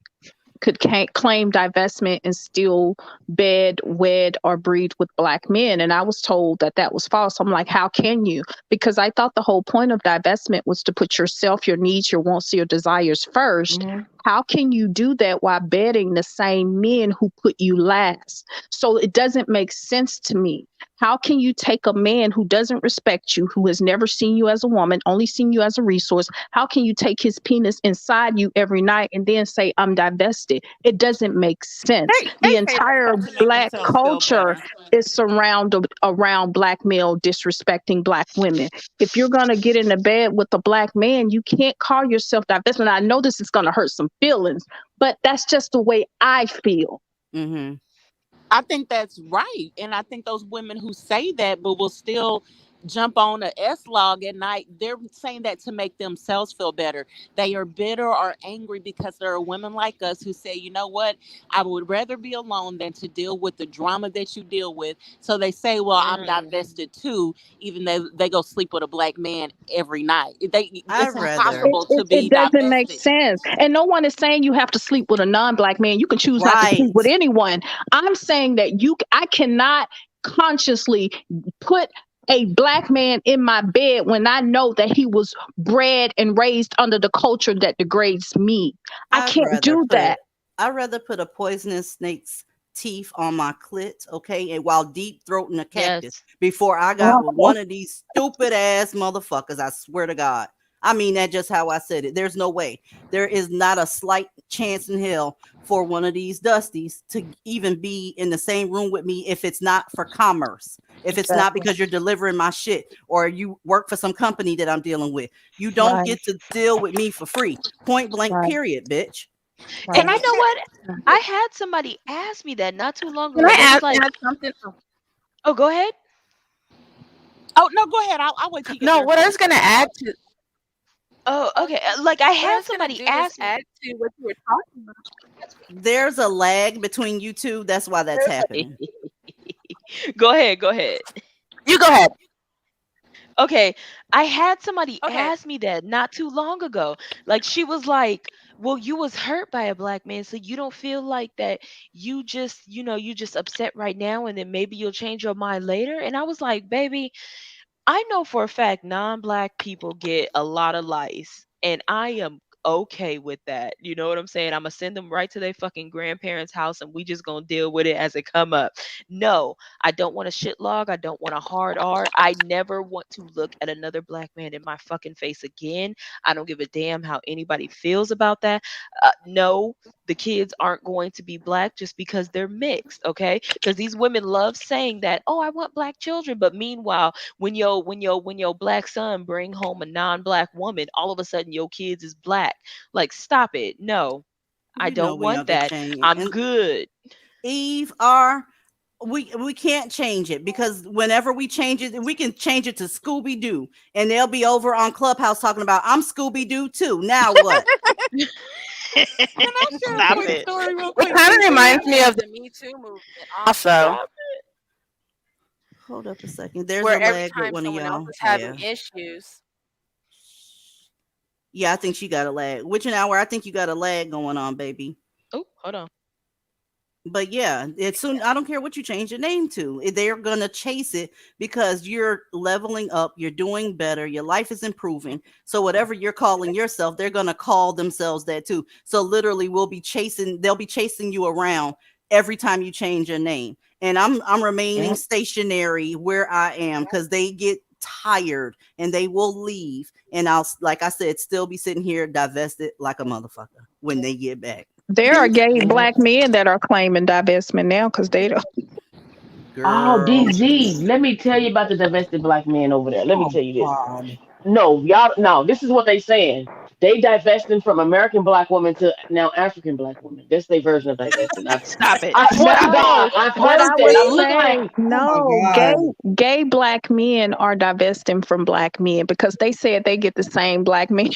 claim divestment and still bed, wed, or breed with black men. And I was told that was false. I'm like, how can you? Because I thought the whole point of divestment was to put yourself, your needs, your wants, your desires first. How can you do that while bedding the same men who put you last? So it doesn't make sense to me. How can you take a man who doesn't respect you, who has never seen you as a woman, only seen you as a resource? How can you take his penis inside you every night and then say, I'm divested? It doesn't make sense. The entire black culture is surrounded around black male disrespecting black women. If you're going to get in the bed with a black man, you can't call yourself divested. I know this is going to hurt some feelings, but that's just the way I feel. I think that's right. And I think those women who say that but will still jump on a S-log at night, they're saying that to make themselves feel better. They are bitter or angry because there are women like us who say, you know what, I would rather be alone than to deal with the drama that you deal with. So they say, well, I'm divested too, even though they go sleep with a black man every night. It's impossible to be It doesn't divested. make sense. And no one is saying you have to sleep with a non-black man. You can choose not to sleep with anyone. I'm saying that I cannot consciously put a black man in my bed when I know that he was bred and raised under the culture that degrades me. I can't do that. I'd rather put a poisonous snake's teeth on my clit, okay, and while deep throating a cactus before I got with one of these stupid ass motherfuckers. I swear to God. I mean, that's just how I said it. There's no way. There is not a slight chance in hell for one of these dusties to even be in the same room with me if it's not for commerce. If it's not because you're delivering my shit or you work for some company that I'm dealing with. You don't get to deal with me for free. Point blank, period, bitch. And you know what? I had somebody ask me that not too long ago. Can I add something? Oh, go ahead. Oh, no, go ahead. I'll wait till you get No, there. what I was going to add to... Oh, okay. Like I had somebody ask me. Add to what you were talking about. There's a lag between you two. That's why that's happening. Go ahead. You go ahead. Okay, I had somebody Okay. ask me that not too long ago. Like she was like, "Well, you was hurt by a black man, so you don't feel like that you just, you just upset right now and then maybe you'll change your mind later?" And I was like, "Baby, I know for a fact non-black people get a lot of lice, and I am okay with that. You know what I'm saying? I'm gonna send them right to their fucking grandparents' house, and we just gonna deal with it as it come up. No, I don't want a shit log. I don't want a hard R. I never want to look at another black man in my fucking face again. I don't give a damn how anybody feels about that. No, the kids aren't going to be black just because they're mixed, okay? Because these women love saying that, oh, I want black children, but meanwhile, when your black son bring home a non-black woman, all of a sudden your kids is black. Like, stop it. No, I You know don't we want don't get that. changed. I'm And good. Eve R. We can't change it because whenever we change it, we can change it to Scooby Doo, and they'll be over on Clubhouse talking about I'm Scooby Doo too. Now what? Can I share a Stop quick it. story real It quick, kind of Cece? reminds me of the Me Too movement also, Stop Hold up a second. There's where a every lag with time one of someone else y'all. is having Yeah. issues. Yeah, I think she got a lag. Which an hour? I think you got a lag going on, baby. Oh, hold on. But yeah, it's soon. I don't care what you change your name to. They're gonna chase it because you're leveling up. You're doing better. Your life is improving. So whatever you're calling yourself, they're gonna call themselves that too. So literally, we'll be chasing. They'll be chasing you around every time you change your name. And I'm remaining stationary where I am because they get tired and they will leave. And I'll, like I said, still be sitting here divested like a motherfucker when they get back. There are gay black men that are claiming divestment now because they don't. Oh, Girl, DZ, let me tell you about the divested black man over there. Let me Oh tell you this. God. No, y'all, no, this is what they saying. They divesting from American black women to now African black women. That's their version of divesting. Stop it. I swear to No, God, I've what heard I that. was I'm looking like, saying, Oh my no, God. gay black men are divesting from black men because they said they get the same black men.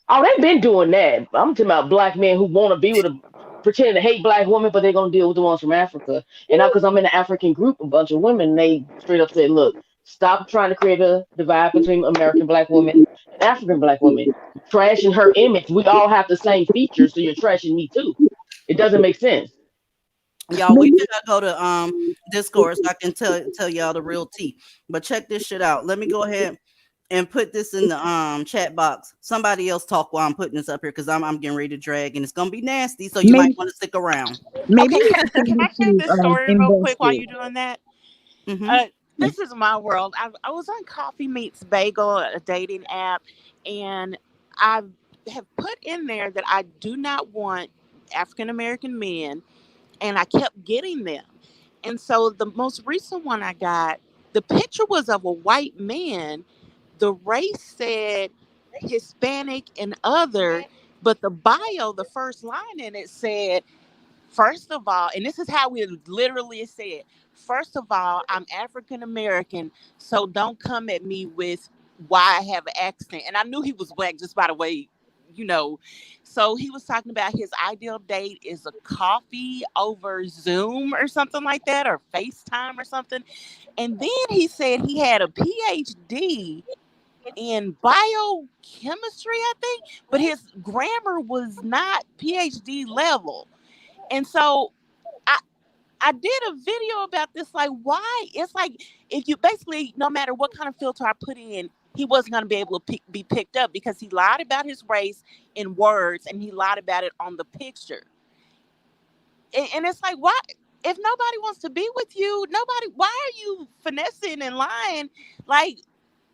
oh, they've been doing that. I'm talking about black men who want to be with a pretending to hate black women, but they're gonna deal with the ones from Africa. And now, because I'm in an African group, a bunch of women, they straight up said, "Look, stop trying to create a divide between American black women and African black women. Trashing her image. We all have the same features, so you're trashing me too. It doesn't make sense." y'all wait till I go to Discord so I can tell y'all the real tea. But check this shit out. Let me go ahead and put this in the chat box. Somebody else talk while I'm putting this up here because I'm getting ready to drag and it's gonna be nasty. So you might Maybe want to stick around. maybe Okay, we can, should change can I it share to this story real quick while invested. you're doing that? Mm-hmm. This is my world. I was on Coffee Meets Bagel, a dating app, and I have put in there that I do not want African American men, and I kept getting them. And so the most recent one I got, the picture was of a white man. The race said Hispanic and other, but the bio, the first line in it said, first of all, and this is how we literally said, first of all, I'm African American, so don't come at me with why I have an accent. And I knew he was black just by the way, you know. So he was talking about his ideal date is a coffee over Zoom or something like that, or FaceTime or something. And then he said he had a PhD in biochemistry, I think, but his grammar was not PhD level. And so I I did a video about this, like why it's like if you basically no matter what kind of filter I put in, he wasn't going to be able to be picked up because he lied about his race in words and he lied about it on the picture. And it's like why if nobody wants to be with you, nobody why are you finessing and lying? Like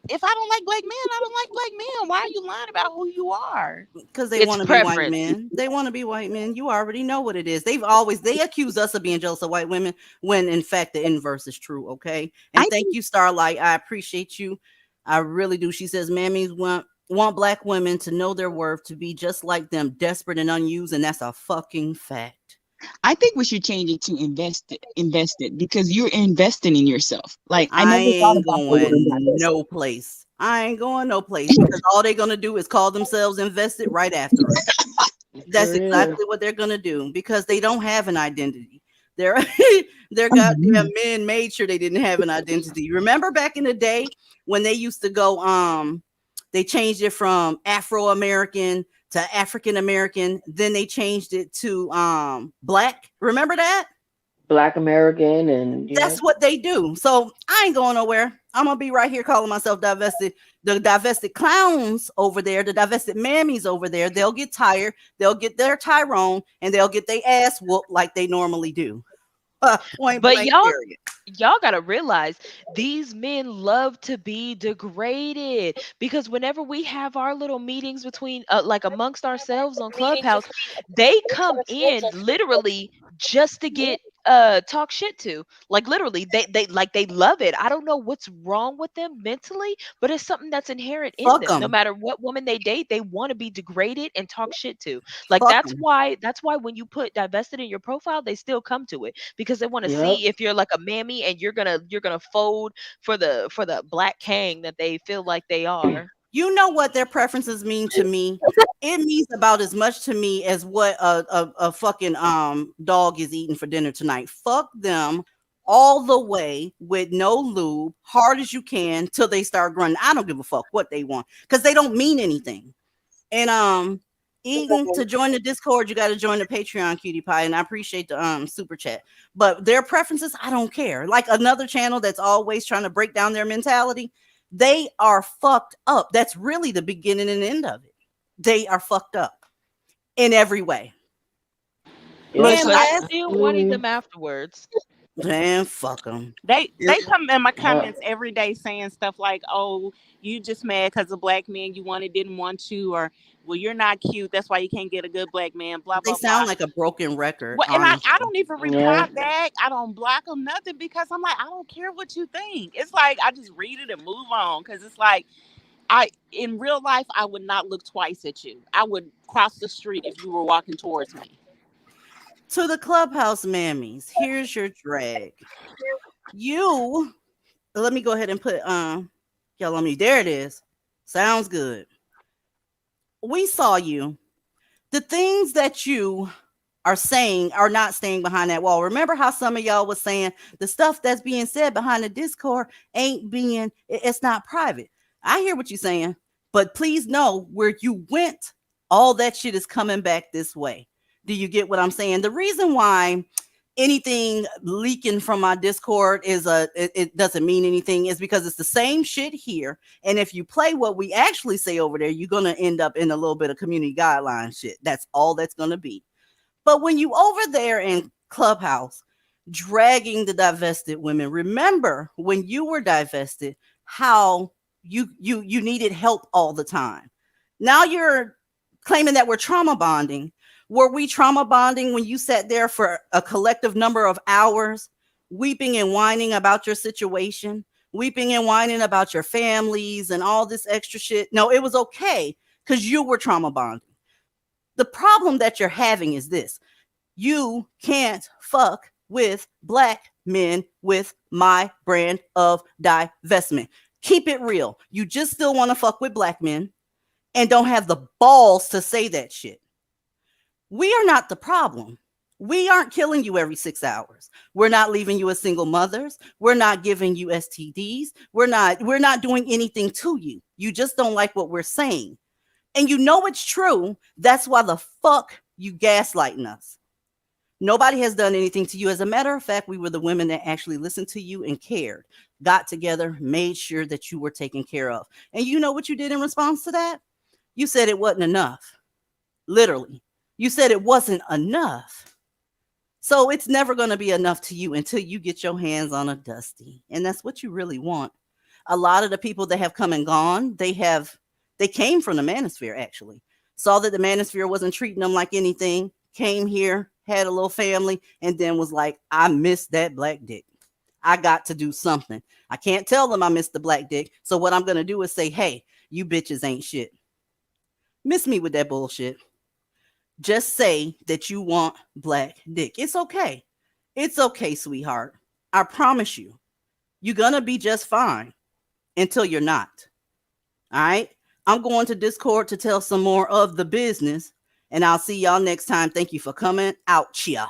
if I don't like black men, I don't like black men. Why are you lying about who you are? Because they It's want to be white preference. men. They want to be white men. You already know what it is. They accuse us of being jealous of white women when in fact the inverse is true. Okay. And I thank you, Starlight. I appreciate you. I really do. She says, Mammies want black women to know their worth, to be just like them, desperate and unused, and that's a fucking fact. I think we should change it to invested because you're investing in yourself. Like I I never thought ain't about the word going divested. no place. I ain't going no place because all they're gonna do is call themselves invested right after us. That's Sure is. exactly what they're gonna do because they don't have an identity. Their their goddamn men made sure they didn't have an identity. Remember back in the day when they used to go, they changed it from Afro-American to African American, then they changed it to black. Remember that? Black American and That's what they do. So I ain't going nowhere. I'm gonna be right here calling myself divested. The divested clowns over there, the divested mammies over there, they'll get tired, they'll get their Tyrone, and they'll get their ass whooped like they normally do. Point But blank period. y'all gotta realize these men love to be degraded, because whenever we have our little meetings between like amongst ourselves on Clubhouse, they come in literally just to get talk shit to. Like literally they love it. I don't know what's wrong with them mentally, but it's something that's inherent in Fuck them. No them. matter what woman they date, they want to be degraded and talk shit to. Like Fuck that's 'em. why when you put divested in your profile, they still come to it, because they want to Yep. see if you're like a mammy and you're gonna fold for the black king that they feel like they are. You know what their preferences mean to me? It means about as much to me as what a fucking dog is eating for dinner tonight. Fuck them all the way with no lube, hard as you can till they start grunting. I don't give a fuck what they want because they don't mean anything. And Eaton, to join the Discord, you got to join the Patreon, cutie pie, and I appreciate the super chat. But their preferences, I don't care. Like another channel that's always trying to break down their mentality, they are fucked up. That's really the beginning and end of it. They are fucked up in every way. And I still wanted them afterwards. Man, fuck them. They come in my comments every day saying stuff like, "Oh, you just mad because a black man you wanted didn't want you," or "Well, you're not cute, that's why you can't get a good black man." Blah They blah sound blah. like a broken record. Well, and Honestly. I don't even reply back. I don't block them nothing because I'm like, I don't care what you think. It's like I just read it and move on, because it's like in real life I would not look twice at you. I would cross the street if you were walking towards me. To the Clubhouse mammies, here's your drag. Let me go ahead and put y'all on me. There it is. Sounds good. We saw you. The things that you are saying are not staying behind that wall. Remember how some of y'all was saying the stuff that's being said behind the Discord it's not private. I hear what you're saying, but please know where you went, all that shit is coming back this way. Do you get what I'm saying? The reason why anything leaking from my Discord is it doesn't mean anything is because it's the same shit here. And if you play what we actually say over there, you're going to end up in a little bit of community guideline shit. That's all that's going to be. But when you over there in Clubhouse dragging the divested women, remember when you were divested, how you needed help all the time. Now you're claiming that we're trauma bonding. Were we trauma bonding when you sat there for a collective number of hours, weeping and whining about your situation, weeping and whining about your families and all this extra shit? No, it was okay because you were trauma bonding. The problem that you're having is this: you can't fuck with black men with my brand of divestment. Keep it real. You just still want to fuck with black men and don't have the balls to say that shit. We are not the problem. We aren't killing you every 6 hours. We're not leaving you as single mothers. We're not giving you STDs. We're not doing anything to you. You just don't like what we're saying. And you know it's true. That's why the fuck you gaslighting us. Nobody has done anything to you. As a matter of fact, we were the women that actually listened to you and cared, got together, made sure that you were taken care of. And you know what you did in response to that? You said it wasn't enough. Literally. You said it wasn't enough. So it's never going to be enough to you until you get your hands on a Dusty. And that's what you really want. A lot of the people that have come and gone, they came from the manosphere, actually. Saw that the manosphere wasn't treating them like anything, came here, had a little family, and then was like, I miss that black dick. I got to do something. I can't tell them I miss the black dick. So what I'm going to do is say, hey, you bitches ain't shit. Miss me with that bullshit. Just say that you want black dick. It's okay. It's okay, sweetheart. I promise you, you're going to be just fine until you're not. All right. I'm going to Discord to tell some more of the business, and I'll see y'all next time. Thank you for coming out. Chia.